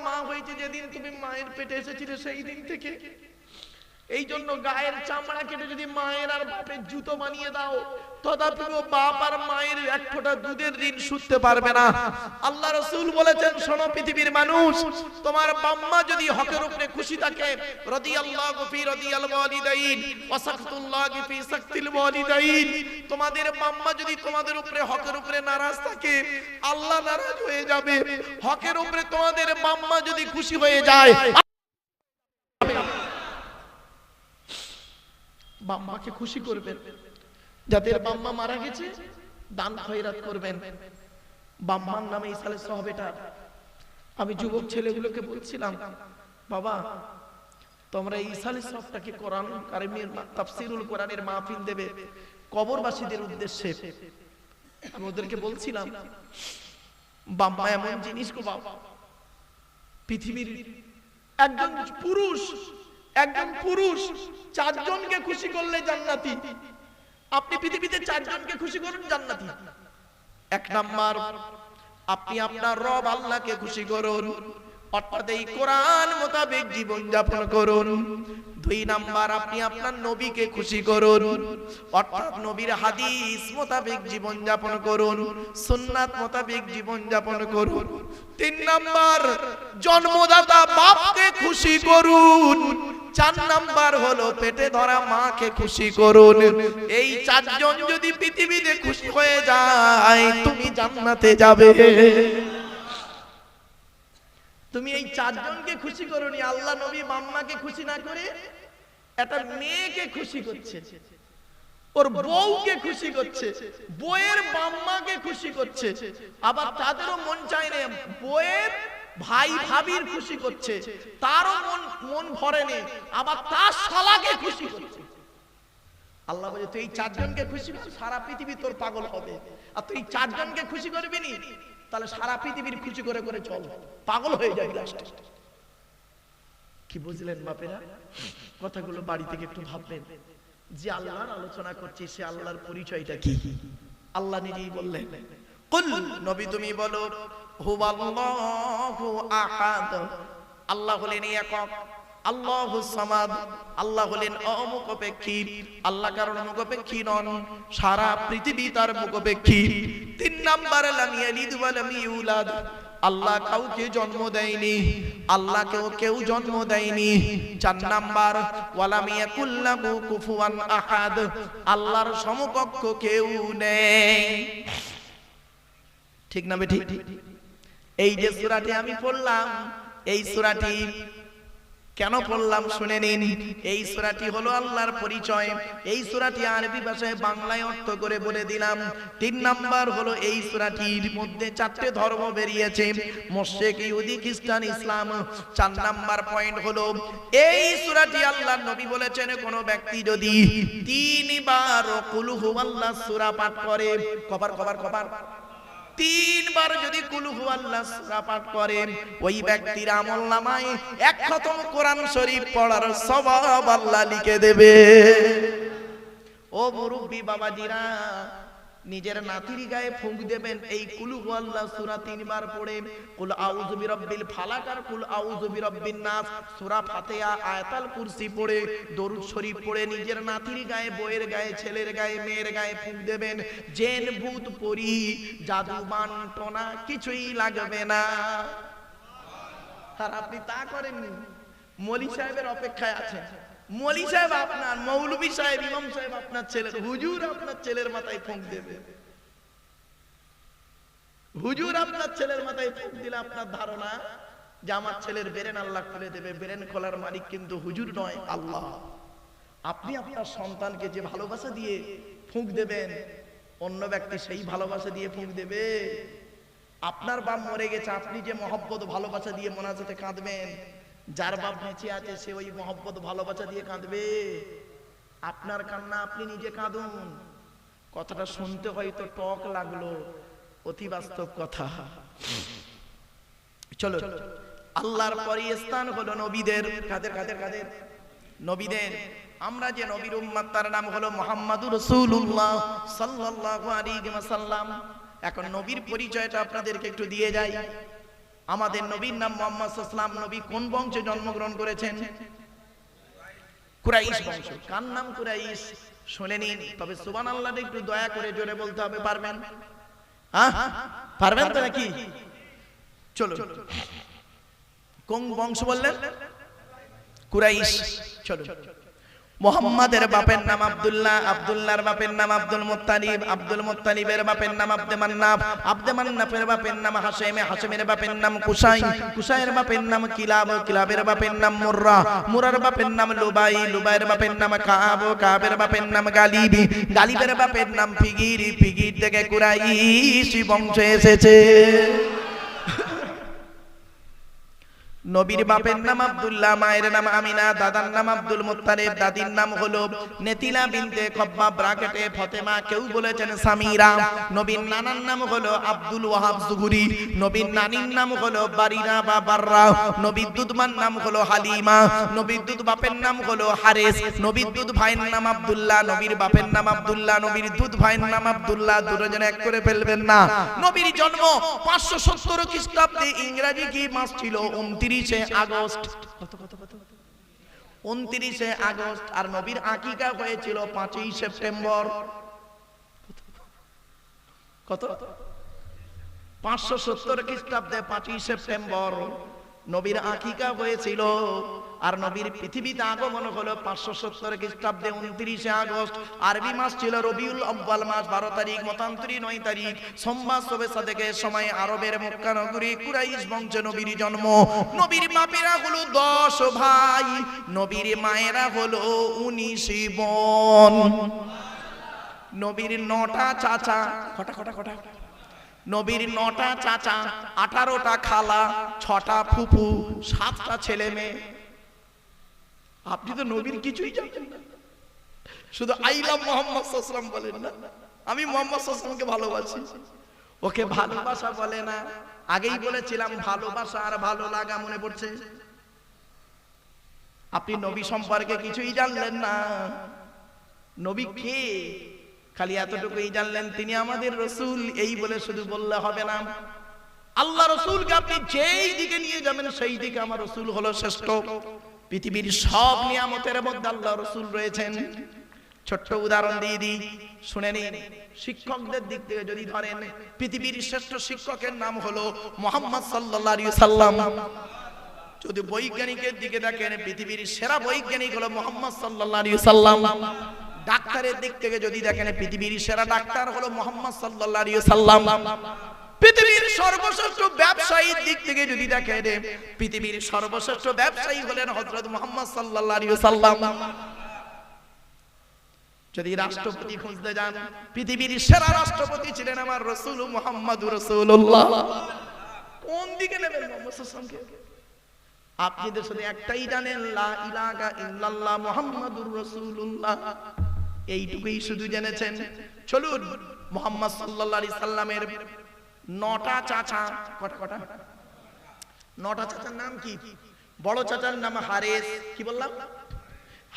A: মা হয়েছে যেদিন তুমি মায়ের পেটে এসেছিলে সেই দিন থেকে। এই জন্য গায়ের চামড়া কেটে যদি মায়ের আর বাপের জুতো বানিয়ে দাও, তথাপিও বাপ আর মায়ের এক ফোঁটা দুধের ঋণ শুধতে পারবে না। আল্লাহ রাসূল বলেছেন, শোনো পৃথিবীর মানুষ, তোমার বাম্মা যদি হকের উপরে খুশি থাকে, রাদিয়াল্লাহু ফি রাদিয়াল ওয়ালিদাইন ওয়া সাকতুল্লাহি ফি সাকতিল ওয়ালিদাইন, তোমাদের বাম্মা যদি তোমাদের উপরে হকের উপরে নারাজ থাকে, আল্লাহ নারাজ হয়ে যাবে। হকের উপরে তোমাদের বাম্মা যদি খুশি হয়ে যায়, বাম্মাকে খুশি করবেন। যাদের বাম্মা মারা গেছে দান খয়রাত করবেন। বাম্মার নামে ইসালে সহবেটা আমি যুবক ছেলেগুলোকে বলছিলাম, বাবা তোমরা ইসালে সহটাকে কোরআন কারীমের তাফসীরুল কোরআনের মাহফিল দেবে কবরবাসীদের উদ্দেশ্যে। আমি ওদেরকে বলছিলাম, বাম্মা এমন জিনিস গো বাবা, পৃথিবীর একজন পুরুষ 4 জনকে খুশি করলে জান্নাতি। আপনি পৃথিবীতে 4 জনকে খুশি করুন, জান্নাতি। 1 নাম্বার, আপনি আপনার রব আল্লাহকে খুশি করুন, অর্থাৎ এই কোরআন মোতাবেক জীবন যাপন করুন। 2 নাম্বার, আপনি আপনার নবীকে খুশি করুন, অর্থাৎ নবীর হাদিস মোতাবেক জীবন যাপন করুন, সুন্নাত মোতাবেক জীবন যাপন করুন। 3 নাম্বার, জন্মদাতা বাপকে খুশি করুন। 4 নাম্বার হলো পেটে ধরা মাকে খুশি করুন। এই 4 জন যদি পৃথিবীতে খুশি হয়ে যায়, তুমি জান্নাতে যাবে। তুমি এই 4 জনকে খুশি করোনি, আল্লাহ নবী বাম্মাকে খুশি না করে একটা মেয়েকে খুশি করছে, ওর বউকে খুশি করছে, বউয়ের বাম্মাকে খুশি করছে। আবার তাদেরও মন চায় না বউয়ের ভাই ভাবির খুশি করছে, তারও মন ভরে নেই, আবার তার শালাকে খুশি করছে। আল্লাহ বলে, তুই এই 4 জনকে খুশি কর, সারা পৃথিবী তোর পাগল হবে। আর তুই 4 জনকে খুশি করবি নি, তাহলে সারা পৃথিবীর খুশি করে করে চল, পাগল হয়ে যাবি লাস্টে। কি বুঝলেন বাপেরা? কথাগুলো বাড়ি থেকে একটু ভাববেন। যে আল্লাহর আলোচনা করছি, সে আল্লাহর পরিচয়টা কি? আল্লাহ নিজেই বললেন, কুল, নবী তুমি বলো, হুয়াল্লাহু আহাদ, আল্লাহ হলেন একক, আল্লাহুস সামাদ, আল্লাহ হলেন অমুখাপেক্ষী। আল্লাহ কারণ মুখাপেক্ষী নন, সারা পৃথিবী তার মুখাপেক্ষী। 3 নাম্বার, লাম ইয়ালিদ ওয়া লাম ইউলাদ, আল্লাহ কাউকে জন্ম দেয়নি, আল্লাহকেও কেউ জন্ম দেয়নি। 4 নাম্বার ওয়ালাম ইয়াকুল্লাহু কুফুয়ান আহাদ, আল্লাহর সমকক্ষ কেউ নেই। ঠিক না বেঠিক? এই যে সূরাটি আমি পড়লাম, এই সূরাটি কেন পড়লাম শুনে নিন। এই সূরাটি হলো আল্লাহর পরিচয়। এই সূরাটি আরবি ভাষায় বাংলায় অর্থ করে বলে দিলাম। 3 নাম্বার হলো এই সূরাটির মধ্যে 4টে ধর্ম বেরিয়েছে, মুশরিক, ইহুদি, খ্রিস্টান, ইসলাম। 4 নাম্বার পয়েন্ট হলো এই সূরাটি আল্লাহর নবী বলেছেন কোন ব্যক্তি যদি 3 বার কুল হুয়াল্লাহ সূরা পাঠ করে, কবার 3 বার যদি কুল হুয়াল্লাহ সূরা পাঠ করে, ওই ব্যক্তির আমলনামায় 1 খতম কোরআন শরীফ পড়ার সওয়াব আল্লাহ লিখে দেবে। ও মুরব্বি বাবাজিরা, নিজের নাতির গায়ে ফুঁক দেবেন এই কুল হুয়াল্লাহ সূরা 3 বার পড়ে, কুল আউযু বিরাব্বিল ফালাক আর কুল আউযু বিরাব্বিন নাস, সূরা ফাতিহা, আয়াতুল কুরসি পড়ে, দরুদ শরীফ পড়ে নিজের নাতির গায়ে, বউয়ের গায়ে, ছেলের গায়ে, মেয়ের গায়ে ফুঁক দেবেন। জিন ভূত পরি জাদু বানটনা কিছুই লাগবে না। আর আপনি তা করেননি, মৌলী সাহেবের অপেক্ষায় আছেন। মৌলী সাহেব আপনার, মৌলভী সাহেব, ইমাম সাহেব আপনার ছেলের, হুজুর আপনার ছেলের মাথায় ফুঁক দেবে। হুজুর আপনার ছেলের মাথায় ফুঁক দিলে আপনার ধারণা যে আমার ছেলের ব্রেন আল্লাহ খুলে দেবে। ব্রেন খোলার মালিক কিন্তু হুজুর নয়, আল্লাহ। আপনি আপনার সন্তানকে যে ভালোবাসা দিয়ে ফুঁক দেবেন, অন্য ব্যক্তি সেই ভালোবাসা দিয়ে ফুঁক দেবে। আপনার বাপ মরে গেছে, আপনি যে মহব্বত ভালোবাসা দিয়ে মোনাজাতে কাঁদবেন, যার বাপ বেঁচে আছে সে ওই মহব্বত ভালোবাসা দিয়ে কাঁদবে। আপনার কান্না আপনি নিজে কাঁদুন। কথাটা শুনতে হয়তো টক লাগলো, অতি বাস্তব কথা। চলো, আল্লাহর পরই স্থান হলো নবীদের। কাদের? নবীদের। আমরা যে নবীর উম্মত, তার নাম হলো মুহাম্মাদুর রাসূলুল্লাহ সাল্লাল্লাহু আলাইহি ওয়াসাল্লাম। এখন নবীর পরিচয়টা আপনাদেরকে একটু দিয়ে যাই। আমাদের নবীর নাম মুহাম্মদ সাল্লাল্লাহু আলাইহি ওয়াসাল্লাম। নবী কোন বংশে জন্মগ্রহণ করেছেন? কুরাইশ বংশ। কার নাম কুরাইশ? শুনে নিন। তবে সুবহানাল্লাহ একটু দয়া করে জোরে বলতে হবে, পারবেন? হ্যাঁ, পারবেন তো নাকি? চলো, কোন বংশ বললেন? কুরাইশ। চলো, মুহাম্মাদের বাপের নাম আব্দুল্লাহ, আব্দুল্লাহর বাপের নাম আব্দুল মুত্তালিব, আব্দুল মুত্তালিবের বাপের নাম আব্দে মান্নাফ, আব্দে মান্নাফের বাপের নাম হাশেম, হাশেমের বাপের নাম কুসাই, কুসাইয়ের বাপের নাম কিলাব, কিলাবের বাপের নাম মুররা, মুরার বাপের নাম লুবাই, লুবাইয়ের বাপের নাম কাব, কাবের বাপের নাম গালিব, গালিবের বাপের নাম ফিগির, ফিগির থেকে কুরাইশ বংশ এসেছে। নবীর বাপের নাম আব্দুল্লাহ, মায়ের নাম আমিনা, দাদার নাম আব্দুল মুত্তালিব, দাদির নাম হলো নেতিলা বিনতে খব্বাব ব্রাকেটে ফাতেমা, কেউ বলেছেন সামিরা। নবীর নানার নাম হলো আব্দুল ওয়াহাব জুহুরি, নবীর নানির নাম হলো বারিরা বা বাররা, নবীর দুধমার নাম হলো হালিমা, নবীর দুধ বাপের নাম হলো হারেস, নবীর দুধ ভাইয়ের নাম আব্দুল্লাহ, নবীর বাপের নাম আব্দুল্লাহ, নবীর দুধ ভাইয়ের নাম আব্দুল্লাহ। দুজন এক করে ফেলবেন না। নবীর জন্ম 570 খ্রিস্টাব্দে। ইংরেজি কি মাস ছিল? 29শে আগস্ট। 29শে আগস্ট। আর নবীর আকিকা হয়েছিল 5ই সেপ্টেম্বর। কত? 570 খ্রিস্টাব্দে 5ই সেপ্টেম্বর নবীর আকিকা হয়েছিল। আর নবীর পৃথিবীতে আগমন হলো 570 খ্রিস্টাব্দে 29শে আগস্ট। আরবি মাস ছিল রবিউল আউয়াল মাস, 12 তারিখ, মতান্তরে 9 তারিখ, সোমবার শবে সাদেকের সময় আরবের মক্কা নগরী কুরাইশ বংশে নবীর জন্ম। নবীর বাপেরা হলো 10 ভাই, নবীর মায়েরা হলো 19 বোন। নবীর 9টা চাচা, কটা? নবীর 9টা চাচা, 18টা খালা, 6টা ফুফু, 7টা ছেলে মেয়ে। আপনি তো নবীর কিছুই জানেন না, শুধু আই লাভ মুহাম্মদ সাল্লাল্লাহু আলাইহি ওয়াসাল্লাম বলেন না। আমি মুহাম্মদ সাল্লাল্লাহু আলাইহি ওয়াসাল্লামকে ভালোবাসি। ওকে ভালোবাসা বলে না। আগেই বলেছিলাম ভালোবাসা আর ভালো লাগা, মনে পড়ছে? আপনি নবী সম্পর্কে কিছুই জানলেন না। নবী কে? খালি এতটুকুই জানলেন তিনি আমাদের রাসূল, এই বলে শুধু বললে হবে না। আল্লাহ রাসূলকে আপনি যেই দিকে নিয়ে যাবেন সেই দিকে আমার রাসূল হলো শ্রেষ্ঠ। পৃথিবীর সব নিয়ামতের মধ্যে আল্লাহ রাসূল রয়েছেন। ছোট্ট উদাহরণ দিয়ে দিই, শুনে নিন। শিক্ষকদের দিক থেকে যদি ধরেন, পৃথিবীর শ্রেষ্ঠ শিক্ষকের নাম হলো মুহাম্মদ সাল্লাল্লাহু আলাইহি সাল্লাম। যদি বৈজ্ঞানিকের দিকে দেখেন, পৃথিবীর সেরা বৈজ্ঞানিক হলো মুহাম্মদ সাল্লাল্লাহু আলাইহি সাল্লাম। ডাক্তারের দিক থেকে যদি দেখেন, পৃথিবীর সেরা ডাক্তার হলো মুহাম্মদ সাল্লাল্লাহু আলাইহি সাল্লাম। পৃথিবীর সর্বশ্রেষ্ঠ ব্যবসায়ীর দিক থেকে যদি দেখেন, পৃথিবীর সর্বশ্রেষ্ঠ ব্যবসায়ী হলেন হযরত মুহাম্মদ সাল্লাল্লাহু আলাইহি সাল্লাম। যদি রাষ্ট্রপতি খুঁজতে যান, পৃথিবীর সেরা রাষ্ট্রপতি ছিলেন আমার রাসূল মুহাম্মদুর রাসূলুল্লাহ। কোন দিকে নেবেন মুহাম্মদ সাল্লাল্লাহু আলাইহি সাল্লামকে? আপনি তো শুধু একটাই জানেন, লা ইলাহা ইল্লাল্লাহ মুহাম্মাদুর রাসূলুল্লাহ, এইটুকুই শুধু জেনেছেন। চলুন, মুহাম্মদ সাল্লাল্লাহু আলাইহি সাল্লামের 9টা চাচা, কটা 9টা চাচার নাম কি? বড় চাচার নাম হারেস, কি বললাম?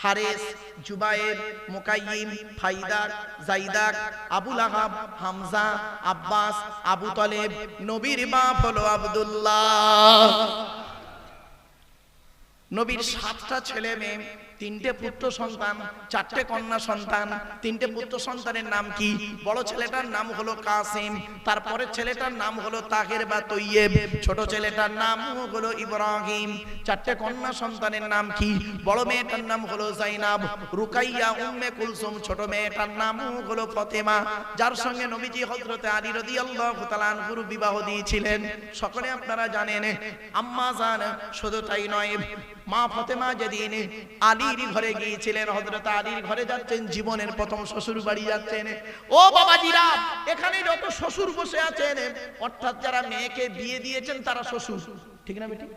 A: হারেস, জুবায়ের, মুকাইয়িম, ফাইদাক, জাইদাক, আবু লাহাব, হামজা, আব্বাস, আবু তালেব। নবীর বাপ হলো আব্দুল্লাহ। নবীর 7টা ছেলে মেয়ে, 3টে পুত্র সন্তান, 4টে কন্যা সন্তান। 3টে পুত্র সন্তানের নাম কি? বড় ছেলেটার নাম হলো কাসিম, তারপরে ছেলেটার নাম হলো তাহের বা তৈয়েব, ছোট ছেলেটার নাম হলো ইব্রাহিম। 4টে কন্যা সন্তানের নাম কি? বড় মেয়েটার নাম হলো জাইনাব, রুকাইয়া, উম্মে কুলসুম। ছোট মেয়েটার নাম হলো ফাতেমা, যার সঙ্গে নবীজি হযরতে আলী রাদিয়াল্লাহু তাআলা আনহুর বিবাহ দিয়েছিলেন। সকলে আপনারা জানেন। আম্মা জান শুধু তাই নয়, মা ফাতেমা যেদিন আলীর ঘরে গিয়েছিলেন, হযরত আলীর ঘরে যাচ্ছেন, জীবনের প্রথম শ্বশুর বাড়ি যাচ্ছেন। ও বাবাজিরা, এখানে যত শ্বশুর বসে আছেন, অর্থাৎ যারা মেয়েকে বিয়ে দিয়েছেন তারা শ্বশুর, ঠিক না বেটি?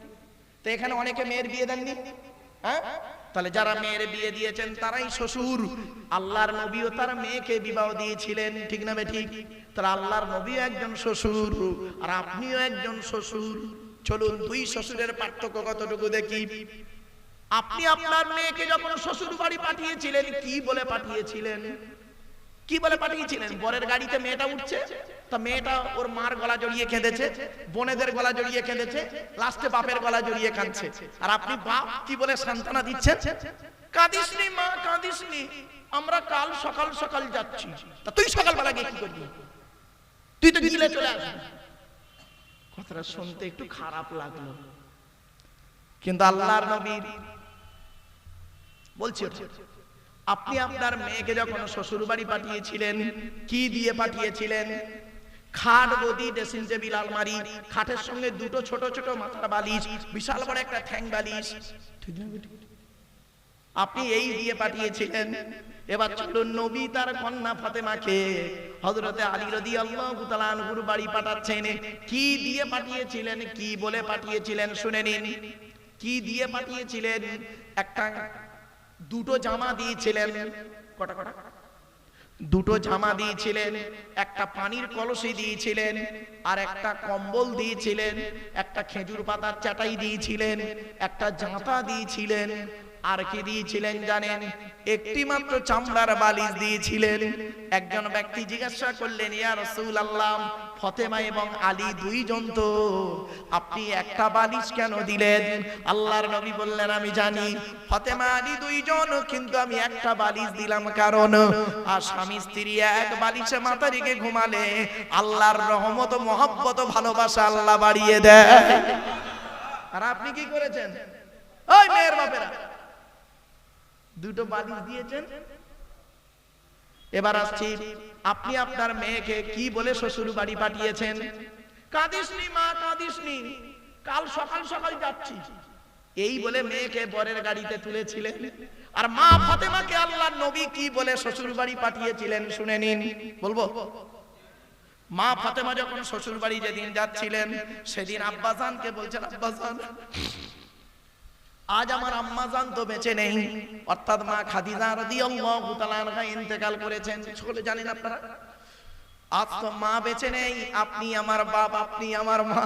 A: তো এখানে অনেকে মেয়ের বিয়ে দেননি, হ্যাঁ? তাহলে যারা মেয়ের বিয়ে দিয়েছেন তারাই শ্বশুর। আল্লাহর নবীও তার মেয়েকে বিবাহ দিয়েছিলেন, ঠিক না বেটি? তাহলে আল্লাহর নবীও একজন শ্বশুর, আর আপনিও একজন শ্বশুর। চলুন, দুই শ্বশুরের পার্থক্য কতটুকু দেখি। আপনি আপনার মেয়েকে যখন শ্বশুর বাড়ি পাঠিয়েছিলেন, কি বলে পাঠিয়েছিলেন? কি বলে পাঠিয়েছিলেন? বরের গাড়িতে মেয়েটা উঠছে, তা মেয়েটা ওর মার গলা জড়িয়ে কেঁদেছে, বোনেদের গলা জড়িয়ে কেঁদেছে, লাস্টে বাপের গলা জড়িয়ে কাঁদছে। আর আপনি বাপ কি বলে সান্ত্বনা দিচ্ছেন? কাঁদিসনি মা, কাঁদিসনি, আমরা কাল সকাল সকাল যাচ্ছি। তা তুই সকালবেলা গিয়ে কি করবি? তুই তো গিলে চলে আসবি। কথাটা শুনতে একটু খারাপ লাগলো, কিন্তু আল্লাহর নবীর বলছি, আপনি আপনার মেয়েকে যখন শ্বশুর বাড়ি পাঠিয়েছিলেন, কি দিয়ে পাঠিয়েছিলেন? খাট, গদি, ড্রেসিং টেবিল, আলমারি, খাটের সঙ্গে 2টো ছোট ছোট মাথার বালিশ, বিশাল বড় একটা ঠ্যাং বালিশ, ঠিক না? আপনি এই দিয়ে পাঠিয়েছিলেন। এবার চলুন, নবী তার কন্যা ফাতেমাকে হযরতে আলী রাদিয়াল্লাহু তাআলা আনহুর বাড়ি পাঠাচ্ছেন। কি দিয়ে পাঠিয়েছিলেন? কি বলে পাঠিয়েছিলেন? শুনে নিন। কি দিয়ে পাঠিয়েছিলেন? একটা 2টো জামা দিয়েছিলেন। কটা? 2টো জামা দিয়েছিলেন, একটা পানির কলসি দিয়েছিলেন, আর একটা কম্বল দিয়েছিলেন, একটা খেজুর পাতার চাটাই দিয়েছিলেন, একটা জাঁতা দিয়েছিলেন। আর কি দিয়েছিলেন জানেন? একটি মাত্র চামড়ার বালিশ দিয়েছিলেন। একজন ব্যক্তি জিজ্ঞাসা করলেন, ইয়া রাসূলুল্লাহ, ফাতেমা এবং আলী দুইজন তো, আপনি একটা বালিশ কেন দিলেন? আল্লাহর নবী বললেন, আমি জানি ফাতেমা আলী দুইজন, কিন্তু আমি একটা বালিশ দিলাম কারণ আর স্বামী স্ত্রী এক বালিশে মাথা রেখে ঘুমালে আল্লাহর রহমত, মহব্বত, ভালোবাসা আল্লাহ বাড়িয়ে দেয়। আর আপনি কি করেছেন? ওই মেয়ের বাপেরা 2টো বালিশ দিয়েছেন। এবার আসছি, আপনি আপনার মেয়েকে কি বলে শ্বশুর বাড়ি পাঠিয়েছেন? কাঁদিসনি মা, কাঁদিসনি, কাল সকাল সকাল যাচ্ছি, এই বলে মেয়েকে বরের গাড়িতে তুলেছিলেন। আর মা ফাতেমাকে আল্লাহর নবী কি বলে শ্বশুর বাড়ি পাঠিয়েছিলেন? শুনে নিন, বলবো। মা ফাতেমা যখন শ্বশুর বাড়ি যেদিন যাচ্ছিলেন, সেদিন আব্বাজানকে বলছেন, আব্বাজান, আজ আমার আম্মা জান তো বেঁচে নেই, অর্থাৎ মা খাদিজা রাদিয়াল্লাহু তাআলা আনহা ইন্তেকাল করেছেন। সকলে জানেন আপনারা, আজ তো মা বেঁচে নেই, আপনি আমার বাপ, আপনি আমার মা।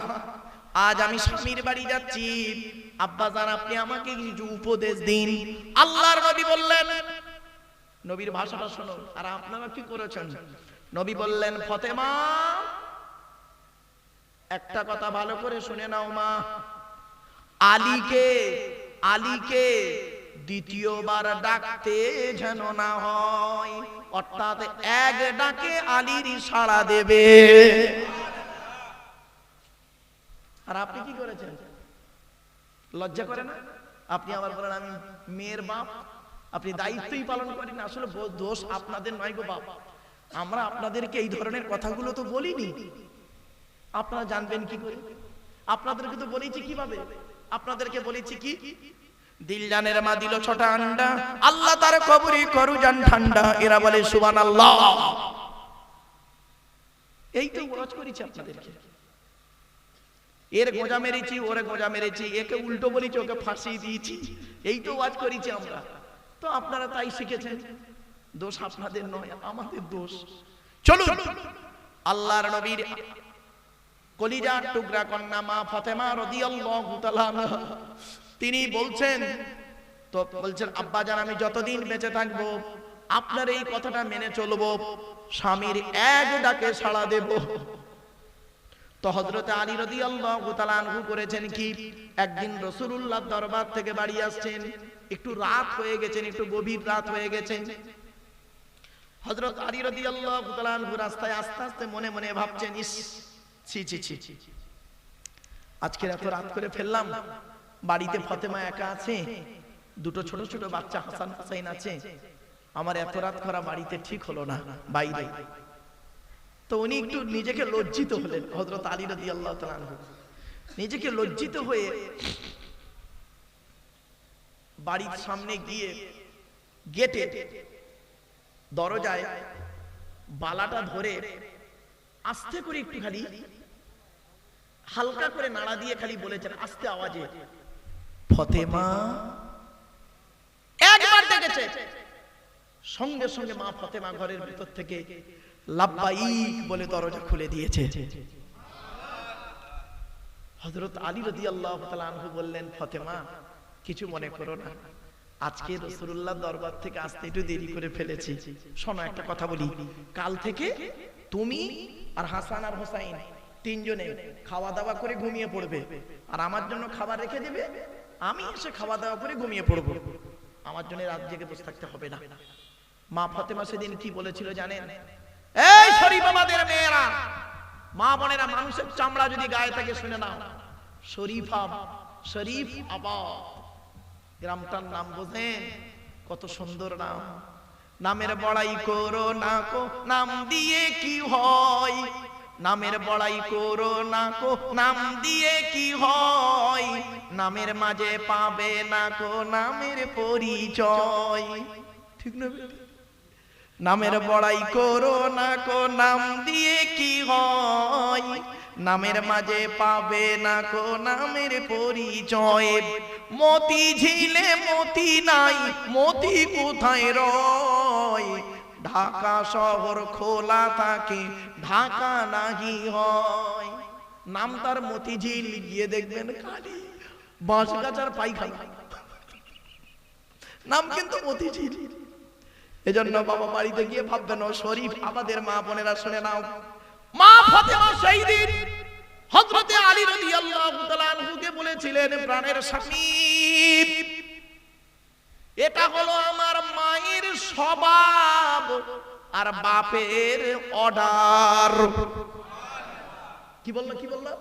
A: আজ আমি স্বামীর বাড়ি যাচ্ছি, আব্বা জান আপনি আমাকে কিছু উপদেশ দিন। আল্লাহর নবী বললেন, নবীর ভাষাটা শুনুন। আর আপনারা কি করেছেন? নবী বললেন, ফাতেমা, একটা কথা ভালো করে শুনে নাও মা, আলীকে দ্বিতীয়বার ডাকতে যেন না হয়, অর্থাৎ এক ডাকে আলীর সাড়া দেবে। আর আপনি কি করেছেন? লজ্জা করে না? আপনি আবার বলেন আমি মেয়ের বাপ, আপনি দায়িত্বই পালন করেন। আসলে দোষ আপনাদের নয় গো বাপ, আমরা আপনাদেরকে এই ধরনের কথাগুলো তো বলিনি, আপনারা জানবেন কি করে? আপনাদেরকে তো বলেছি কিভাবে, আপনাদেরকে বলেছি কি, দিল জানের মা দিল ছোটা আন্ডা, আল্লাহ তার কবরি করু জান ঠান্ডা, এরা বলে সুবহানাল্লাহ। এই তো ওয়াজ করেছি আপনাদেরকে। এর গোজা মেরেছি, ওরে গোজা মেরেছি, একে উল্টো বলেছি, ওকে ফাঁসি দিয়েছি, এই তো ওয়াজ করেছি আমরা। তো আপনারা তাই শিখেছেন, দোষ আপনাদের নয়, আমাদের দোষ। চলুন আল্লাহর নবীর কলিজার টুকরা কন্যা মা ফাতেমা রাদিয়াল্লাহু তাআলা তিনি বলছেন, তো বলছেন আব্বাজান আমি যতদিন বেঁচে থাকবো আপনার এই কথাটা মেনে চলবো, স্বামীর এক ডাকে সাড়া দেব। তো হযরত আলী রাদিয়াল্লাহু তাআলা আনহু করেছেন কি, একদিন রাসূলুল্লাহর দরবার থেকে বাড়ি আসছেন, একটু রাত হয়ে গেছেন, একটু গভীর রাত হয়ে গেছেন। হযরত আলী রাদিয়াল্লাহু তাআলা আনহু রাস্তায় আস্তে আস্তে মনে মনে ভাবছেন, ইস ছি ছি ছি, আজকে এত রাত করে ফেললাম, বাড়িতে ফাতেমা একা আছে, দুটো ছোট ছোট বাচ্চা হাসান হুসাইন আছে, আমার এত রাত করা বাড়িতে ঠিক হলো না, বাইরে। তো উনি একটু নিজেকে লজ্জিত হলেন, হযরত আলী রাদিয়াল্লাহু তাআলা আনহু নিজেকে লজ্জিত হয়ে বাড়ির সামনে গিয়ে গেটে দরজায় বালাটা ধরে আস্তে করে একটু খালি হালকা করে নাড়া দিয়ে খালি বলেছেন আস্তে আওয়াজে, ফাতেমা। একবার ডেকেছে, সঙ্গে সঙ্গে মা ফাতেমা ঘরের ভিতর থেকে লাব্বাইক বলে দরজা খুলে দিয়েছে। হযরত আলী রাদিয়াল্লাহু তাআলা আনহু বললেন, ফাতেমা কিছু মনে করো না, আজকে রাসূলুল্লাহ দরবার থেকে আসতে একটু দেরি করে ফেলেছি। শোনো একটা কথা বলি, কাল থেকে তুমি আর হাসান আর হোসাইন তিনজনে খাওয়া দাওয়া করে ঘুমিয়ে পড়বে, আর আমার জন্য খাবার রেখে দেবে, আমি এসে খাওয়া দাওয়া করে ঘুমিয়ে পড়বো, আমার জন্য রাত জেগে বসে থাকতে হবে না। মা ফাতেমা সেদিন কি বলেছিল জানেন? এই শরীফ আমাদের মেয়েরা, মা বোনেরা, মানুষের চামড়া যদি গায়ে থাকে শুনে নাও, শরীফা, শরীফ আবাদ গ্রামটার নাম বোঝেন? কত সুন্দর নাম। নামের বড়াই করো না কো, নাম দিয়ে কি হয়, নামের বড়াই করো না কো, নাম দিয়ে কি হয়, নামের মাঝে পাবে না কো নামের পরিচয়। ঠিক না? নামের বড়াই করো না কো, নাম দিয়ে কি হয়, নামের মাঝে পাবে না কো নামের পরিচয়। মতি ঝিলে মতি নাই, মতি কোথায় রয়, ঢাকা শহর খোলা থাকে, ঢাকা নাহি হয়। নাম তার মতিঝিল, গিয়ে দেখবেন খালি বাঁশ গাছার পায়খানা, নাম কিন্তু মতিঝিল। এজন্য বাবা বাড়িতে গিয়ে ভাববেন, ও শরীফ আমাদের মা বোনেরা শুনে নাও, মা ফাতেমা সেই দিন হযরত আলী রাদিয়াল্লাহু তাআলা আনহুকে বলেছিলেন, প্রাণের স্বামী, এটা হলো আমার মায়ের স্বভাব আর বাপের অর্ডার। কি বললো? কি বললো?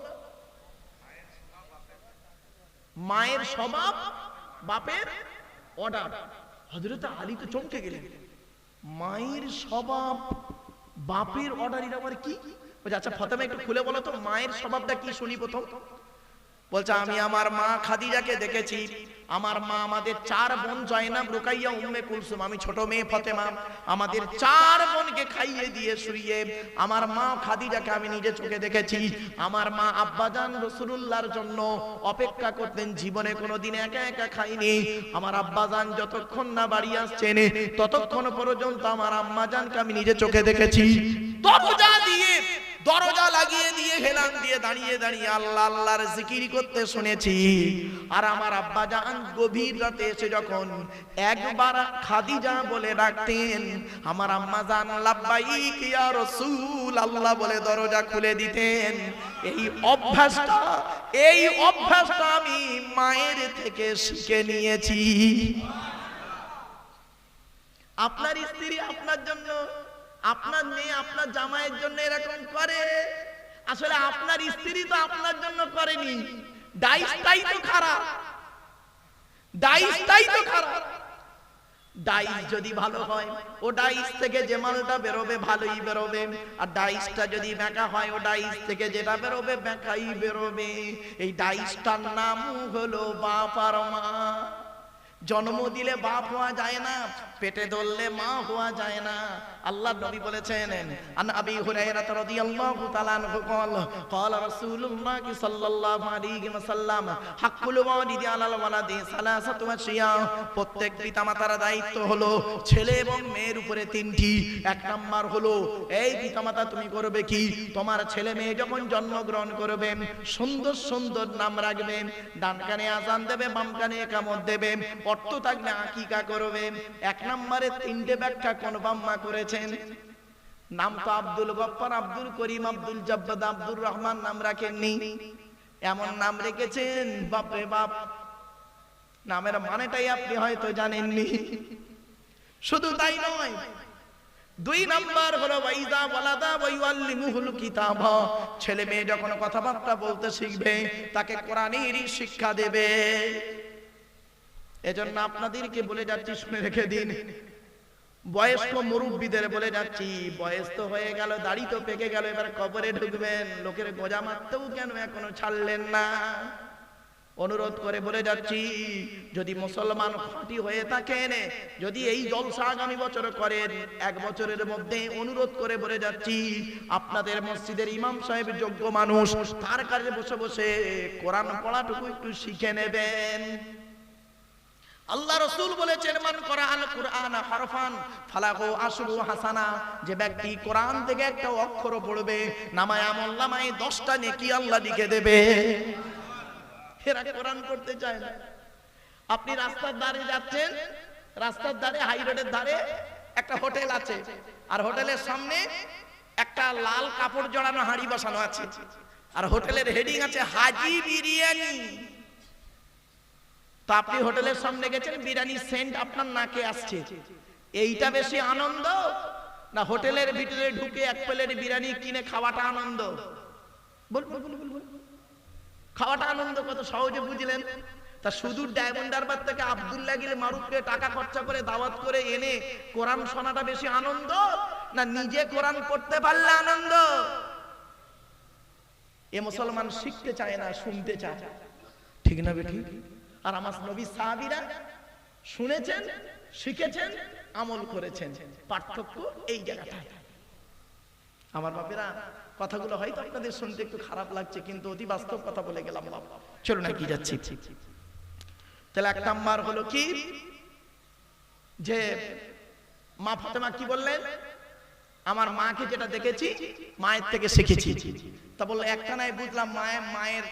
A: মায়ের স্বভাব বাপের অর্ডার। হযরত আলী তো চমকে গেলেন, মায়ের স্বভাব বাপের অর্ডার, এটা আবার কি? বলছে আচ্ছা ফাতেমা একটু খুলে বলো তো মায়ের স্বভাবটা কি শুনি প্রথম। বলছে আমি আমার মা খাদিজাকে দেখেছি, আমার মা আমাদের 4 বোন জয়নাব, রুকাইয়া, উম্মে কুলসুম, আমি ছোট মেয়ে ফাতেমা, আমাদের 4 বোনকে খাইয়ে দিয়ে শুইয়ে আমার মা খাদিজাকে আমি নিজে চোখে দেখেছি। আমার মা আব্বাজান রাসূলুল্লাহর জন্য অপেক্ষা করতেন, জীবনে কোনোদিন একা একা খাইনি। আমার আব্বাজান যতক্ষণ না বাড়ি আসছেন ততক্ষণ পর্যন্ত আমার আম্মাজানকে আমি নিজে চোখে দেখেছি। দরজা দিয়ে দরজা লাগিয়ে দিয়ে হেলান দিয়ে দাঁড়িয়ে দাঁড়িয়ে আল্লাহ আল্লাহর জিকির করতে শুনেছি। আর আমার আব্বা জান গভীর রাতে এসে যখন একবার খাদিজা বলে ডাকতেন, আমার আম্মা জান লাব্বাইক ইয়া রাসূল আল্লাহ বলে দরজা খুলে দিতেন। এই অভ্যাসটা আমি মায়ের থেকে শিখে নিয়েছি। আপনার স্ত্রী আপনার জন্য, আপনার মেয়ে আপনার জামাইয়ের জন্য এরকম করে, আসলে আপনার স্ত্রী তো আপনার জন্য করেনি, ডাইসটাই তো খারাপ, ডাইসটাই তো খারাপ। ডাইস যদি ভালো হয় ও ডাইস থেকে যে মালটা বেরোবে ভালোই বেরোবে, আর ডাইসটা যদি বেঁকা হয় ও ডাইস থেকে যেটা বেরোবে বেঁকাই বেরোবে। এই ডাইসটার নাম হলো বাপ আর মা। জন্ম দিলে বাপ হওয়া যায় না, পেটে ধরলে মা হওয়া যায় না। আল্লাহ নবী বলেছেন, আন আবি হুরায়রা রাদিয়াল্লাহু তাআলা আনহু ক্বালা রাসূলুল্লাহ সাল্লাল্লাহু আলাইহি ওয়াসাল্লাম হাক্কুল ওয়ালিদি আলাল ওয়ালাদি সালাসাতু আশিয়া। প্রত্যেক পিতামাতার দায়িত্ব হলো ছেলে এবং মেয়ের উপরে তিনটি। এক নাম্বার হলো, এই পিতামাতা তুমি করবে কি, তোমার ছেলে মেয়ে যখন জন্মগ্রহণ করবে সুন্দর সুন্দর নাম রাখবে, ডান কানে আযান দেবে, বাম কানে ইকামত দেবে, অর্থ থাকলে আকিকা করবে। এক নম্বরে তিনটে ব্যাখ্যা কোন বাম্মা করেছেন। নাম তো আব্দুল গফফার, আব্দুল করিম, আব্দুল জব্বাদ, আব্দুর রহমান নাম রাখেননি, এমন নাম রেখেছেন বাপরে বাপ, নামের মানেটাই আপনি হয়তো জানেননি। শুধু তাই নয়, দুই নাম্বার হলো ওয়াইজা ওয়ালাদা ওয়াইয়াল্লিমুহুল কিতাবা। ছেলে মেয়ে যখন কথাবার্তা বলতে শিখবে তাকে কোরআনের শিক্ষা দেবে। এজন্য আপনাদেরকে বলে যাচ্ছি, শুনে রেখে দিন, বয়স্ক মুরব্বীদের বলে যাচ্ছি, বয়স তো হয়ে গেল, দাড়ি তো পেকে গেল, এবার কবরে ঢুকবেন, লোকের গোজা মারতেও কেন এখনো ছাড়লেন না? অনুরোধ করে বলে যাচ্ছি, যদি মুসলমান খাঁটি হয়ে থাকেন, যদি এই জলসা আগামী বছর করেন, এক বছরের মধ্যে অনুরোধ করে বলে যাচ্ছি, আপনাদের মসজিদের ইমাম সাহেব যোগ্য মানুষ, তার কাছে বসে বসে কোরআন পড়াটুকু একটু শিখে নেবেন। আল্লাহ রাসূল বলেছেন, মান কোরআন কুরআন হরফান ফালাহু আশরু হাসানা। যে ব্যক্তি কোরআন থেকে একটা অক্ষর পড়বে, নামায়ে আমলনামায়ে 10টা নেকি আল্লাহ লিখে দেবে। এরা কোরআন পড়তে চায় না। আপনি রাস্তার ধারে যাচ্ছেন, রাস্তার ধারে হাই রোডের ধারে একটা হোটেল আছে, আর হোটেলের সামনে একটা লাল কাপড় জড়ানো হাঁড়ি বসানো আছে, আর হোটেলের হেডিং আছে হাজি বিরিয়ানি। তো আপনি হোটেলের সামনে গেছেন, বিরিয়ানি সেন্ট আপনার নাকে আসছে, এইটা বেশি আনন্দ না হোটেলের ভিতরে ঢুকে এক প্লেট বিরিয়ানি কিনে খাওয়াটা আনন্দ? খাওয়াটা আনন্দ কত সহজে বুঝলেন? তা শুধু ডায়মন্ড হারবার থেকে আব্দুল্লাহ গিল মারুফকে টাকা খরচা করে দাওয়াত করে এনে কোরআন শোনাটা বেশি আনন্দ না নিজে কোরআন পড়তে পারলে আনন্দ? এ মুসলমান শিখতে চায় না, শুনতে চায়, ঠিক না বেঠি? আর আমার নবী সাহাবীরা শুনেছেন, শিখেছেন, আমল করেছেন। পার্থক্য এই জায়গাটায়। আমার বাপেরা, কথাগুলো হয়তো আপনাদের শুনতে একটু খারাপ লাগছে, কিন্তু অতি বাস্তব কথা বলে গেলাম। বাবা চলো না কি যাচ্ছি। তাহলে এক নাম্বার হলো কি, যে মা ফাতেমা কি বললেন, আমার মাকে যেটা দেখেছি মায়ের থেকে শিখেছি। তা বললো একটা নাই বুঝলাম মায়ের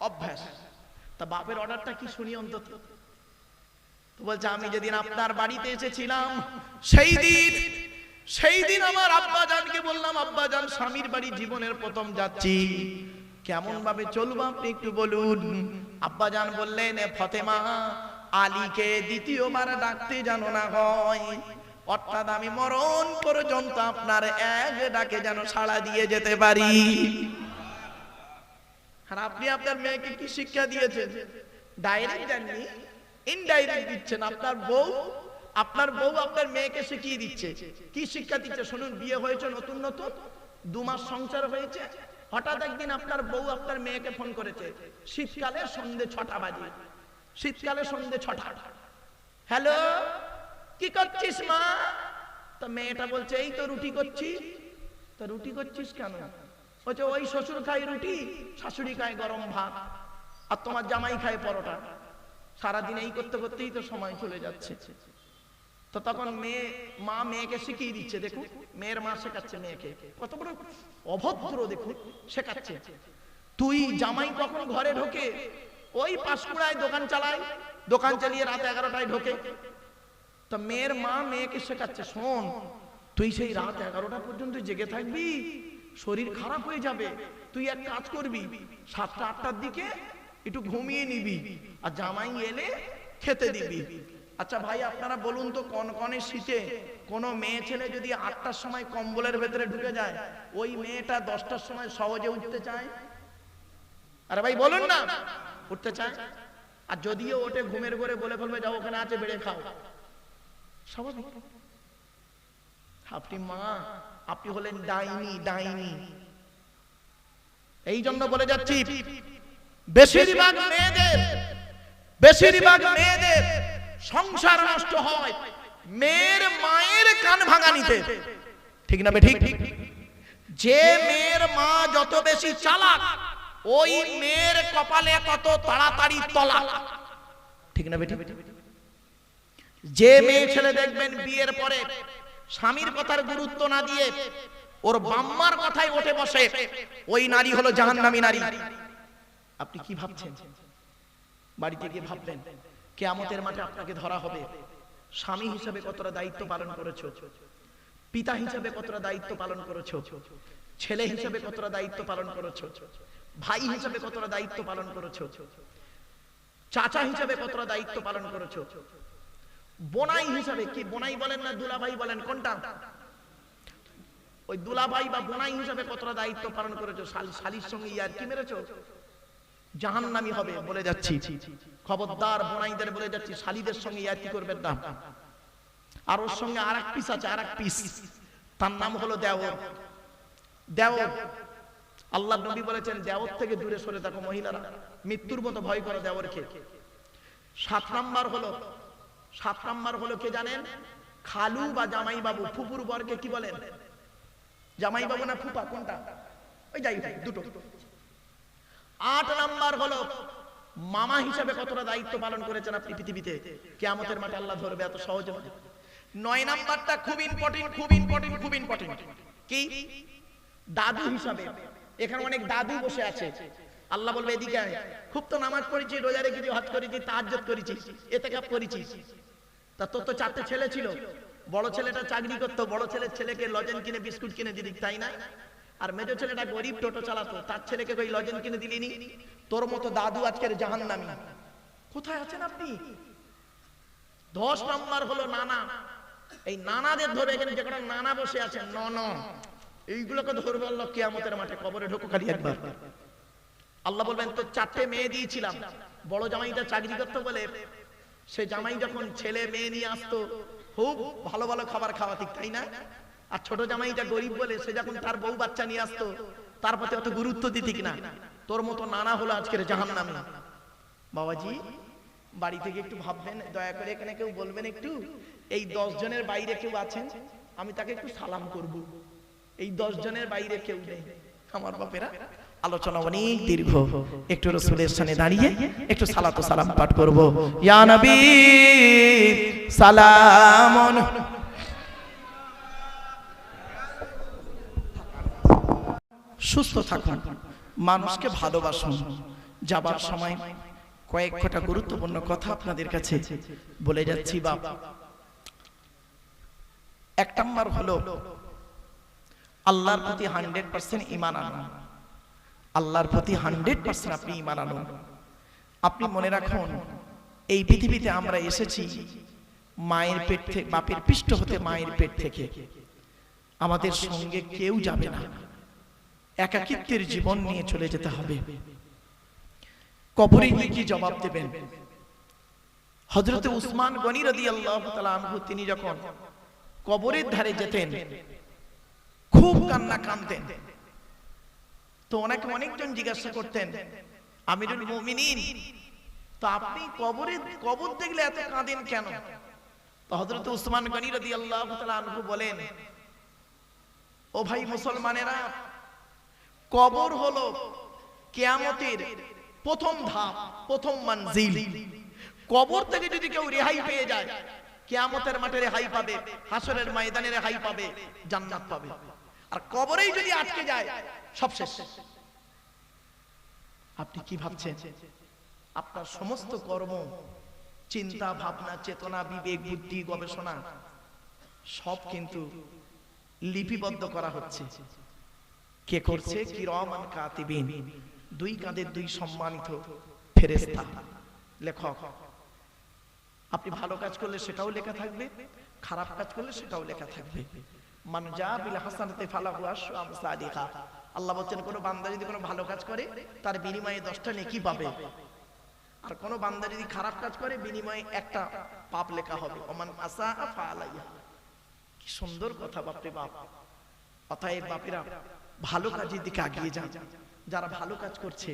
A: অভ্যাস, তা বাপের অর্ডারটা কি শুনি অন্তত। তো বলছে, আমি যেদিন আপনার বাড়িতে এসেছিলাম সেই দিন আমার আব্বা জানকে বললাম, আব্বা জান স্বামীর বাড়ি জীবনের প্রথম যাচ্ছি, কেমন ভাবে চলবো আপনি একটু বলুন। আব্বা জান বললেন, ফাতেমা আলীকে দ্বিতীয়বার ডাকতে জানো না হয়, অর্থাৎ আমি মরণ পর্যন্ত আপনার এক ডাকে যেন সাড়া দিয়ে যেতে পারি। আর আপনি আপনার মেয়েকে কি শিক্ষা দিয়েছেন? ডাইরেক্ট দেননি, ইনডাইরেক্ট দিচ্ছেন। আপনার বউ আপনার মেয়েকে শিখিয়ে দিচ্ছে। কি শিক্ষা দিচ্ছে শুনুন। বিয়ে হয়েছে নতুন নতুন, 2 মাস সংসার হয়েছে, হঠাৎ একদিন আপনার বউ আপনার মেয়েকে ফোন করেছে, শীতকালে সন্ধ্যে 6টা বাজে, শীতকালে সন্ধ্যে 6টা। হ্যালো, কি করছিস মা? তা মেয়েটা বলছে, এই তো রুটি করছি। তা রুটি করছিস কেন? বলছে, ওই শ্বশুর খায় রুটি, শাশুড়ি খায় গরম ভাত, আর তোমার জামাই খায় পরোটা। সারাদিন এই করতে করতেই তো সময় চলে যাচ্ছে। তো তখন মা মেয়েকে শিখিয়ে দিচ্ছে, দেখুন মেয়ের মা শেখাচ্ছে মেয়েকে, কত বড় অভদ্র দেখুন, শেখাচ্ছে। তুই জামাই কখন ঘরে ঢোকে, ওই পাঁশকুড়ায় দোকান চালায়, দোকান চালিয়ে রাত 11টায় ঢোকে। তো মেয়ের মা মেয়েকে শেখাচ্ছে, শোন তুই সেই রাত 11টা পর্যন্ত জেগে থাকবি, শরীর খারাপ হয়ে যাবে, তুই এক কাজ করবি 7টা 8টার দিকে একটু ঘুমিয়ে নিবি, আর জামাই এলে খেতে দিবি। আচ্ছা ভাই আপনারা বলুন তো, কনকনে শীতে কোনো মেয়ে ছেলে যদি 8টার সময় কম্বলের ভেতরে ঢুকে যায়, ওই মেয়েটা 10টার সময় সহজে উঠতে চায়? আরে ভাই বলুন না, উঠতে চায়? আর যদিও ওঠে ঘুমের ঘরে বলে ফেলবে যাও ওখানে আছে বেড়ে খাও, স্বাভাবিক। আপনি মা, আপনি হলেন ডাইনি, ডাইনি। এই জন্য বলে যাচ্ছি, বেশিরভাগ মেয়েদের সংসার নষ্ট হয় মেয়ের মায়ের কান ভাঙানিতে, ঠিক না বেঠিক? যে মেয়ের মা যত বেশি চালাক, ওই মেয়ের কপালে তত তাড়াতাড়ি তলাক, ঠিক না বেঠিক? যে মেয়ে ছেলে দেখবেন বিয়ের পরে স্বামীর কথার গুরুত্ব না দিয়ে ওর বাম্মার কথাই ওঠে বসে, ওই নারী হলো জাহান্নামী নারী। আপনি কি ভাবছেন? বাড়িতে গিয়ে ভাববেন কিয়ামতের মাঠে আপনাকে ধরা হবে। স্বামী হিসেবে কতটা দায়িত্ব পালন করেছো, পিতা হিসেবে কতটা দায়িত্ব পালন করেছো, ছেলে হিসেবে কতটা দায়িত্ব পালন করেছো, ভাই হিসেবে কতটা দায়িত্ব পালন করেছো, চাচা হিসেবে কতটা দায়িত্ব পালন করেছো, বোনাই হিসেবে, কি বোনাই বলেন না দুলাভাই বলেন, কোনটা? ওই দুলাভাই বা বোনাই হিসেবে কতটা দায়িত্ব পালন করেছো, শালির সঙ্গে ইয়ার কি মেরেছো, জাহান্নামী হবে। বলে যাচ্ছি খবরদার, বোনাইদের বলে যাচ্ছি, শালিদের সঙ্গে ইয়ার কি করবেন না। আর ওর সঙ্গে আরেক পিস আছে, আরেক পিস, তার নাম হলো দেওর। দেওর, আল্লাহ নবী বলেছেন দেওর থেকে দূরে সরে থাকো মহিলারা, মৃত্যুর মতো ভয় করো দেওরকে। 7 নাম্বার হলো কে জানেন? খালু বা জামাই বাবু। ফুপুর বরকে কি বলেন? জামাই বাবু না ফুপা, কোনটা? ওই যাই হোক দুটো। 8 নাম্বার হলো মামা হিসাবে কতটা দায়িত্ব পালন করেছেন আপনি পৃথিবীতে, কিয়ামতের মাঠে আল্লাহ ধরবে এত সহজে। 9 নাম্বারটা খুব ইম্পর্টেন্ট, কি? দাদু হিসাবে। এখানে অনেক দাদু বসে আছে, আল্লাহ বলবে এদিকে আয়, খুব তো নামাজ পড়েছি, রোজা রেখেছি, হজ করেছি, তাহাজ্জুদ করেছি, ইতিকাফ করেছি, তা তোর তো 4টে ছেলে ছিল, বড় ছেলেটা চাকরি করতো, বড় ছেলেকে লজেন কিনে বিস্কুট কিনে দিলি, তাই না? আর মেজো ছেলেটা গরিব, টোটো চালাতো, তার ছেলেকে কই লজেন কিনে দিলিনি? তোর মতো দাদু আজকের জাহান্নামী। কোথায় আছেন আপনি? 10 নাম্বার হলো নানা। এই নানাদের ধরে, এখানে যে কটা নানা বসে আছেন, এইগুলোকে ধরবে আল্লাহ কিয়ামতের মাঠে, কবরে ঢোকো খালি একবার। আল্লাহ বলবেন তো 4টে মেয়ে দিয়েছিলাম, বড় জামাইটা চাকরি করতো বলে সে জামাই যখন ছেলে মেয়ে নিয়ে আসতো খুব ভালো ভালো খাবার খাওয়াতি, তাই না? আর ছোট জামাইটা গরিব বলে সে যখন তার বউ বাচ্চা নিয়ে আসতো তার প্রতি অত গুরুত্ব দিতি কিনা। তোর মতো নানা হলো আজকের জাহান্নামী। বাবাজি বাড়ি থেকে একটু ভাববেন, দয়া করে এখানে কেউ বলবেন একটু, এই 10 জনের বাইরে কেউ আছেন, আমি তাকে একটু সালাম করব। এই 10 জনের বাইরে কেউ নেই। আমার বাপেরা, আলোচনা অনেক দীর্ঘ, একটু রাসূলের সামনে দাঁড়িয়ে একটু সালাত ও সালাম পাঠ করব। ইয়া নবী সালামুন। সুস্থ থাকুন, মানুষকে ভালোবাসুন। যাবার সময় কয়েকটা গুরুত্বপূর্ণ কথা আপনাদের কাছে বলে যাচ্ছি। বাপ, 1 নাম্বার হলো আল্লাহর প্রতি 100% ঈমান আনুন। আল্লাহর প্রতি 100% আপনি ঈমান আনুন। আপনি মনে রাখুন, এই পৃথিবীতে আমরা এসেছি মায়ের পেট থেকে, বাপের পৃষ্ঠ হতে, মায়ের পেট থেকে। আমাদের সঙ্গে কেউ যাবে না, একাকিত্বের জীবন নিয়ে চলে যেতে হবে। কবরে গিয়ে কি জবাব দেবেন? হযরত উসমান গনি রাদিয়াল্লাহু তাআলা আনহু তিনি যখন কবরের ধারে যেতেন খুব কান্না কাঁদতেন। তো ওনাকে অনেকজন জিজ্ঞাসা করতেন, আমিরুল মুমিনিন, তো আপনি কবর দেখলে এত কাঁদেন কেন? তো হযরত উসমান গনি রাদিয়াল্লাহু তাআলা আনহু বলেন, ও ভাই মুসলমানেরা, কবর হলো কিয়ামতের প্রথম ধাপ, প্রথম মঞ্জিল। কবর থেকে যদি কেউ রেহাই পেয়ে যায় কিয়ামতের মাঠে রেহাই পাবে, হাসরের ময়দানে রেহাই পাবে, জান্নাত পাবে। আর কবরেই যদি আটকে যায় সব শেষ। আপনি কি ভাবছেন আপনার সমস্ত কর্ম, চিন্তা ভাবনা, চেতনা, বিবেক, বুদ্ধি, গবেষণা সব কিন্তু লিপিবদ্ধ করা হচ্ছে। কে করছে? কিরামান কাতিবিন, দুই কাঁধের দুই সম্মানিত ফেরেশতা, লেখক। আপনি ভালো কাজ করলে সেটাও লেখা থাকবে, খারাপ কাজ করলে সেটাও লেখা থাকবে। মান জা বিল হাসানাতি ফালাহু আশরু আমসালিহা। আল্লাহ বলেন কোন বান্দা যদি কোনো ভালো কাজ করে তার বিনিময়ে 10টা নেকি পাবে, আর কোন বান্দা যদি খারাপ কাজ করে বিনিময়ে একটা পাপ লেখা হবে। ওমান আসা ফালাইহা। কি সুন্দর কথা, বাপরে বাপ। অতএব বাপেরা ভালো কাজের দিকে এগিয়ে যান। যারা ভালো কাজ করছে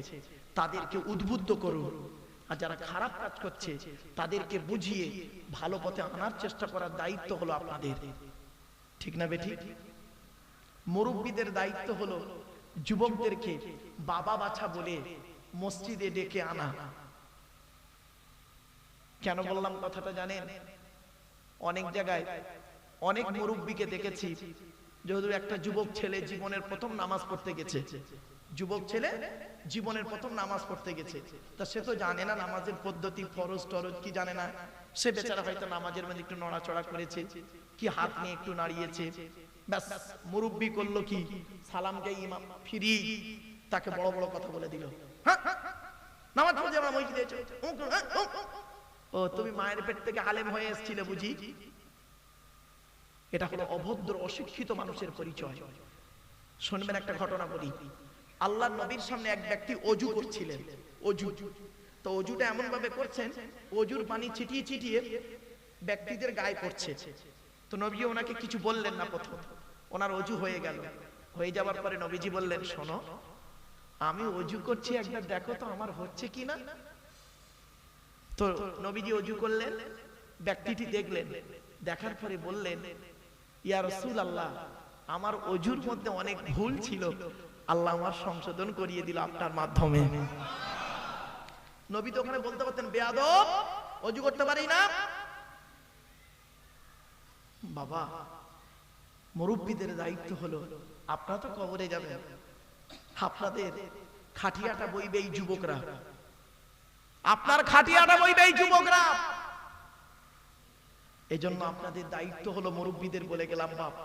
A: তাদেরকে উদ্বুদ্ধ করুন, আর যারা খারাপ কাজ করছে তাদেরকে বুঝিয়ে ভালো পথে আনার চেষ্টা করার দায়িত্ব হলো আপনাদের। ঠিক না বেঠিক? মুরব্বীদের দায়িত্ব হলো যুবকদেরকে বাবা বাছা বলে মসজিদে ডেকে আনা। কেন বললাম কথাটা জানেন? অনেক জায়গায় অনেক মুরব্বীকে দেখেছি, যেহেতু একটা যুবক ছেলে জীবনের প্রথম নামাজ পড়তে গেছে, যুবক ছেলে জীবনের প্রথম নামাজ পড়তে গেছে, তা সে তো জানে না নামাজের পদ্ধতি, ফরজ টরজ কি জানে না। সে বেচারা হয়তো নামাজের মধ্যে একটু নড়াচড়া করেছে, কি হাত নিয়ে একটু নাড়িয়েছে, ব্যাস। মুরব্বী করলো কি, সালামকে ইমাম ফিরি তাকে বড় বড় কথা বলে দিল। হ্যাঁ, নামাজ পড়ে আমরা মসজিদে এসেছি। ও তুমি মায়ের পেট থেকে আলেম হয়ে এসেছিলে বুঝি? এটা হলো অভদ্র অশিক্ষিত মানুষের পরিচয়। শুনবেন একটা ঘটনা বলি। আল্লাহর নবীর সামনে এক ব্যক্তি অজু করছিলেন, অজু। তো অজুটা এমন ভাবে করছেন, অজুর পানি ছিটিয়ে ছিটিয়ে ব্যক্তিদের গায়ে পড়ছে। তো নবী ওনাকে কিছু বললেন না। প্রথম ওনার অজু হয়ে গেল, হয়ে যাওয়ার পরে নবীজি বললেন, শোনো, আমি অজু করছি, একবার দেখো তো আমার হচ্ছে কিনা। তো নবীজি অজু করলেন, ব্যক্তিটি দেখলেন, দেখার পরে বললেন, ইয়া রাসূলুল্লাহ, আমার অজুর মধ্যে অনেক ভুল ছিল, আল্লাহ আমার সংশোধন করিয়ে দিল আপনার মাধ্যমে। নবী তো ওখানে বলতে পারতেন, বেয়াদব, অজু করতে পারি না। বাবা, মুরব্বীদের দায়িত্ব হলো, আপনারা তো কবরে যাবেন, আপনাদের খাটিয়াটা বইবে এই যুবকরা, আপনার খাটিয়াটা বইবে এই যুবকরা। এই জন্য আপনাদের দায়িত্ব হলো, মুরব্বীদের বলে গেলাম, বাপ,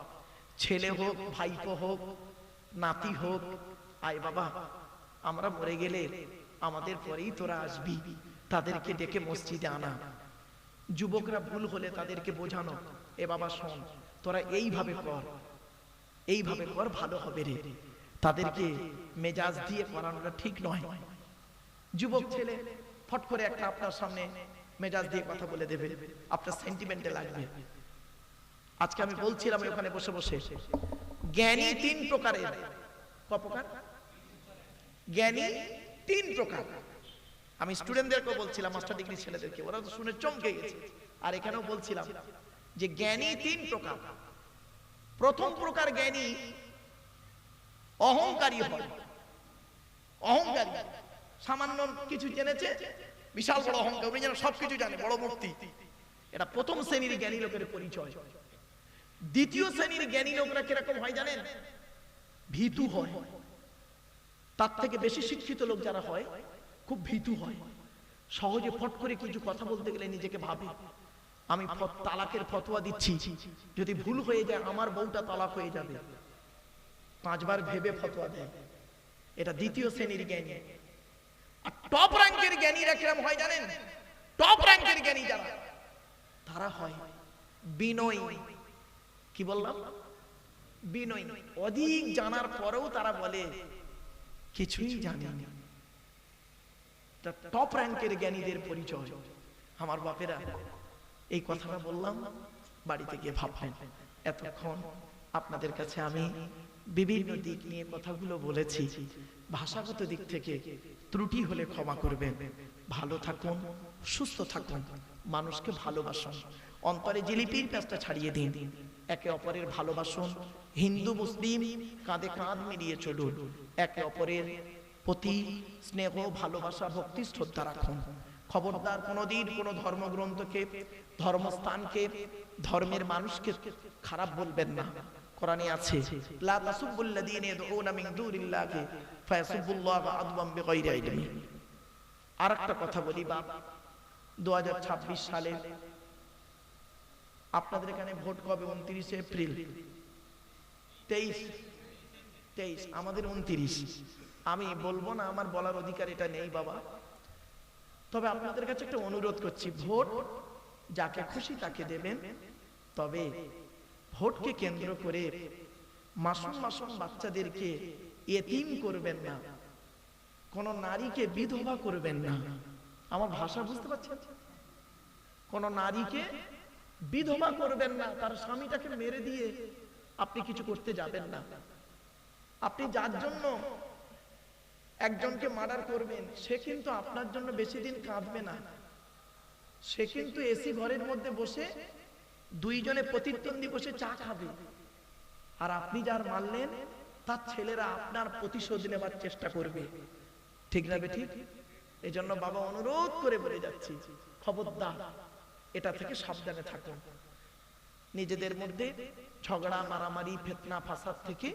A: ছেলে হোক, ভাইপো হোক, নাতি হোক, আয় বাবা, আমরা মরে গেলে আমাদের পরেই তোরা আসবি, তাদেরকে ডেকে মসজিদে আনা। যুবকরা ভুল হলে তাদেরকে বোঝানো, এ বাবা শোন, তোরা এইভাবে কর, এইভাবে কর, ভালো হবে রে। তাদেরকে মেজাজ দিয়ে করানোটা ঠিক নয়। যুবক ছেলে ফট করে একটা আপনার সামনে মেজাজ দিয়ে কথা বলে দেবে, আপনার সেন্টিমেন্টে লাগবে। আজকে আমি বলছিলাম ওখানে বসে বসে, জ্ঞানী 3 প্রকারের। ক প্রকার? জ্ঞানী 3 প্রকার। আমি স্টুডেন্টদেরকে বলছিলাম, মাস্টার ডিগ্রি ছেলেদেরকে, ওরা তো শুনে চমকে গেছে। আর এখানেও বলছিলাম যে জ্ঞানী 3 প্রকার। প্রথম প্রকার জ্ঞানী অহংকারী হয়। অহংকারী, সামান্য কিছু জেনেছে, বিশাল বড় অহংকার, উনি যেন সবকিছু জানে, বড় মুক্তি। এটা প্রথম শ্রেণীর জ্ঞানী লোকের পরিচয়। দ্বিতীয় শ্রেণীর জ্ঞানী লোকরা কিরকম হয় জানেন? ভীতু হয়। তার থেকে বেশি শিক্ষিত লোক যারা হয়, খুব ভীতু হয়। সহজে ফট করে কিছু কথা বলতে গেলে নিজেকে ভাবে, আমি তালাকের ফতোয়া দিচ্ছি, যদি ভুল হয়ে যায় আমার বউটা তালাক হয়ে যাবে, 5 বার ভেবে ফতোয়া দেয়। এটা দ্বিতীয় শ্রেণীর জ্ঞানী। আর টপ র্যাঙ্কের জ্ঞানীরা কিরকম হয় জানেন? টপ র্যাঙ্কের জ্ঞানী যারা, তারা হয় বিনয়ী। কি বললাম? বিনয়ী। অধিক জানার পরেও তারা বলে কিছুই জানি না। টপ র্যাঙ্কের জ্ঞানীদের পরিচয়। আমার বাপেরা, এই কথাটা বললাম, বাড়িতে গিয়ে ভাববেন। এতক্ষণ আপনাদের কাছে আমি বিভিন্ন দিক নিয়ে কথাগুলো বলেছি। ভাষাগত দিক থেকে ত্রুটি হলে ক্ষমা করবেন। ভালো থাকুন, সুস্থ থাকুন, মানুষকে ভালোবাসুন, অন্তরে জিলিপির প্যাঁচটা ছাড়িয়ে দিন, একে অপরের ভালোবাসুন। হিন্দু মুসলিম কাঁধে কাঁধ মিলিয়ে চলুন, একে অপরের প্রতি স্নেহ, ভালোবাসা, ভক্তি, শ্রদ্ধা রাখুন। খবরদার কোনোদিন কোনো ধর্মগ্রন্থকে, ধর্মস্থানকে, ধর্মের মানুষকে খারাপ বলবেন না। কোরআনে আছে লা তাসুবুল্লাযীনা ইয়াদউনা মিন দুনিল্লাহি ফায়াসুবুল্লাহা আদওয়াম বিগাইরি ইলমি। আরেকটা কথা বলি বাপ, 2026 সালে আপনাদের এখানে ভোট কবে? 29 এপ্রিল। 23 আমাদের 29। আমি বলবো না, আমার বলার অধিকার এটা নেই বাবা। তবে আপনাদের কাছে একটা অনুরোধ করছি, ভোট যাকে খুশি তাকে দেবেন, তবে ভোটকে কেন্দ্র করে মাসুম মাসুম বাচ্চাদেরকে এতিম করবেন না, কোন নারীকে বিধবা করবেন না। আমার ভাষা বুঝতে পারছেন? কোন নারীকে বিধবা করবেন না, তার স্বামীটাকে মেরে দিয়ে আপনি কিছু করতে যাবেন না। আপনি যার জন্য একজনকে মার্ডার করবেন, সে কিন্তু আপনার জন্য বেশি দিন কাঁদবে না। সে কিন্তু এসি ঘরের মধ্যে বসে দুইজনে প্রতিদ্বন্দ্বী বসে চা খাবে। আর আপনি যার মারলেন তার ছেলেরা আপনার প্রতিশোধ নেবার চেষ্টা করবে। ঠিক না ঠিক? এই জন্য বাবা অনুরোধ করে বলে যাচ্ছি, খবরদার এটা থেকে সাবধানে থাকুন। নিজেদের মধ্যে ঝগড়া মারামারি ফিতনা ফাসাদ থেকে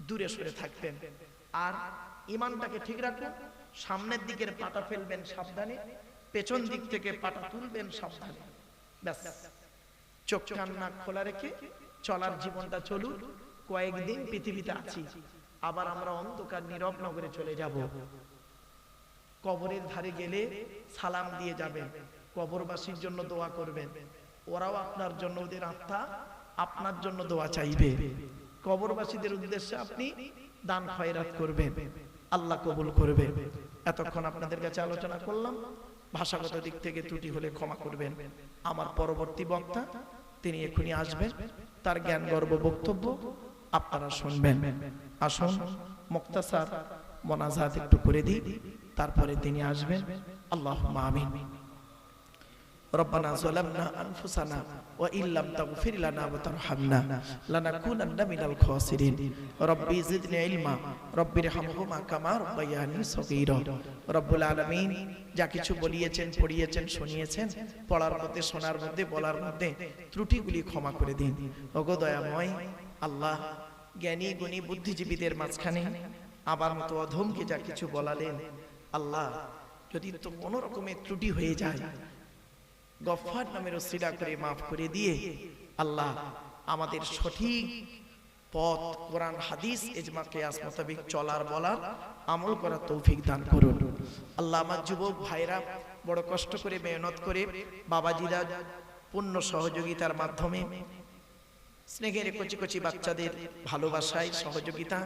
A: দূরে সরে থাকবেন। আর ঈমানটাকে ঠিক রাখুন। সামনের দিকের পাটা ফেলবেন সাবধানে, পেছন দিক থেকে পাটা তুলবেন সাবধানে। ব্যাস, চোখ কান নাক খোলা রেখে চলার জীবনটা চলুন। কয়েকদিন পৃথিবীতে আছি, আবার আমরা অন্ধকার নীরব নগরে চলে যাব। কবরের ধারে গেলে সালাম দিয়ে যাবেন, কবরবাসীর জন্য দোয়া করবেন। ওরাও আপনার জন্য, ওদের আত্মা আপনার জন্য দোয়া চাইবে। কবরবাসীদের উদ্দেশ্যে আপনি দান খয়রাত করবেন, আল্লাহ কবুল করবে। এতক্ষণ আপনাদের কাছে আলোচনা করলাম, ভাষাগত দিক থেকে ত্রুটি হলে ক্ষমা করবেন। আমার পরবর্তী বক্তা তিনি এখনই আসবেন, তার জ্ঞান গর্ব বক্তব্য আপনারা শুনবেন। আসুন মুক্তাসার মোনাজাত একটু করে দিই, তারপরে তিনি আসবেন। আল্লাহুম্মা আমিন। ربنا ظلمنا أنفسنا وإن لم تغفر لنا وترحمنا لنكونن من الخاسرين ربي زدني علما ربي ارحمهما كما ربياني صغيرا رب العالمين। যা কিছু বলিয়েছেন, পড়িয়েছেন, শুনিয়েছেন, পড়ার মধ্যে, শোনার মধ্যে, বলার মধ্যে ত্রুটিগুলি ক্ষমা করে দিন। ওগো দয়াময় আল্লাহ, জ্ঞানী গুণী বুদ্ধিজীবীদের মাঝখানে আমার মতো অধমকে যা কিছু বলালেন, আল্লাহ যদি তো কোনো রকমের ত্রুটি হয়ে যায়, গফফার নামের ওসিলা করে মাফ করে দিয়ে আল্লাহ আমাদের সঠিক পথ, কোরআন হাদিস ইজমা কিয়াস মোতাবেক চলার, বলার, আমল করার তৌফিক দান করুন। আল্লাহ আমার যুবক ভাইরা বড় কষ্ট করে মেহনত করে বাবাজিরা পূর্ণ সহযোগিতার মাধ্যমে স্নেহের কচি কচি বাচ্চাদের ভালোবাসায় সহযোগিতা,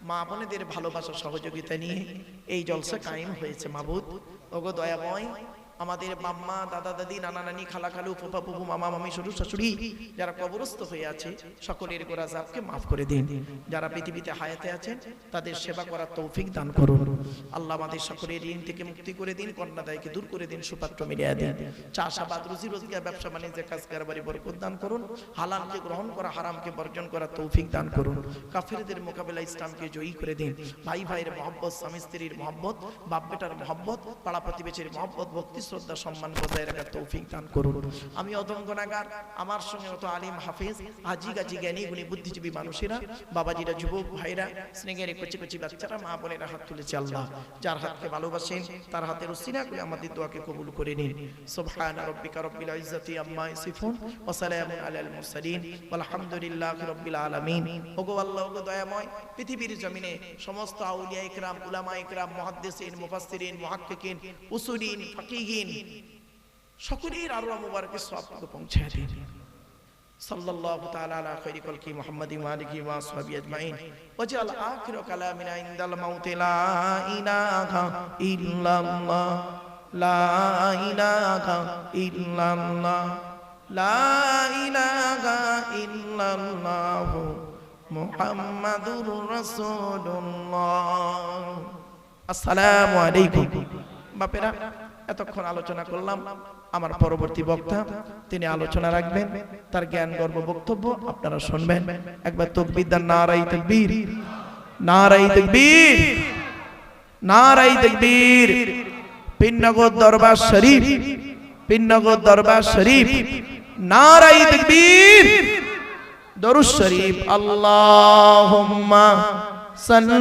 A: মা বোনেদের ভালোবাসা সহযোগিতা নিয়ে এই জলসা কায়েম হয়েছে। মাবুদ ওগো দয়াময়, আমাদের মাম্মা, দাদা দাদি, নানা নানি, খালা খালু, ফুফা ফুফু, মামা মামি, শ্বশুর শাশুড়ি যারা কবরস্থ হয়ে আছে, সকলের গুনাহকে মাফ করে দিন। যারা পৃথিবীতে হায়াতে আছেন তাদের সেবা করার তৌফিক দান করুন। আল্লাহ আমাদের সকলের ঋণ থেকে মুক্তি করে দিন, কন্যাদায়কে দূর করে দিন, সুপাত্র মিলিয়ে দিন। চাষাবাদ, রুজি রোজগার, ব্যবসা বাণিজ্যে কাজ কারবারে বরকত দান করুন। হালালকে গ্রহণ করা, হারামকে বর্জন করার তৌফিক দান করুন। কাফেরদের মোকাবেলা ইসলামকে জয়ী করে দিন। ভাই ভাইয়ের মহব্বত, স্বামী স্ত্রীর মহব্বত, বাপ বেটার মহব্বত, পাড়া প্রতিবেশীর মহব্বত, ভক্তি শ্রদ্ধা সম্মান বজায় রাখার তৌফিক দান করুন। আমি অদম গুনাহগার, আমার সঙ্গে অত আলিম হাফেজ, হাজি গাজি, জ্ঞানী গুণী বুদ্ধিজীবী মানুষেরা, বাবাজিরা, যুবক ভাইরা, স্নেহের কচি কচি বাচ্চারা, মা বোনেরা হাত তুলেছে। আল্লাহ যার হাতকে ভালোবাসেন তার হাতের উসিলা করে আমাদের দোয়াকে কবুল করে নিন। সুবহানা রাব্বিকা রাব্বিল ইজ্জাতি আম্মা ইয়াসিফুন ওয়া সালামুন আলাল মুরসালিন ওয়ালহামদুলিল্লাহি রাব্বিল আলামিন। ওগো আল্লাহ, ওগো দয়াময়, পৃথিবীর জমিনে সমস্ত আউলিয়া ইকরাম, উলামা ইকরাম, মুহাদ্দিসিন, মুফাসসিরিন, মুহাক্কিকিন, উসুলিন, ফাকিহিন সকলের আল্লাহ মুবারকের সওয়াব পৌঁছায় দিন। সাল্লাল্লাহু তাআলা আলা খায়রি খালকি মুহাম্মাদিন ওয়া আলিহি ওয়া আসহাবিহি আজমাইন ওয়াজআল আখির কালামিনা ইনদাল মাউতি লা ইলাহা ইল্লাল্লাহ লা ইলাহা ইল্লাল্লাহ লা ইলাহা ইল্লাল্লাহ মুহাম্মাদুর রাসূলুল্লাহ। আসসালামু আলাইকুম। বাপেরা, এতক্ষণ আলোচনা করলাম, আমার পরবর্তী বক্তা তিনি আলোচনা রাখবেন, তার জ্ঞান গর্ব বক্তব্য আপনারা শুনবেন। একবার তাকবীর দেন, নারায়ে তাকবীর, নারায়ে তাকবীর, নারায়ে তাকবীর। পীরনগর দরবার শরীফ, পীরনগর দরবার শরীফ। নারায়ে তাকবীর, দরুদ শরীফ। আল্লাহুম্মা সাল্লি